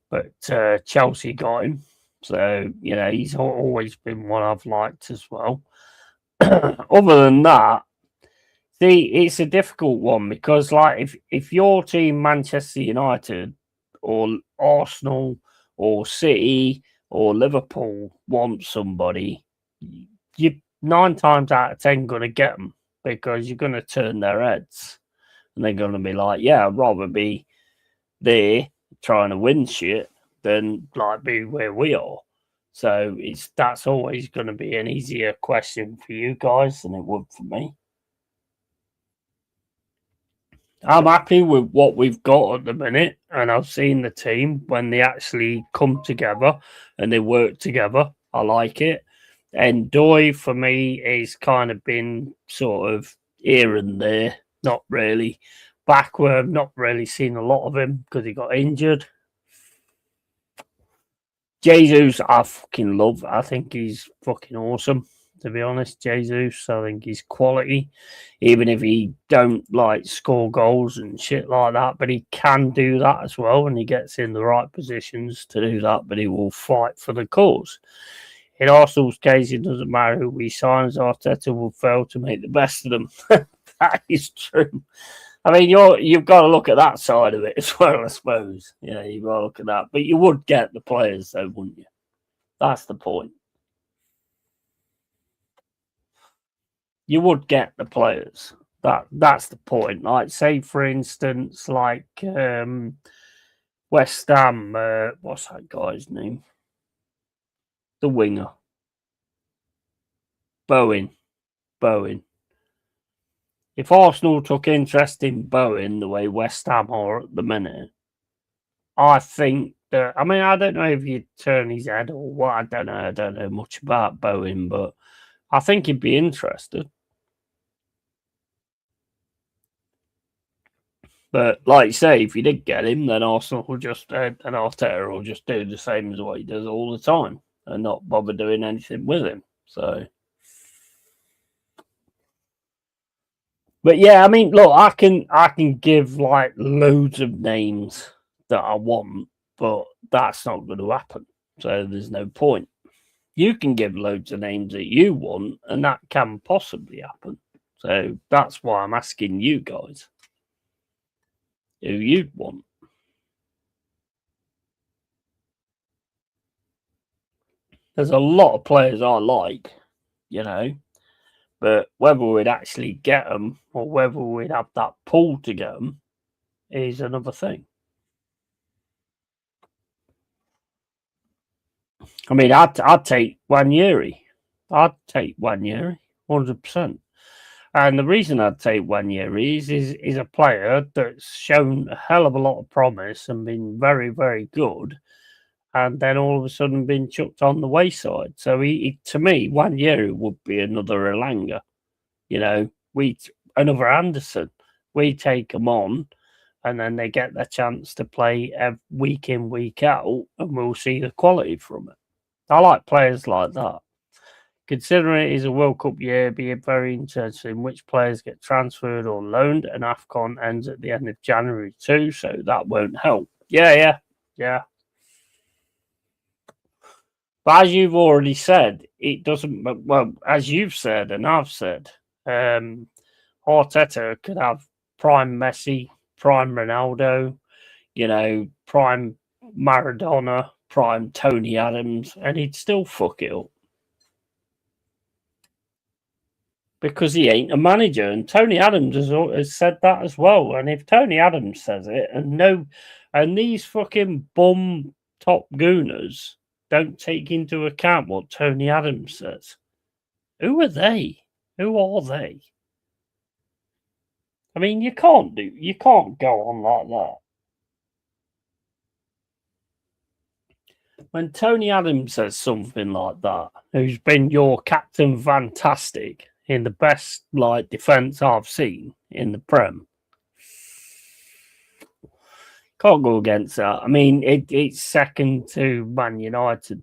But Chelsea got him. So, you know, he's always been one I've liked as well. Other than that, see, it's a difficult one because, like, if your team, Manchester United or Arsenal or City or Liverpool, wants somebody, you're 9 times out of 10 going to get them because you're going to turn their heads and they're going to be like, yeah, I'd rather be there trying to win shit than like be where we are. So that's always going to be an easier question for you guys than it would for me. I'm happy with what we've got at the minute, and I've seen the team when they actually come together and they work together. I like it. And Doy for me is kind of been sort of here and there, not really back where I've not really seen a lot of him because he got injured. Jesus, I fucking love. I think he's fucking awesome. To be honest, Jesus, I think he's quality. Even if he don't like score goals and shit like that, but he can do that as well, and he gets in the right positions to do that. But he will fight for the cause. In Arsenal's case, it doesn't matter who we sign. Arteta will fail to make the best of them. That is true. I mean, you've got to look at that side of it as well, I suppose. Yeah, you've got to look at that. But you would get the players, though, wouldn't you? That's the point. You would get the players. That's the point. Like, say, for instance, like West Ham. What's that guy's name? The winger. Bowen. If Arsenal took interest in Bowen the way West Ham are at the minute, I think that. I mean, I don't know if he'd turn his head or what. I don't know. I don't know much about Bowen, but I think he'd be interested. But like you say, if you did get him, then Arsenal will just and Arteta will just do the same as what he does all the time and not bother doing anything with him. So, but yeah, I mean, look, I can give like loads of names that I want, but that's not going to happen. So there's no point. You can give loads of names that you want, and that can possibly happen. So that's why I'm asking you guys who you'd want. There's a lot of players I like, you know, but whether we'd actually get them or whether we'd have that pull to get them is another thing. I mean, I'd take Wanyeri. I'd take Wanyeri, 100%. And the reason I'd take Wanyeri is a player that's shown a hell of a lot of promise and been very, very good, and then all of a sudden been chucked on the wayside. So he to me, Wanyeri would be another Elanga. You know, another Anderson. We take them on, and then they get their chance to play week in, week out, and we'll see the quality from it. I like players like that. Considering it is a World Cup year, be very interested in which players get transferred or loaned, and AFCON ends at the end of January too, so that won't help. Yeah. But as you've already said, it doesn't. Well, as you've said and I've said, Arteta could have prime Messi, prime Ronaldo, you know, prime Maradona, prime Tony Adams, and he'd still fuck it up. because he ain't a manager. And Tony Adams has said that as well. And if Tony Adams says it, and these fucking bum top gooners don't take into account what Tony Adams says, who are they? Who are they? I mean, you can't go on like that. When Tony Adams says something like that, who's been your captain fantastic in the best defence I've seen in the Prem, can't go against that. I mean, it's second to Man United's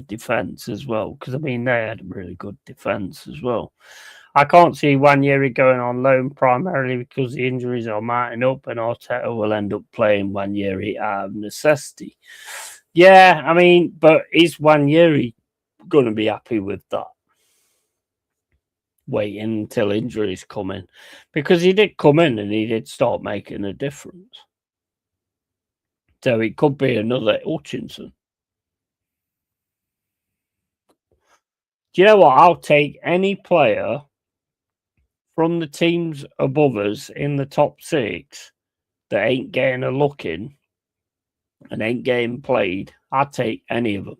defence as well, because I mean they had a really good defence as well. I can't see Wanyeri going on loan primarily because the injuries are mounting up, and Arteta will end up playing Wanyeri out of necessity. Yeah, I mean, but is Wanyeri going to be happy with that? Waiting until injuries come in, because he did come in and he did start making a difference. So it could be another Hutchinson. Do you know what? I'll take any player from the teams above us in the top 6 that ain't getting a look in and ain't getting played. I'll take any of them,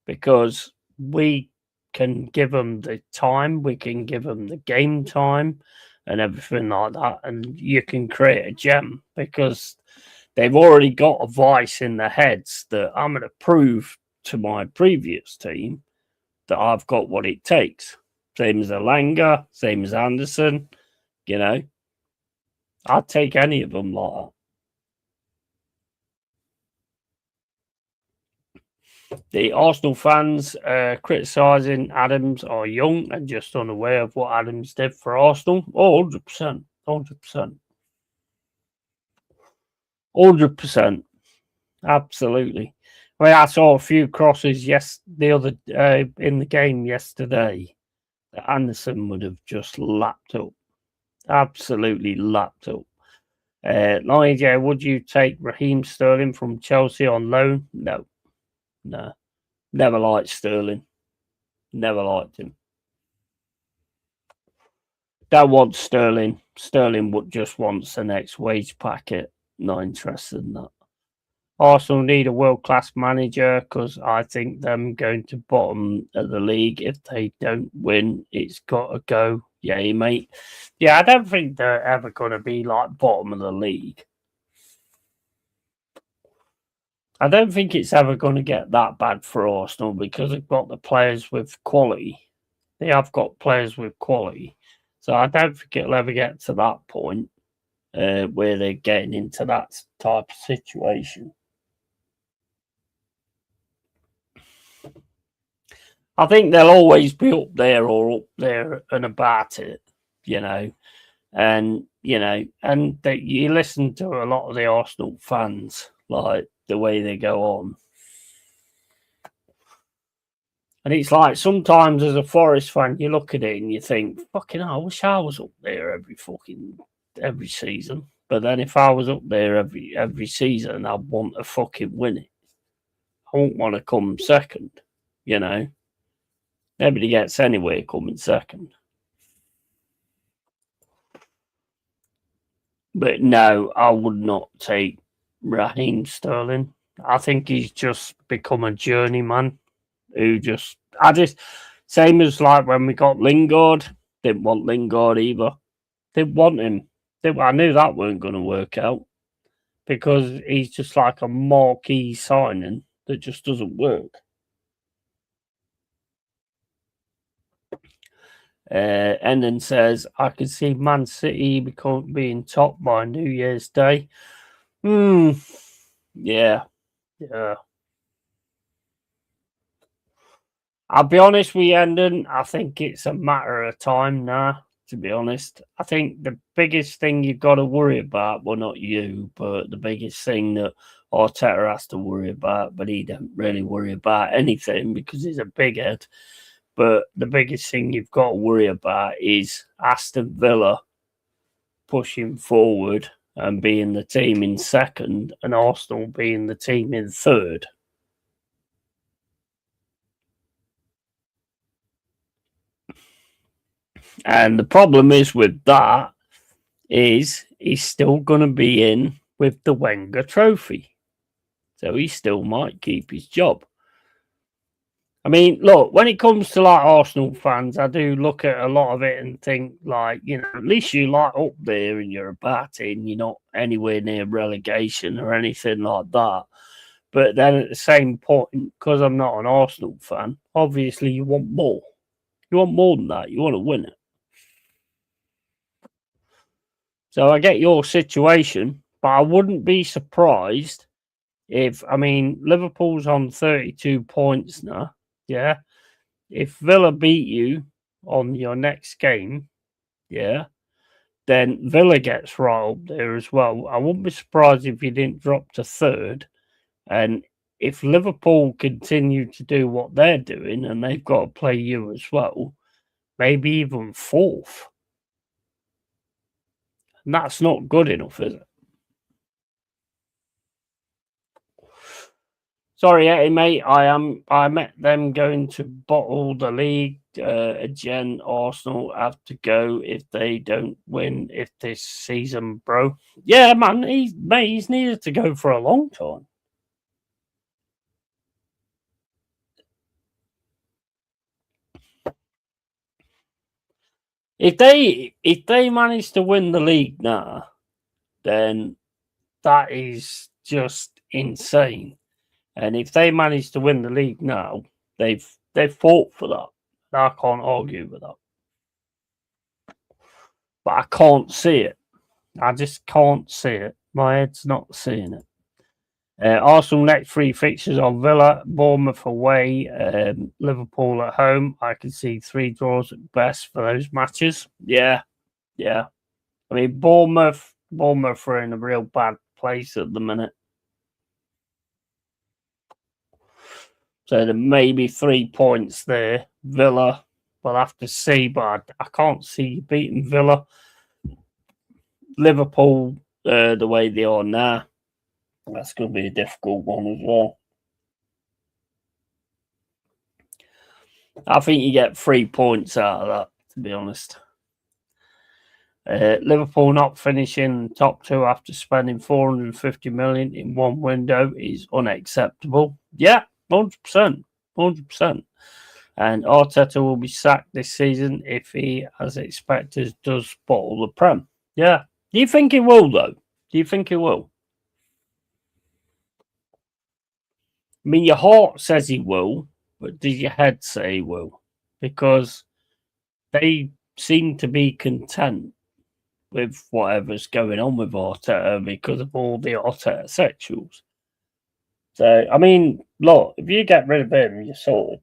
because we can give them the time, we can give them the game time and everything like that, and you can create a gem, because they've already got a vice in their heads that I'm going to prove to my previous team that I've got what it takes. Same as Alanga, same as Anderson, I'd take any of them like that. The Arsenal fans criticising Adams are young and just unaware of what Adams did for Arsenal. 100%. 100%. 100%. Absolutely. I mean, I saw a few crosses in the game yesterday that Anderson would have just lapped up. Absolutely lapped up. AJ, would you take Raheem Sterling from Chelsea on loan? No. Never liked Sterling. Never liked him. Don't want Sterling. Sterling just wants the next wage packet. Not interested in that. Arsenal need a world-class manager, because I think them going to bottom of the league. If they don't win, it's got to go. Yeah, mate. Yeah, I don't think they're ever going to be bottom of the league. I don't think it's ever going to get that bad for Arsenal, because they've got the players with quality. They have got players with quality. So I don't think it'll ever get to that point where they're getting into that type of situation. I think they'll always be up there and about it, and you listen to a lot of the Arsenal fans, the way they go on. And it's sometimes as a Forest fan, you look at it and you think, fucking hell, I wish I was up there every season. But then if I was up there every season, I'd want to fucking win it. I won't want to come second, Nobody gets anywhere coming second. But no, I would not take Raheem Sterling. I think he's just become a journeyman who same as when we got Lingard. Didn't want Lingard either. Didn't want him. I knew that weren't going to work out, because he's just like a marquee signing that just doesn't work. And then says, I can see Man City being top by New Year's Day. Yeah. I'll be honest with you, Endon. I think it's a matter of time now, to be honest. I think the biggest thing you've got to worry about, well, not you, but the biggest thing that Arteta has to worry about, but he don't really worry about anything because he's a big head. But the biggest thing you've got to worry about is Aston Villa pushing forward and being the team in second, and Arsenal being the team in third. And the problem is with that is he's still going to be in with the Wenger Trophy. So he still might keep his job. I mean, look, when it comes to like Arsenal fans, I do look at a lot of it and think like, at least you like up there and you're a batting, you're not anywhere near relegation or anything like that. But then at the same point, because I'm not an Arsenal fan, obviously you want more. You want more than that. You want to win it. So I get your situation, but I wouldn't be surprised if, Liverpool's on 32 points now. Yeah. If Villa beat you on your next game, yeah, then Villa gets right up there as well. I wouldn't be surprised if you didn't drop to third. And if Liverpool continue to do what they're doing and they've got to play you as well, maybe even fourth. And that's not good enough, is it? Sorry, Eddie, mate. I met them going to bottle the league. Again, Arsenal have to go if they don't win if this season, bro. Yeah, man. He's needed to go for a long time. If they manage to win the league now, then that is just insane. And if they manage to win the league now, they've fought for that. I can't argue with that. But I can't see it. I just can't see it. My head's not seeing it. Arsenal next three fixtures are Villa, Bournemouth away, Liverpool at home. I can see 3 draws at best for those matches. Yeah. I mean, Bournemouth are in a real bad place at the minute. So there may be 3 points there. Villa, we'll have to see, but I can't see you beating Villa. Liverpool, the way they are now, that's going to be a difficult one as well. I think you get 3 points out of that, to be honest. Liverpool not finishing top 2 after spending 450 million in one window is unacceptable. Yeah, 100%. And Arteta will be sacked this season if he, as expected, does bottle the Prem. Yeah. Do you think he will, though? Do you think he will? I mean, your heart says he will, but does your head say he will? Because they seem to be content with whatever's going on with Arteta because of all the Arteta sexuals. So, I mean, look, if you get rid of him, you're sorted.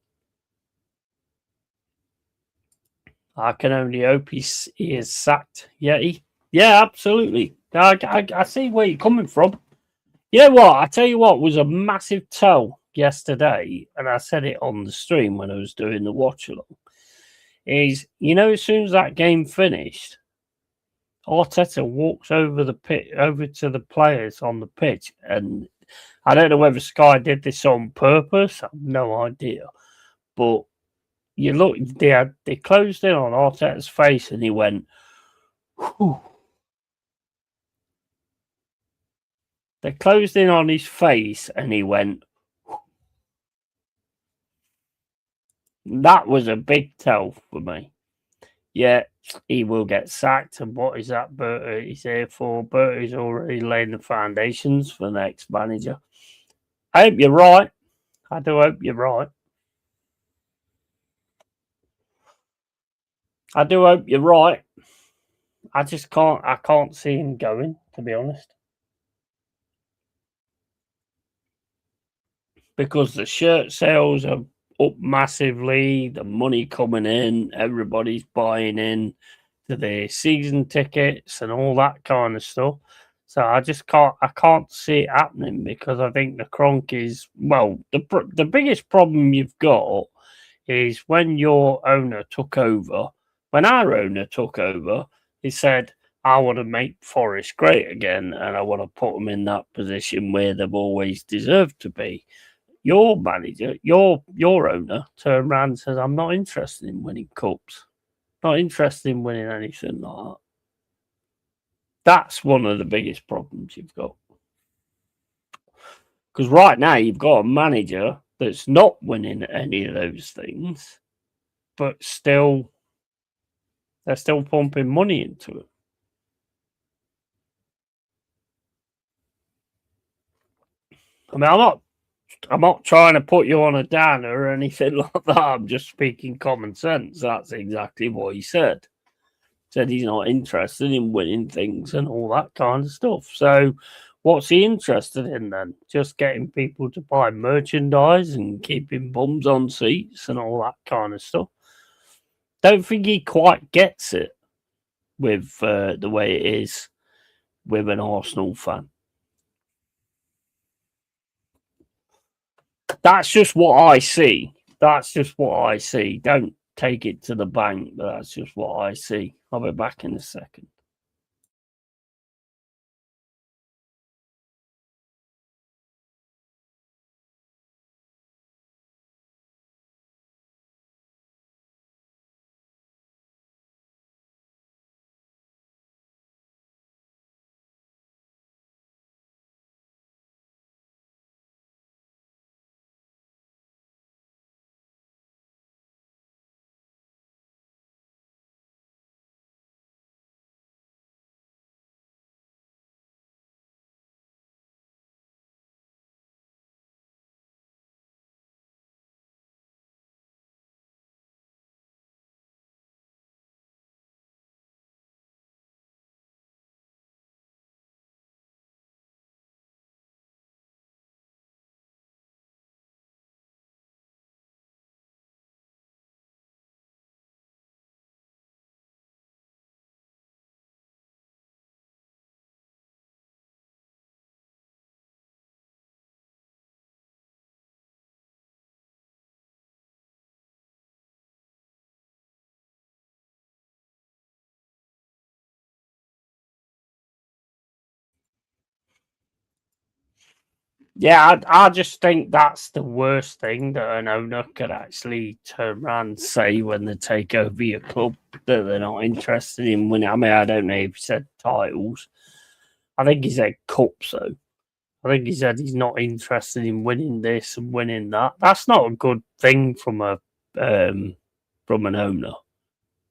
I can only hope he is sacked, Yeti. Yeah, absolutely. I see where you're coming from. You know what? I tell you what was a massive tell yesterday, and I said it on the stream when I was doing the watch along. Is as soon as that game finished, Arteta walks over the pitch, over to the players on the pitch, and I don't know whether Sky did this on purpose. I have no idea, but you look, they closed in on Arteta's face, and he went, whew. They closed in on his face, and he went. That was a big tell for me. Yeah, he will get sacked. And what is that Bertie's here for? Bertie's already laying the foundations for the next manager. I hope you're right. I do hope you're right. I do hope you're right. I can't see him going, to be honest. Because the shirt sales are up massively, the money coming in, everybody's buying in to their season tickets and all that kind of stuff. So I can't see it happening because I think the Kroenkes, well, the biggest problem you've got is when your owner took over, when our owner took over, he said, I want to make Forest great again and I want to put them in that position where they've always deserved to be. Your manager, your owner turned around and says, I'm not interested in winning cups. Not interested in winning anything like that. That's one of the biggest problems you've got. Because right now you've got a manager that's not winning any of those things, but still, they're still pumping money into it. I mean, I'm not trying to put you on a downer or anything like that. I'm just speaking common sense. That's exactly what he said. Said he's not interested in winning things and all that kind of stuff. So, what's he interested in then? Just getting people to buy merchandise and keeping bums on seats and all that kind of stuff. Don't think he quite gets it with the way it is with an Arsenal fan. That's just what I see. That's just what I see. Don't take it to the bank, but that's just what I see. I'll be back in a second. Yeah, I just think that's the worst thing that an owner could actually turn around and say when they take over your club, that they're not interested in winning. I mean, I don't know if he said titles. I think he said cups, though. I think he said he's not interested in winning this and winning that. That's not a good thing from an owner.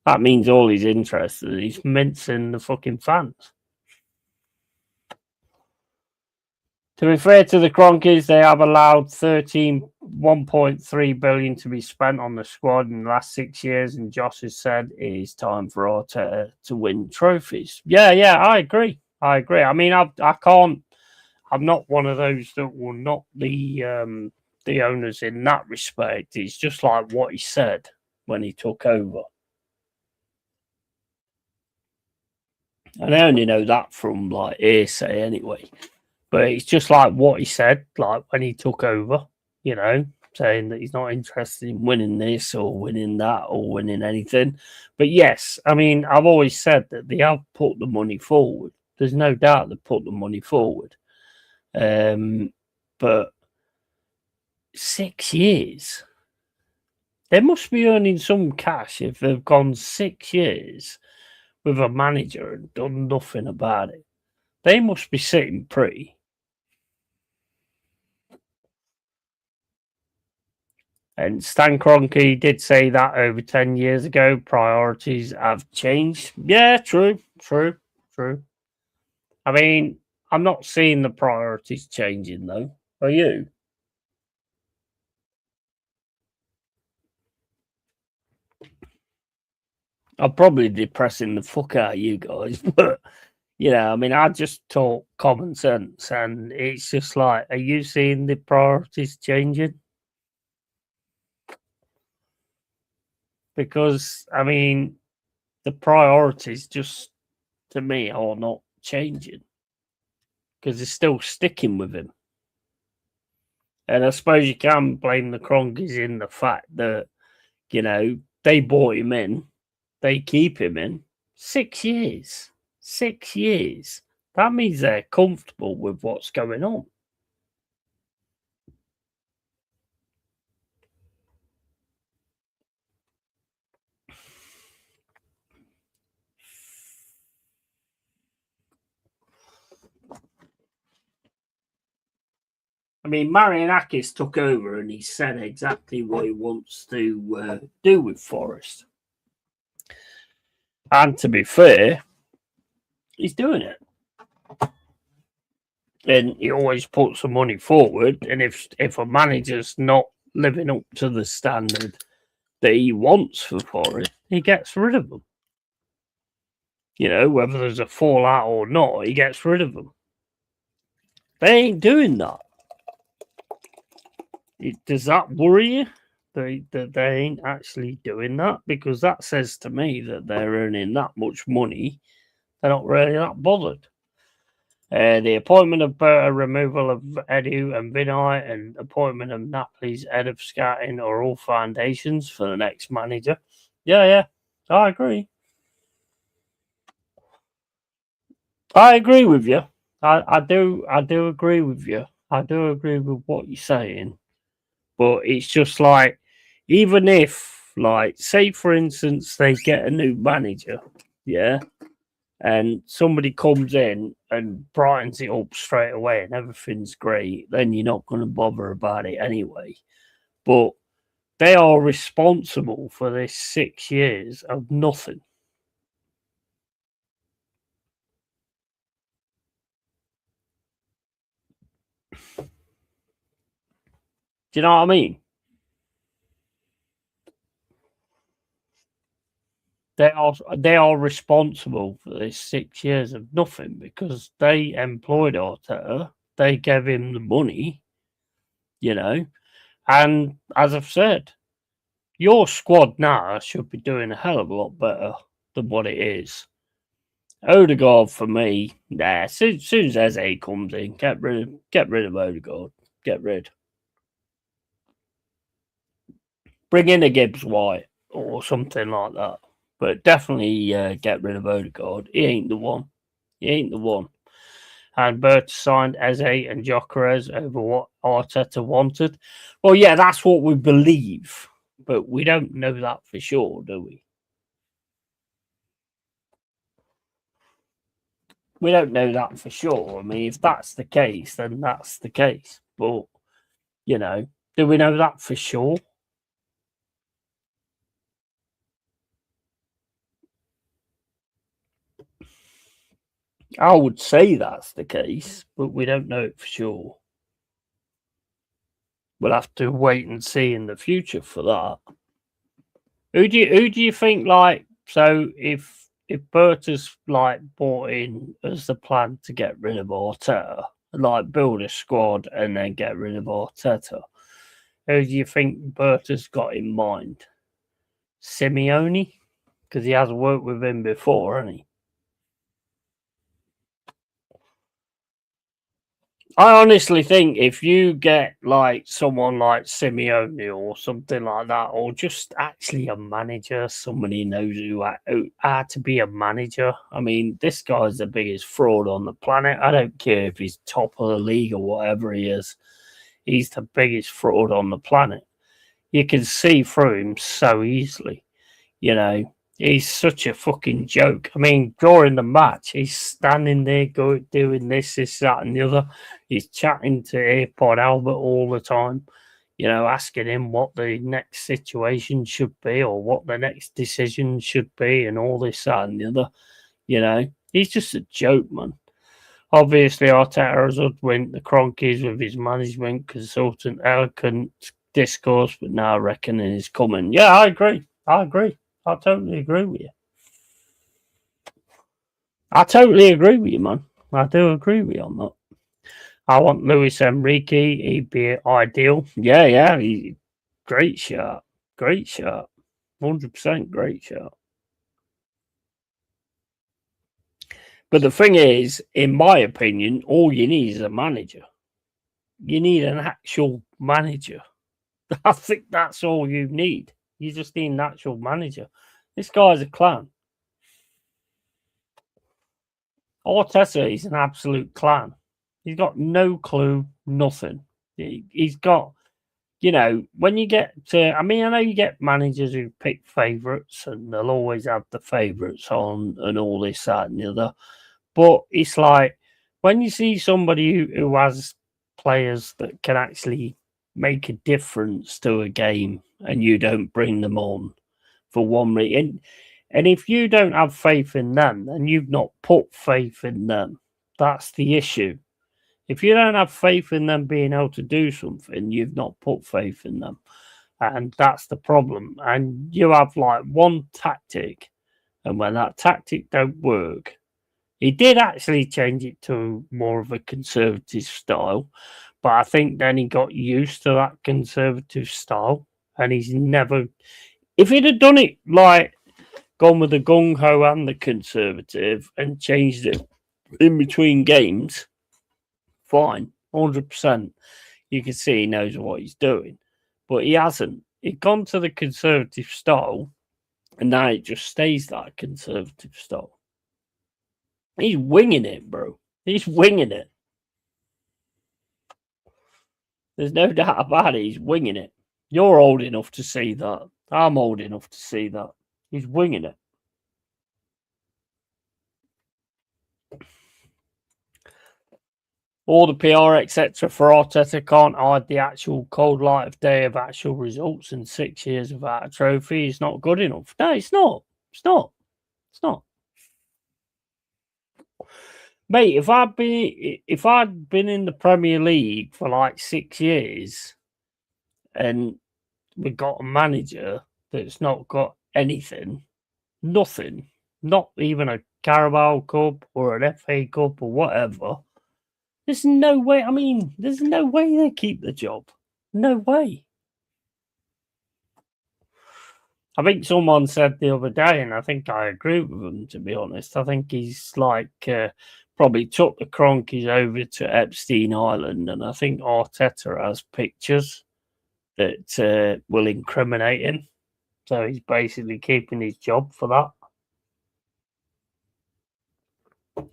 That means all he's interested in is mincing the fucking fans. To be fair to the Cronkies, they have allowed 1.3 billion to be spent on the squad in the last 6 years, and Josh has said it is time for Arteta to win trophies. Yeah, I agree. I mean, I can't. I'm not one of those that will knock the owners in that respect. It's just like what he said when he took over, and I only know that from like hearsay anyway. But it's just like what he said, like when he took over, saying that he's not interested in winning this or winning that or winning anything. But yes, I mean, I've always said that they have put the money forward. There's no doubt they put the money forward. But 6 years, they must be earning some cash if they've gone 6 years with a manager and done nothing about it. They must be sitting pretty. And Stan Kroenke did say that over 10 years ago, priorities have changed. Yeah, true. I mean, I'm not seeing the priorities changing, though. Are you? I'm probably depressing the fuck out of you guys, but, I mean, I just talk common sense, and it's just like, are you seeing the priorities changing? Because, I mean, the priorities just, to me, are not changing because they're still sticking with him. And I suppose you can blame the Cronkies in the fact that, they bought him in, they keep him in 6 years. 6 years. That means they're comfortable with what's going on. mean, Marianakis took over and he said exactly what he wants to do with Forest. And to be fair, he's doing it. And he always puts the money forward. And if a manager's not living up to the standard that he wants for Forest, he gets rid of them. You know, whether there's a fallout or not, he gets rid of them. They ain't doing that. Does that worry you? That they ain't actually doing that? Because that says to me that they're earning that much money. They're not really that bothered. The appointment of Berta, removal of Edu and Vinay, and appointment of Napoli's head of scouting are all foundations for the next manager. Yeah, I agree. I agree with you. I do agree with you. I do agree with what you're saying. But it's just like, even if, like, say for instance, they get a new manager, yeah, and somebody comes in and brightens it up straight away and everything's great, then you're not going to bother about it anyway. But they are responsible for this 6 years of nothing. Do you know what I mean? They are responsible for this 6 years of nothing because they employed Arteta, they gave him the money, you know, and as I've said, your squad now should be doing a hell of a lot better than what it is. Odegaard for me, nah. Soon as Eze comes in, get rid of Odegaard. Get rid. Bring in a Gibbs White or something like that. But definitely get rid of Odegaard. He ain't the one. He ain't the one. And Bert signed Eze and Gyökeres over what Arteta wanted. Well, yeah, that's what we believe. But we don't know that for sure, do we? We don't know that for sure. I mean, if that's the case, then that's the case. But, you know, do we know that for sure? I would say that's the case, but we don't know it for sure. We'll have to wait and see in the future for that. Who do you think, like, so if Berta's like bought in as the plan to get rid of Arteta, like build a squad and then get rid of Arteta, who do you think Berta's got in mind? Simeone? Because he has worked with him before, hasn't he? I honestly think if you get like someone like Simeone or something like that, or just actually a manager, somebody knows how to be a manager. I mean, this guy's the biggest fraud on the planet. I don't care if he's top of the league or whatever he is. He's the biggest fraud on the planet. You can see through him so easily, you know. He's such a fucking joke. I mean, during the match, he's standing there doing this, that, and the other. He's chatting to AirPod Albert all the time, you know, asking him what the next situation should be or what the next decision should be and all this, that, and the other. You know, he's just a joke, man. Obviously, Arteta has hoodwinked the Cronkies with his management consultant, eloquent discourse, but now reckoning is coming. Yeah, I agree. I totally agree with you. I totally agree with you, man. I do agree with you on that. I want Luis Enrique. He'd be ideal. Yeah. Great shot. 100% great shot. But the thing is, in my opinion, all you need is a manager. You need an actual manager. I think that's all you need. You just need an actual manager. This guy's a clown. Arteta is an absolute clown. He's got no clue, nothing. He's got, you know, when you get to, I mean, I know you get managers who pick favourites and they'll always have the favourites on and all this, that, and the other. But it's like when you see somebody who has players that can actually make a difference to a game and you don't bring them on for one reason. And if you don't have faith in them, then you've not put faith in them. That's the issue. If you don't have faith in them being able to do something, you've not put faith in them. And that's the problem. And you have like one tactic, and when that tactic don't work, he did actually change it to more of a conservative style, but I think then he got used to that conservative style, and he's never. If he'd have done it like gone with the gung ho and the conservative and changed it in between games, fine, 100%. You can see he knows what he's doing, but he hasn't. He'd gone to the conservative style, and now it just stays that conservative style. He's winging it, bro. He's winging it. There's no doubt about it. He's winging it. You're old enough to see that. I'm old enough to see that. He's winging it. All the PR, etc. for Arteta can't hide the actual cold light of day of actual results, and 6 years without a trophy is not good enough. No, it's not. It's not. It's not. Mate, if I'd been in the Premier League for like 6 years and we got a manager that's not got anything, nothing, not even a Carabao Cup or an FA Cup or whatever, there's no way. I mean, there's no way they keep the job. No way. I think someone said the other day, and I think I agree with them, to be honest. I think he's like probably took the Cronkies over to Epstein Island, and I think Arteta has pictures that will incriminate him. So he's basically keeping his job for that.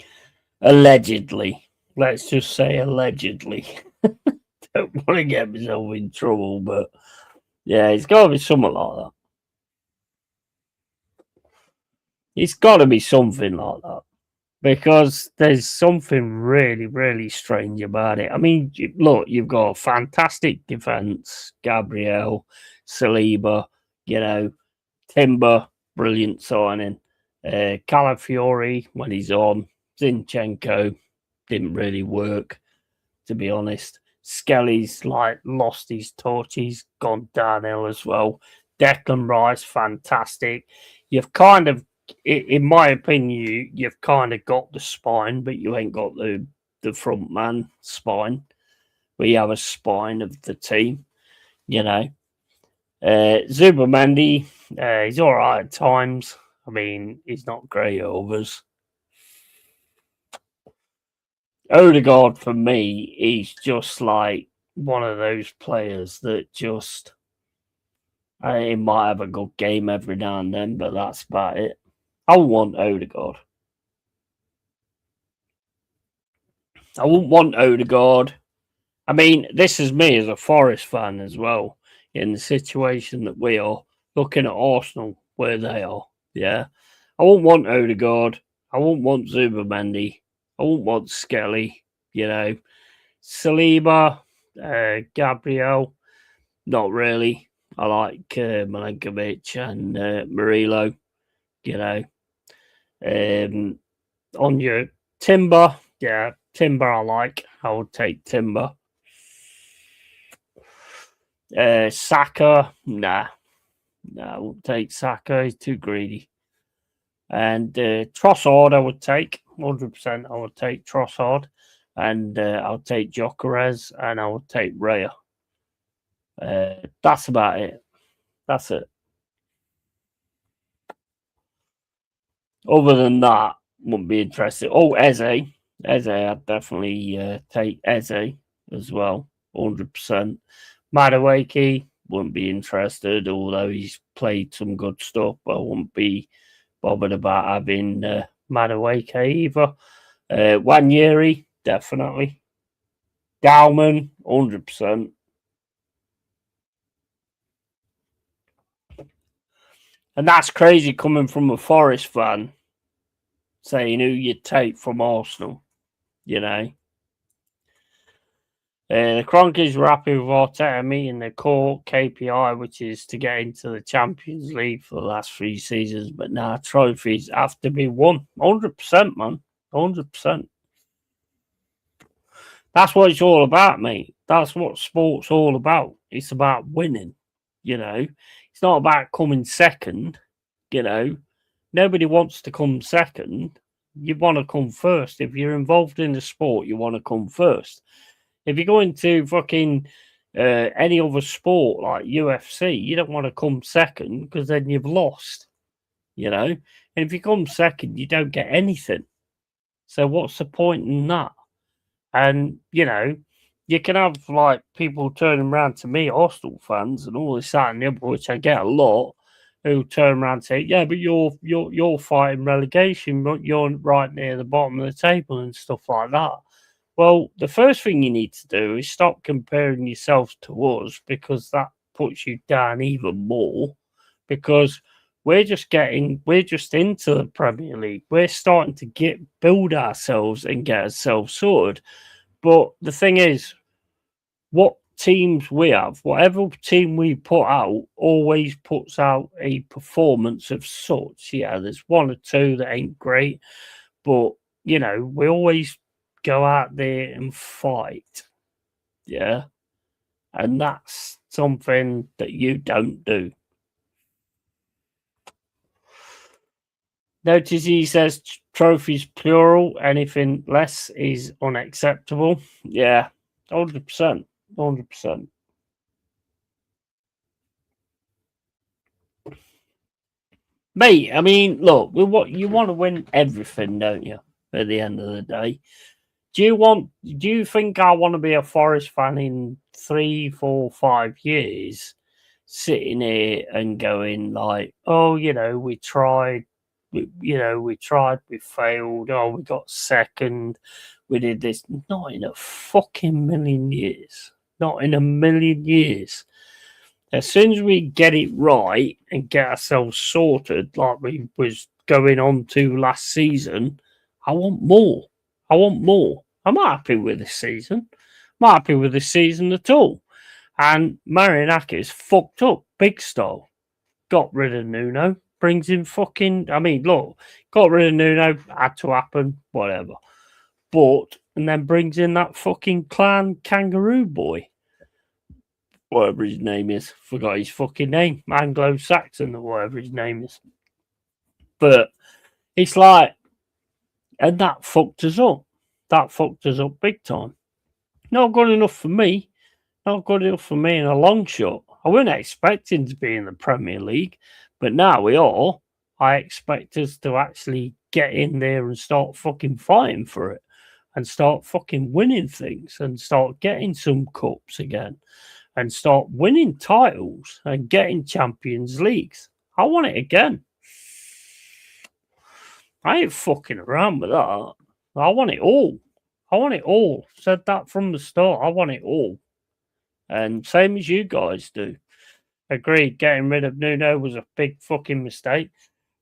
Allegedly. Let's just say allegedly. Don't want to get myself in trouble, but yeah, it's got to be something like that. It's got to be something like that. Because there's something really, really strange about it. I mean, look, you've got fantastic defence, Gabriel, Saliba, Timber, brilliant signing. Calafiori, when he's on, Zinchenko, didn't really work, to be honest. Skelly's like lost his torch, he's gone downhill as well. Declan Rice, fantastic. You've kind of, in my opinion, you've kind of got the spine, but you ain't got the front man spine. We have a spine of the team, Zubamendi, he's all right at times. I mean, he's not great at others. Odegaard, for me, he's just like one of those players that just, he might have a good game every now and then, but that's about it. I want Odegaard. I wouldn't want Odegaard. I mean, this is me as a Forest fan as well, in the situation that we are, looking at Arsenal, where they are, yeah. I wouldn't want Odegaard. I wouldn't want Zubamendi. I wouldn't want Skelly, Saliba, Gabriel, not really. I like Milenkovic and Murillo, on your Timber, yeah, Timber I like. I would take Timber. Saka, nah, I wouldn't take Saka. He's too greedy. And Trossard, I would take 100%. I would take Trossard, and I'll take Gyökeres, and I would take Raya. That's about it. That's it. Other than that, wouldn't be interested. Oh, Eze, I'd definitely take Eze as well, 100%. Madueke, wouldn't be interested, although he's played some good stuff, but I wouldn't be bothered about having Madueke either. Wanyeri, definitely. Dalman, 100%. And that's crazy coming from a Forest fan saying who you'd take from Arsenal, The Kroenkes were happy with Arteta meeting the core KPI, which is to get into the Champions League for the last 3 seasons. But now trophies have to be won. 100%, man. 100%. That's what it's all about, mate. That's what sport's all about. It's about winning, you know. It's not about coming second, you know. Nobody wants to come second. You want to come first. If you're involved in the sport, you want to come first. If you go into fucking any other sport like UFC, you don't want to come second because then you've lost, you know. And if you come second, you don't get anything. So what's the point in that? And, you know, you can have like people turning around to me, Arsenal fans, and all this, that, and the other, which I get a lot, who turn around and say, "Yeah, but you're fighting relegation, but you're right near the bottom of the table and stuff like that." Well, the first thing you need to do is stop comparing yourselves to us because that puts you down even more. Because we're just into the Premier League. We're starting to build ourselves and get ourselves sorted. But the thing is, what teams we have, whatever team we put out, always puts out a performance of sorts. Yeah, there's one or two that ain't great, but you know, we always go out there and fight. Yeah. And that's something that you don't do. Notice he says trophies plural, anything less is unacceptable. Yeah, 100%. 100%. Mate, I mean, look, you want to win everything, don't you? At the end of the day, do you think I want to be a Forest fan in 3, 4, 5 years, sitting here and going like, oh, you know, we tried, we failed, oh, we got second, we did this. Not in a fucking million years. Not in a million years. As soon as we get it right and get ourselves sorted, like we was going on to last season, I want more. I want more. I'm not happy with this season. I'm not happy with this season at all. And Marianakis fucked up big style. Got rid of Nuno. Brings in fucking. I mean, look, got rid of Nuno. Had to happen. Whatever. But and then brings in that fucking clan kangaroo boy, whatever his name is. Forgot his fucking name. Anglo-Saxon or whatever his name is. But it's like, and that fucked us up. That fucked us up big time. Not good enough for me. Not good enough for me in a long shot. I wasn't expecting to be in the Premier League, but now we are. I expect us to actually get in there and start fucking fighting for it and start fucking winning things and start getting some cups again and start winning titles and getting Champions Leagues. I want it again. I ain't fucking around with that. I want it all. I want it all. Said that from the start. I want it all. And same as you guys do. Agreed. Getting rid of Nuno was a big fucking mistake.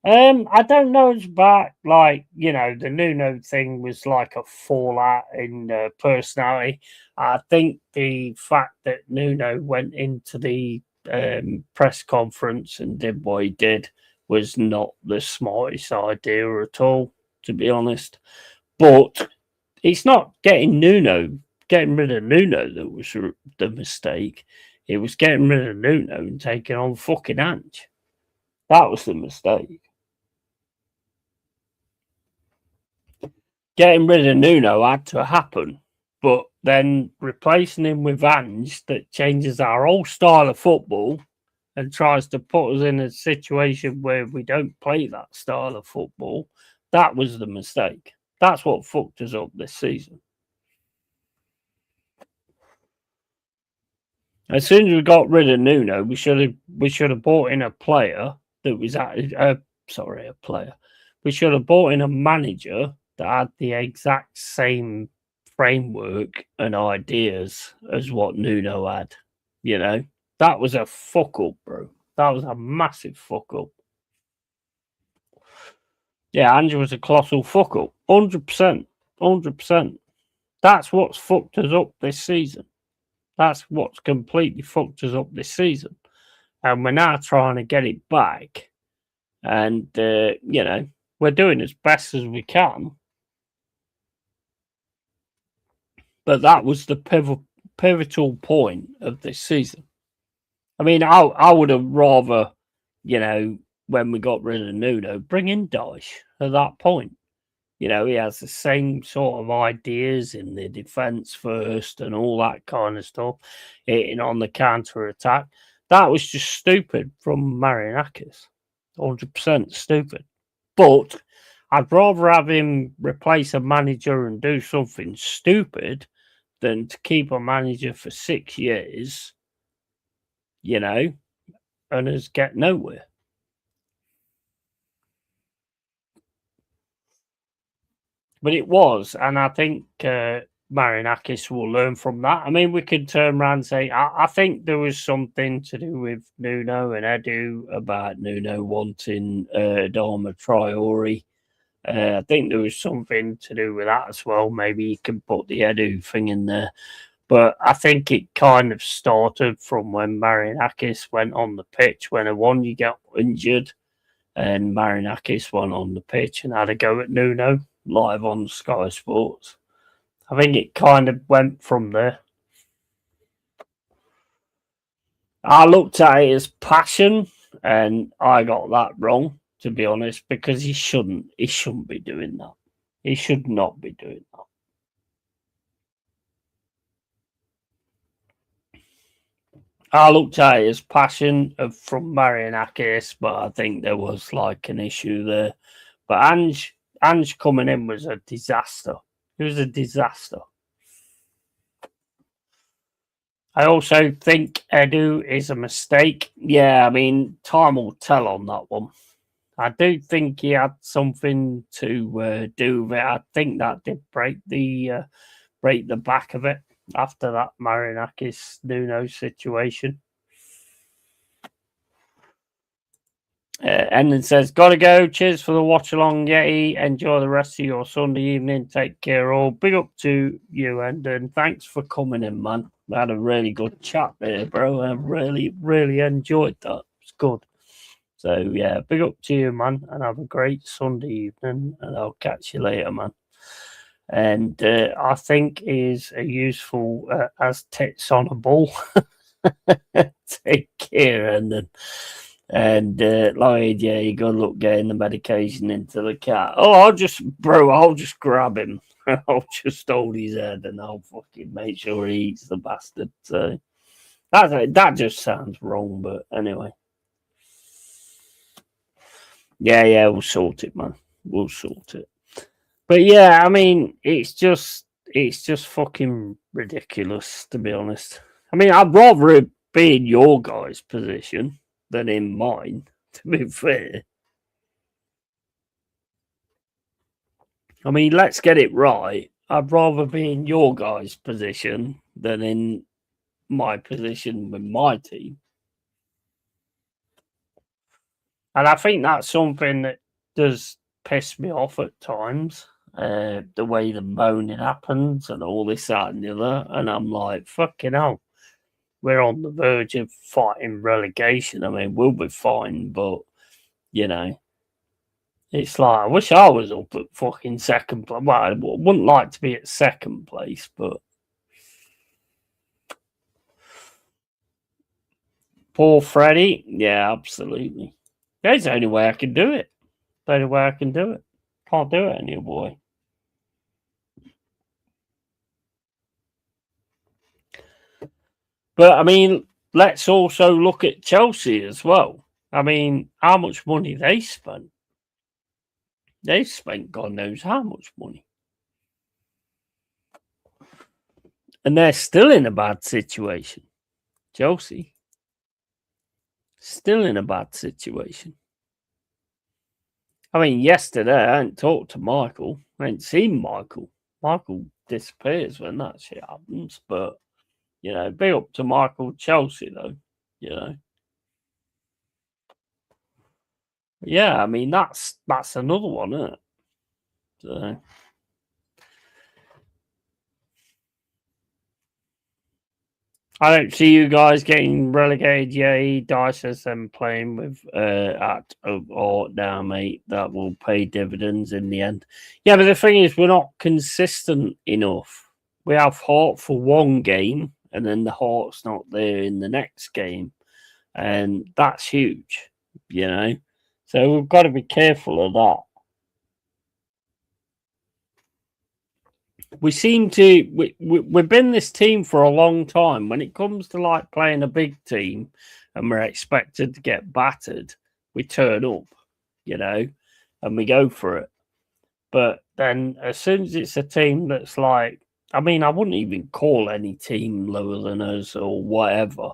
I don't know. It's about like the Nuno thing was like a fallout in personality. I think the fact that Nuno went into the press conference and did what he did was not the smartest idea at all, to be honest. But it's not getting rid of Nuno that was the mistake. It was getting rid of Nuno and taking on fucking Ange. That was the mistake. Getting rid of Nuno had to happen, but then replacing him with Ange that changes our whole style of football and tries to put us in a situation where we don't play that style of football, that was the mistake. That's what fucked us up this season. As soon as we got rid of Nuno, we should have bought in a player that was a player. We should have bought in a manager that had the exact same framework and ideas as what Nuno had. That was a fuck up, bro. That was a massive fuck up. Yeah, Andrew was a colossal fuck up. 100%. 100%. That's what's fucked us up this season. That's what's completely fucked us up this season. And we're now trying to get it back. And, we're doing as best as we can. But that was the pivotal point of this season. I mean, I would have rather, when we got rid of Nuno, bring in Dyche at that point. He has the same sort of ideas in the defence first and all that kind of stuff, hitting on the counter attack. That was just stupid from Marinakis. 100% stupid. But I'd rather have him replace a manager and do something stupid than to keep a manager for 6 years, and us get nowhere. But it was, and I think Marinakis will learn from that. I mean, we could turn around and say, I think there was something to do with Nuno and Edu about Nuno wanting Adama Traore. I think there was something to do with that as well. Maybe you can put the Edu thing in there. But I think it kind of started from when Marinakis went on the pitch. When you get injured, and Marinakis went on the pitch and had a go at Nuno live on Sky Sports. I think it kind of went from there. I looked at it as passion, and I got that wrong, to be honest, because he shouldn't be doing that. He should not be doing that. I looked at it as passion from Marinakis, but I think there was like an issue there. But Ange coming in was a disaster. It was a disaster. I also think Edu is a mistake. Yeah, I mean, time will tell on that one. I do think he had something to do with it. I think that did break the back of it after that Marinakis Nuno situation. Endon says, gotta go. Cheers for the watch along, Yeti. Enjoy the rest of your Sunday evening. Take care, all. Big up to you, Endon. Thanks for coming in, man. I had a really good chat there, bro. I really, really enjoyed that. It's good. So, yeah, big up to you, man. And have a great Sunday evening. And I'll catch you later, man. And I think is a useful as tits on a ball. Take care, Endon. And Lloyd, yeah, you got to look getting the medication into the cat. Oh, I'll just grab him. I'll just hold his head and I'll fucking make sure he eats the bastard. So that just sounds wrong, but anyway. Yeah, we'll sort it, man. We'll sort it. But yeah, I mean, it's just fucking ridiculous, to be honest. I mean, I'd rather be in your guys' position than in mine, to be fair. I mean, let's get it right. I'd rather be in your guys' position than in my position with my team. And I think that's something that does piss me off at times. The way the moaning happens and all this, that, and the other. And I'm like, fucking hell. We're on the verge of fighting relegation. I mean, we'll be fine, but, it's like, I wish I was up at fucking second place. Well, I wouldn't like to be at second place, but. Poor Freddie. Yeah, absolutely. That's the only way I can do it. The only way I can do it. Can't do it any other way. But, I mean, let's also look at Chelsea as well. I mean, how much money they spent. They spent God knows how much money. And they're still in a bad situation. Chelsea. Still in a bad situation. I mean, yesterday I hadn't talked to Michael. I hadn't seen Michael. Michael disappears when that shit happens. But, big up to Michael Chelsea, though. Yeah, I mean, that's another one, isn't it? So. I don't see you guys getting relegated. Yeah, Dice says them playing with or now, mate. That will pay dividends in the end. Yeah, but the thing is, we're not consistent enough. We have Hart for one game, and then the Hart's not there in the next game, and that's huge. You know, so we've got to be careful of that. We seem to we've been this team for a long time. When it comes to like playing a big team and we're expected to get battered, we turn up, you know, and we go for it. But then as soon as it's a team that's like, I mean, I wouldn't even call any team lower than us or whatever.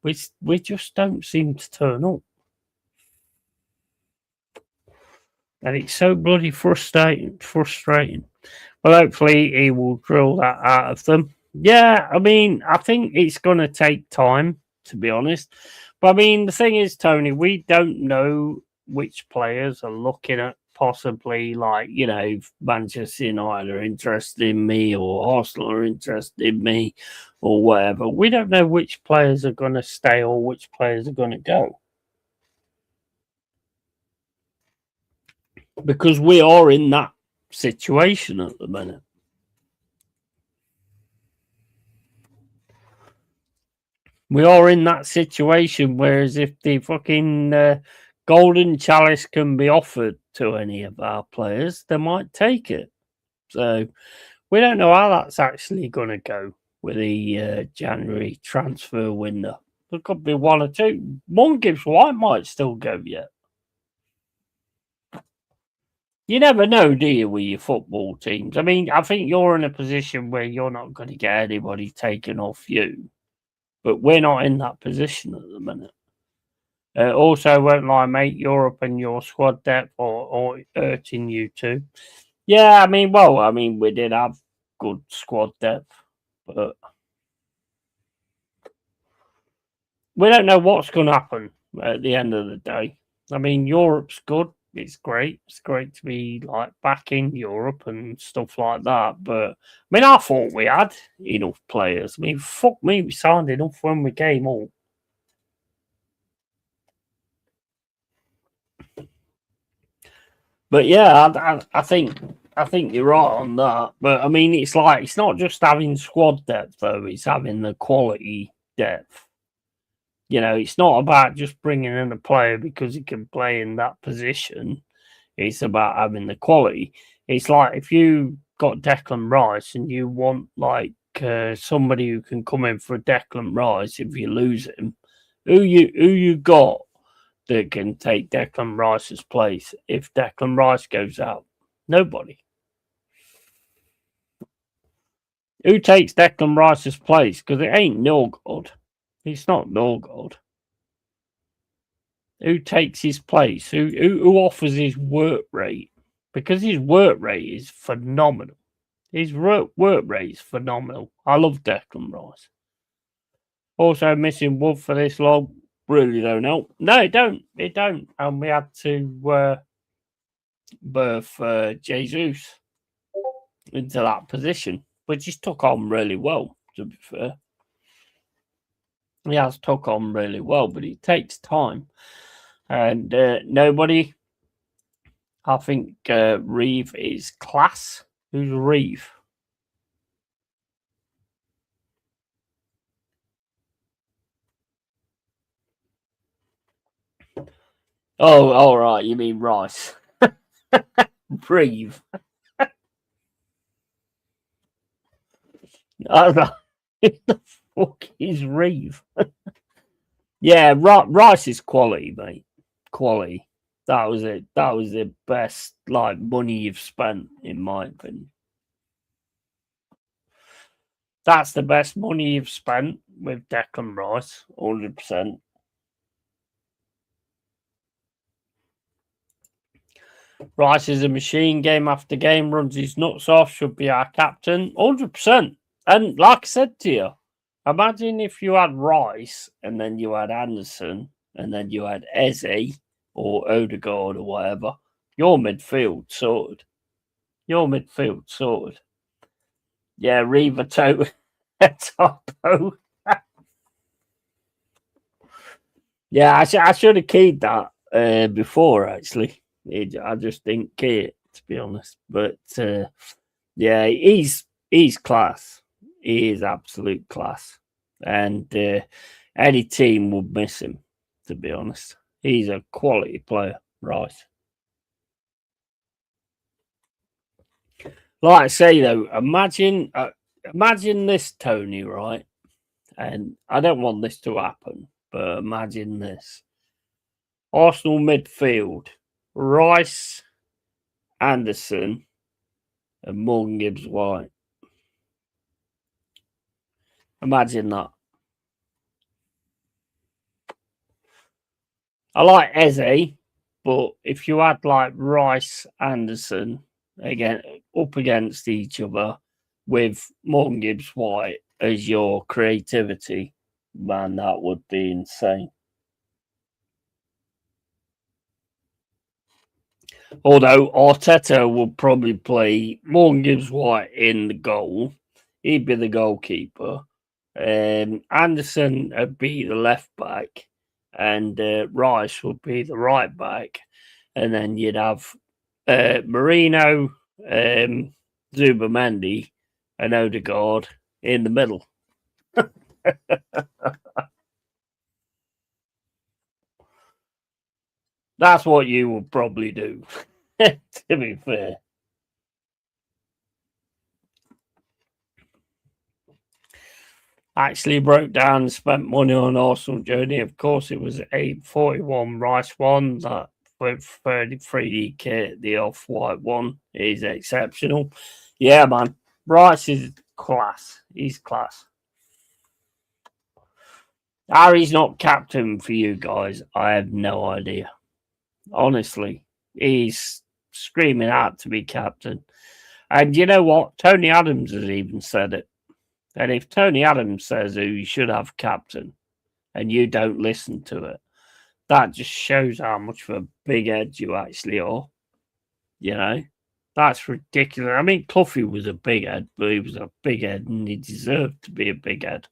We just don't seem to turn up. And it's so bloody frustrating. Well, hopefully he will drill that out of them. Yeah, I mean, I think it's going to take time, to be honest. But I mean, the thing is, Tony, we don't know which players are looking at possibly, like, you know, if Manchester United are interested in me or Arsenal are interested in me or whatever. We don't know which players are going to stay or which players are going to go. Because we are in that situation at the minute. We are in that situation, whereas if the fucking golden chalice can be offered to any of our players, they might take it. So we don't know how that's actually going to go with the January transfer window. There could be one or two. One Gibbs White might still go yet. You never know, do you, with your football teams? I mean, I think you're in a position where you're not going to get anybody taken off you, but we're not in that position at the minute. Also, won't lie, mate, Europe and your squad depth or hurting you too. Yeah, I mean, we did have good squad depth, but we don't know what's going to happen at the end of the day. I mean, Europe's good. It's great. It's great to be like back in Europe and stuff like that. But I mean, I thought we had enough players. I mean, fuck me, we signed enough when we came up. But yeah, I think you're right on that. But I mean, it's like it's not just having squad depth though; it's having the quality depth. You know, it's not about just bringing in a player because he can play in that position. It's about having the quality. It's like if you got Declan Rice and you want like somebody who can come in for Declan Rice if you lose him, who you got that can take Declan Rice's place if Declan Rice goes out? Nobody. Who takes Declan Rice's place? Because it ain't Norgard. It's not Norgard. Who takes his place? Who offers his work rate? Because his work rate is phenomenal. His work rate is phenomenal. I love Declan Rice. Also missing Wood for this long. Really don't help. No, it don't. It don't. And we had to birth Jesus into that position, which he's took on really well, to be fair. He has took on really well, but it takes time. And nobody, I think Reeve is class. Who's Reeve? Oh, all right. You mean Rice? Reeve. I don't know. Who the fuck is Reeve? Yeah, Rice is quality, mate. Quality. That was it. That was the best like money you've spent, in my opinion. That's the best money you've spent with Declan Rice, 100%. Rice is a machine, game after game, runs his nuts off, should be our captain, 100%. And like I said to you, imagine if you had Rice and then you had Anderson and then you had Eze or Odegaard or whatever. Your midfield sorted. Your midfield sorted. Yeah, Reva Topo. Yeah, I should have keyed that before, actually. I just didn't key it, to be honest. But yeah, he's class. He is absolute class. And any team would miss him, to be honest. He's a quality player, right? Like I say though, imagine this, Tony, right? And I don't want this to happen, but imagine this: Arsenal midfield, Rice, Anderson, and Morgan Gibbs White. Imagine that. I like Eze, but if you had like Rice, Anderson again up against each other with Morgan Gibbs White as your creativity, man, that would be insane. Although Arteta would probably play Morgan Gibbs White in the goal, he'd be the goalkeeper. Anderson would be the left back, and Rice would be the right back, and then you'd have Marino, Zubamendi, and Odegaard in the middle. That's what you would probably do, to be fair. Actually broke down and spent money on Arsenal journey. Of course, it was 841 Rice one. That with 33 kit, the off white one is exceptional. Yeah, man. Rice is class. He's class. Harry's not captain for you guys. I have no idea. Honestly, he's screaming out to be captain. And you know what? Tony Adams has even said it. And if Tony Adams says who you should have captain and you don't listen to it, that just shows how much of a big head you actually are. You know, that's ridiculous. I mean, Cluffy was a big head, but he was a big head and he deserved to be a big head.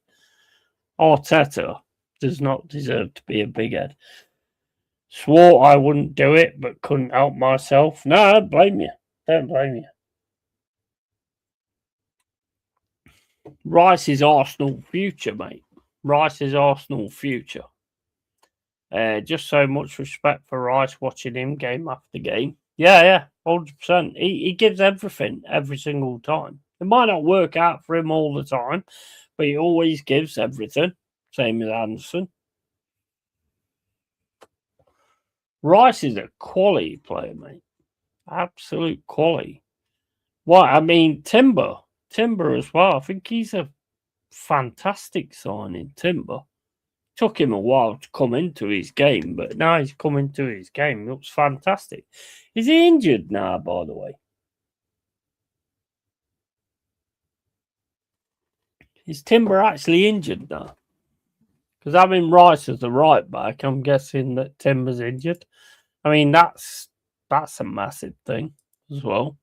Arteta does not deserve to be a big head. Swore I wouldn't do it, but couldn't help myself. No, I don't blame you. Don't blame you. Rice is Arsenal future, mate. Rice is Arsenal future. Just so much respect for Rice watching him game after game. Yeah, 100%. He gives everything every single time. It might not work out for him all the time, but he always gives everything. Same as Anderson. Rice is a quality player, mate. Absolute quality. What I mean, Timber as well. I think he's a fantastic signing. Timber took him a while to come into his game, but now he's come into his game. Looks fantastic. Is he injured now, by the way? Is Timber actually injured now? Because having Rice as the right back, I'm guessing that Timber's injured. I mean, that's a massive thing as well.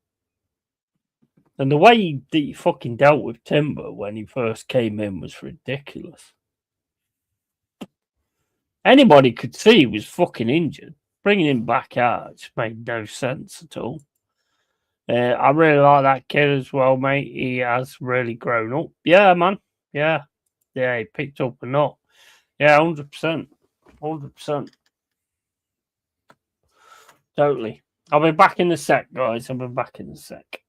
And the way he fucking dealt with Timber when he first came in was ridiculous. Anybody could see he was fucking injured. Bringing him back out just made no sense at all. I really like that kid as well, mate. He has really grown up. Yeah, man. Yeah. Yeah, he picked up a knot. Yeah, 100%. 100%. Totally. I'll be back in a sec, guys. I'll be back in a sec.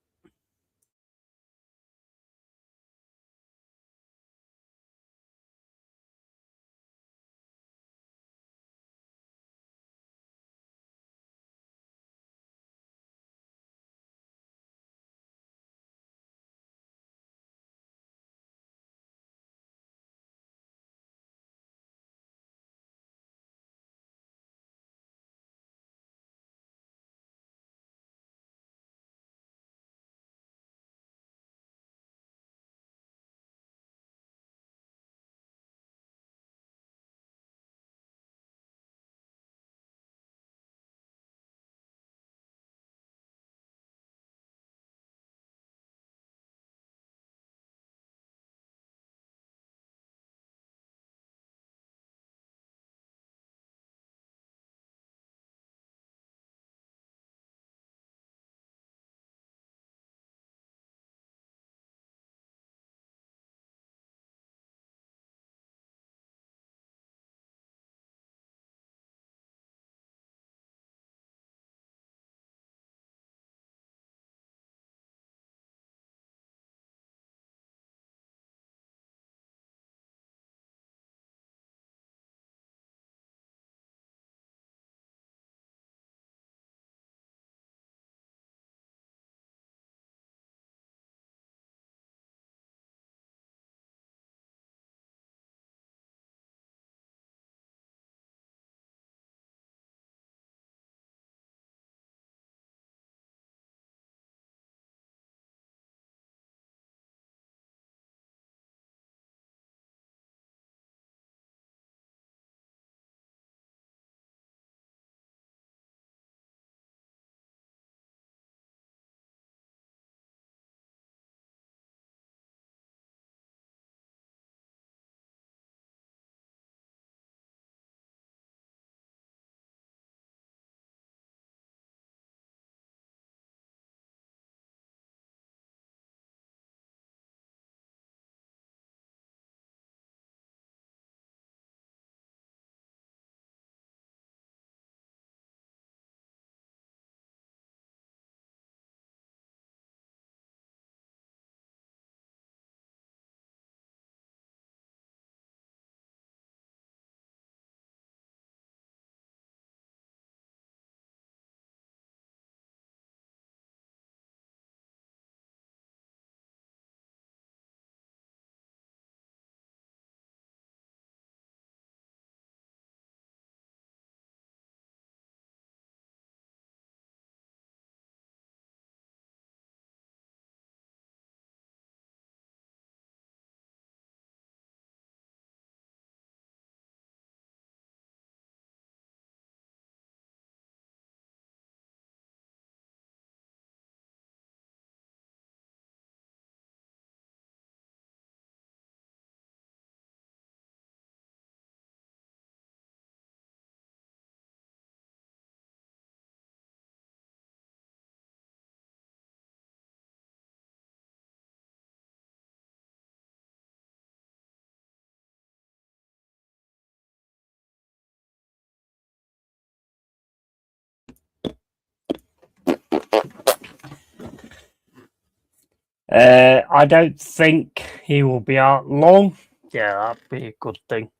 I don't think he will be out long. Yeah, that'd be a good thing.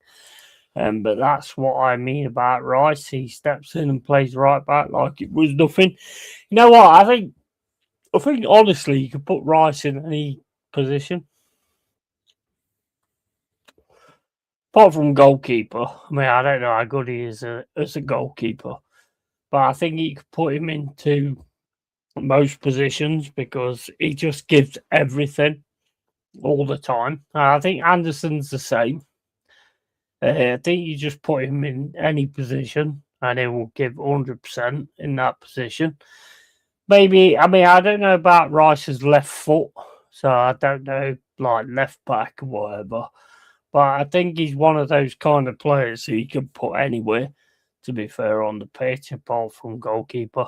But that's what I mean about Rice. He steps in and plays right back like it was nothing. You know what? I think honestly, you could put Rice in any position, apart from goalkeeper. I mean, I don't know how good he is as a goalkeeper, but I think you could put him into most positions because he just gives everything all the time. I think Anderson's the same. I think you just put him in any position and he will give 100% in that position. Maybe, I mean, I don't know about Rice's left foot, so I don't know, like left back or whatever. But I think he's one of those kind of players who you can put anywhere, to be fair, on the pitch, apart from goalkeeper.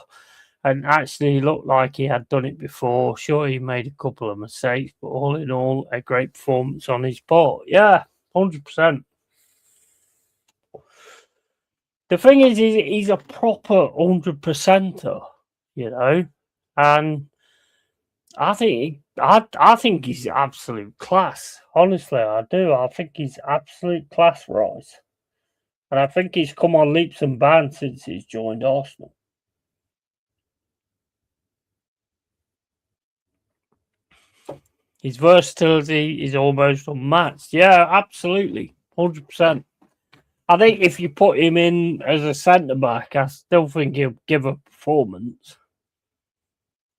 And actually, he looked like he had done it before. Sure, he made a couple of mistakes, but all in all, a great performance on his part. Yeah, 100%. The thing is, he's a proper 100%er, you know, and I think he's absolute class. Honestly, I do. I think he's absolute class, Rice, and I think he's come on leaps and bounds since he's joined Arsenal. His versatility is almost unmatched. Yeah, absolutely, 100%. I think if you put him in as a centre back, I still think he'll give a performance.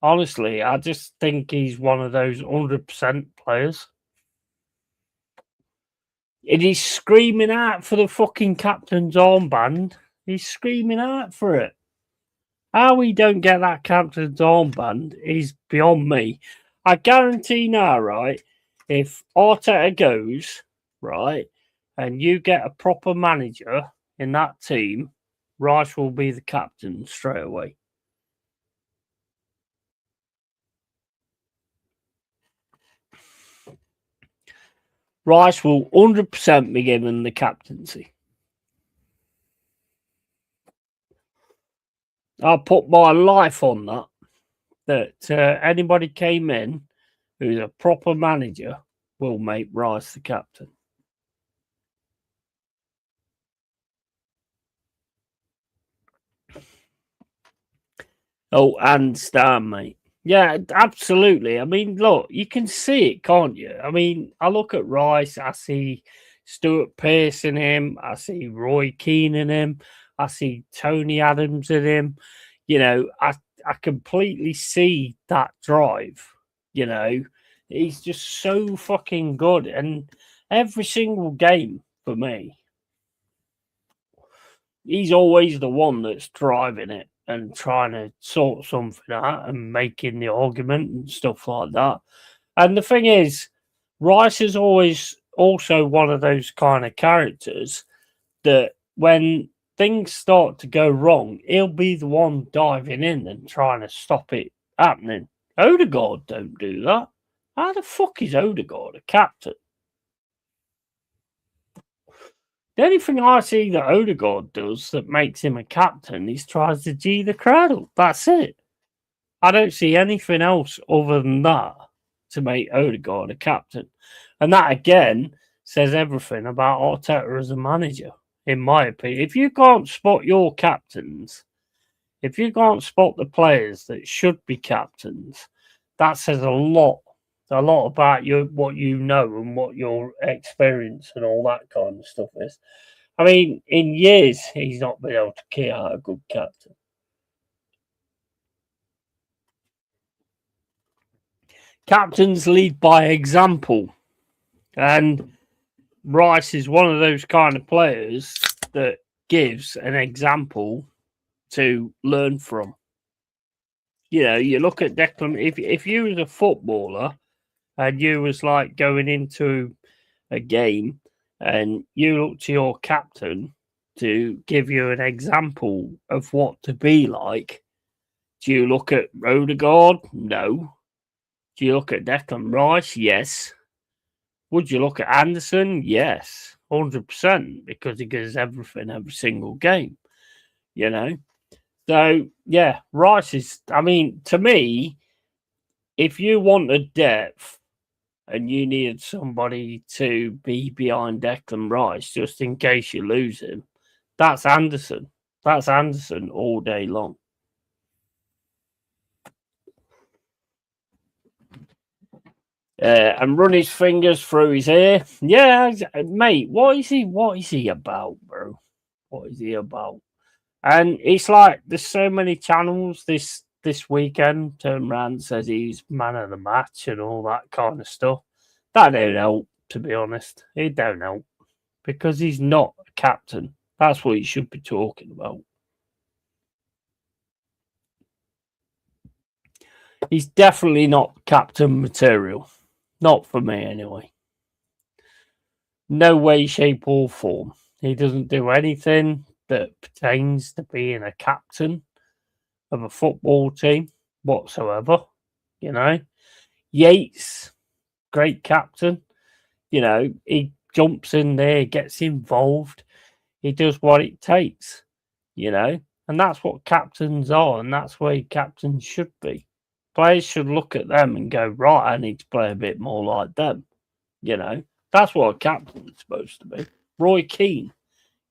Honestly, I just think he's one of those 100% players. And he's screaming out for the fucking captain's armband. He's screaming out for it. How we don't get that captain's armband is beyond me. I guarantee now, right, if Arteta goes, right, and you get a proper manager in that team, Rice will be the captain straight away. Rice will 100% be given the captaincy. I'll put my life on that anybody came in who's a proper manager will make Rice the captain. Oh, and Stan, mate. Yeah, absolutely. I mean, look, you can see it, can't you? I mean, I look at Rice, I see Stuart Pearce in him, I see Roy Keane in him, I see Tony Adams in him. You know, I completely see that drive. You know, he's just so fucking good. And every single game for me, he's always the one that's driving it and trying to sort something out and making the argument and stuff like that. And the thing is, Rice is always also one of those kind of characters that when things start to go wrong, he'll be the one diving in and trying to stop it happening. Odegaard don't do that. How the fuck is Odegaard a captain? The only thing I see that Odegaard does that makes him a captain is tries to G the cradle. That's it. I don't see anything else other than that to make Odegaard a captain. And that again says everything about Arteta as a manager, in my opinion. If you can't spot your captains, if you can't spot the players that should be captains, that says a lot about you, what you know and what your experience and all that kind of stuff is. I mean, in years, he's not been able to key out a good captain. Captains lead by example. And Rice is one of those kind of players that gives an example to learn from. You know, you look at Declan, if you was a footballer and you was like going into a game and you look to your captain to give you an example of what to be like, do you look at Odegaard? No. Do you look at Declan Rice? Yes. Would you look at Anderson? Yes, 100%, because he gives everything every single game, you know? So, yeah, Rice is, I mean, to me, if you wanted depth and you needed somebody to be behind Declan Rice just in case you lose him, that's Anderson. That's Anderson all day long. And run his fingers through his hair. Yeah, mate, what is he about, bro? What is he about? And it's like there's so many channels this weekend turn around and says he's man of the match and all that kind of stuff. That don't help, to be honest. It don't help. Because he's not a captain. That's what he should be talking about. He's definitely not captain material. Not for me, anyway. No way, shape, or form. He doesn't do anything that pertains to being a captain of a football team whatsoever. You know, Yates, great captain. You know, he jumps in there, gets involved. He does what it takes. You know, and that's what captains are, and that's where captains should be. Players should look at them and go, right, I need to play a bit more like them. You know, that's what a captain's supposed to be. Roy Keane,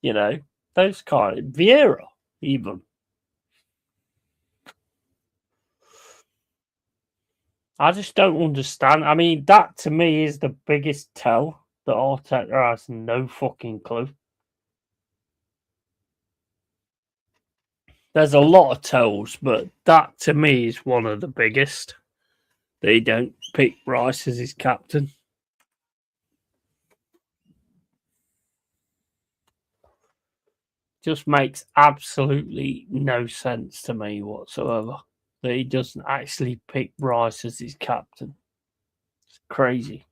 you know, those kind of Vieira, even. I just don't understand. I mean, that to me is the biggest tell that Arteta has no fucking clue. There's a lot of tells, but that to me is one of the biggest. They don't pick Rice as his captain. Just makes absolutely no sense to me whatsoever that he doesn't actually pick Rice as his captain. It's crazy.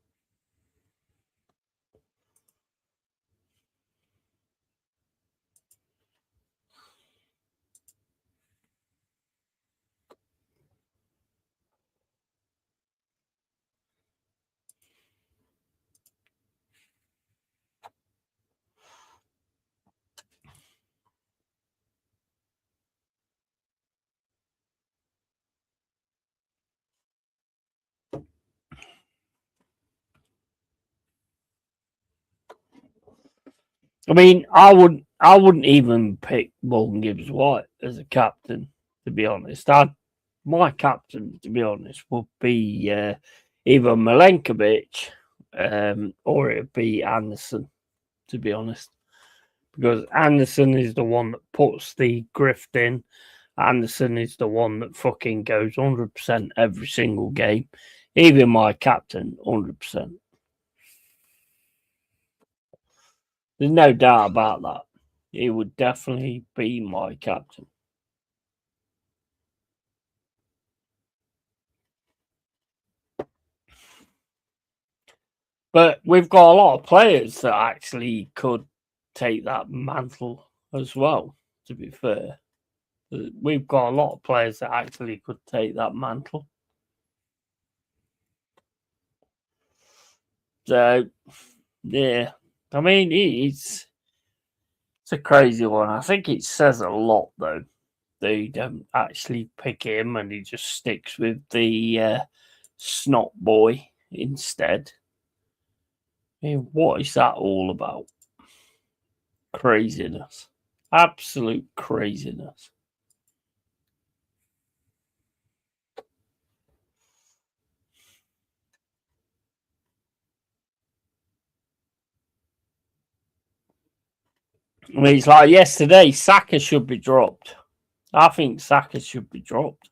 I mean, I wouldn't even pick Morgan Gibbs White as a captain, to be honest. My captain, to be honest, would be either Milenkovic or it'd be Anderson, to be honest. Because Anderson is the one that puts the grift in. Anderson is the one that fucking goes 100% every single game. Even my captain, 100%. There's no doubt about that. He would definitely be my captain. But we've got a lot of players that actually could take that mantle as well, to be fair. We've got a lot of players that actually could take that mantle. So, yeah. I mean, it's a crazy one. I think it says a lot, though. They don't actually pick him and he just sticks with the snot boy instead. I mean, what is that all about? Craziness. Absolute craziness. I mean, it's like yesterday, Saka should be dropped. I think Saka should be dropped.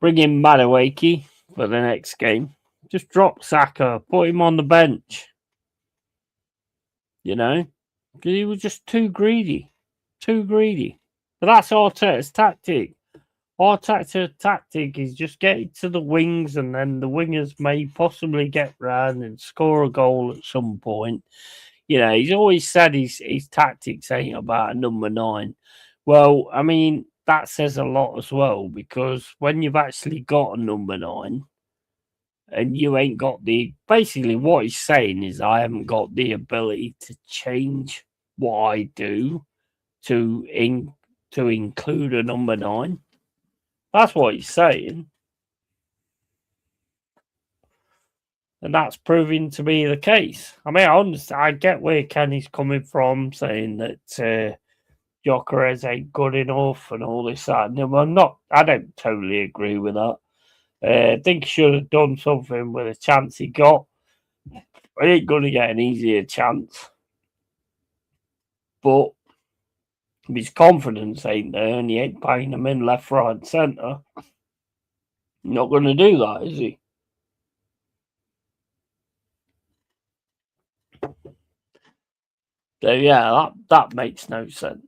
Bring in Madueke for the next game. Just drop Saka, put him on the bench. You know, because he was just too greedy. Too greedy. But that's Arteta's tactic. Arteta's tactic is just get it to the wings and then the wingers may possibly get round and score a goal at some point. You know, he's always said his tactics ain't about a number 9. Well, I mean, that says a lot as well because when you've actually got a number 9 and you ain't got basically what he's saying is I haven't got the ability to change what I do to include a number 9. That's what he's saying. And that's proving to be the case. I mean, I get where Kenny's coming from, saying that Gyökeres ain't good enough and all this, that. And I don't totally agree with that. I think he should have done something with a chance he got. He ain't going to get an easier chance. But his confidence ain't there, and he ain't playing him in left, right, and centre. Not going to do that, is he? So yeah, that makes no sense.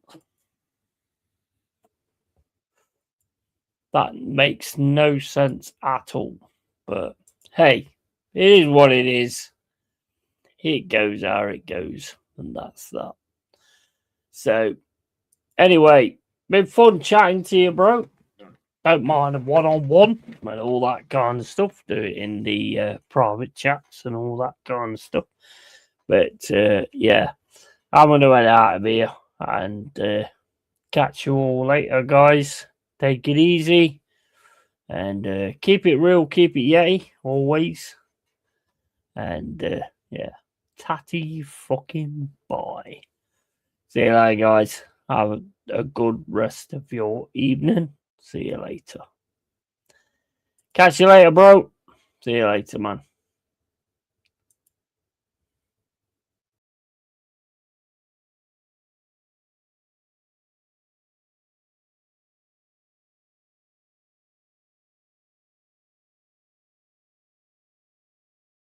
That makes no sense at all. But hey, it is what it is. It goes how it goes, and that's that. So anyway, been fun chatting to you, bro. Don't mind a one-on-one and all that kind of stuff. Do it in the private chats and all that kind of stuff. But yeah, I'm going to head out of here and catch you all later, guys. Take it easy and keep it real, keep it Yeti, always. And yeah, tatty fucking bye. See you later, guys. Have a good rest of your evening. See you later. Catch you later, bro. See you later, man.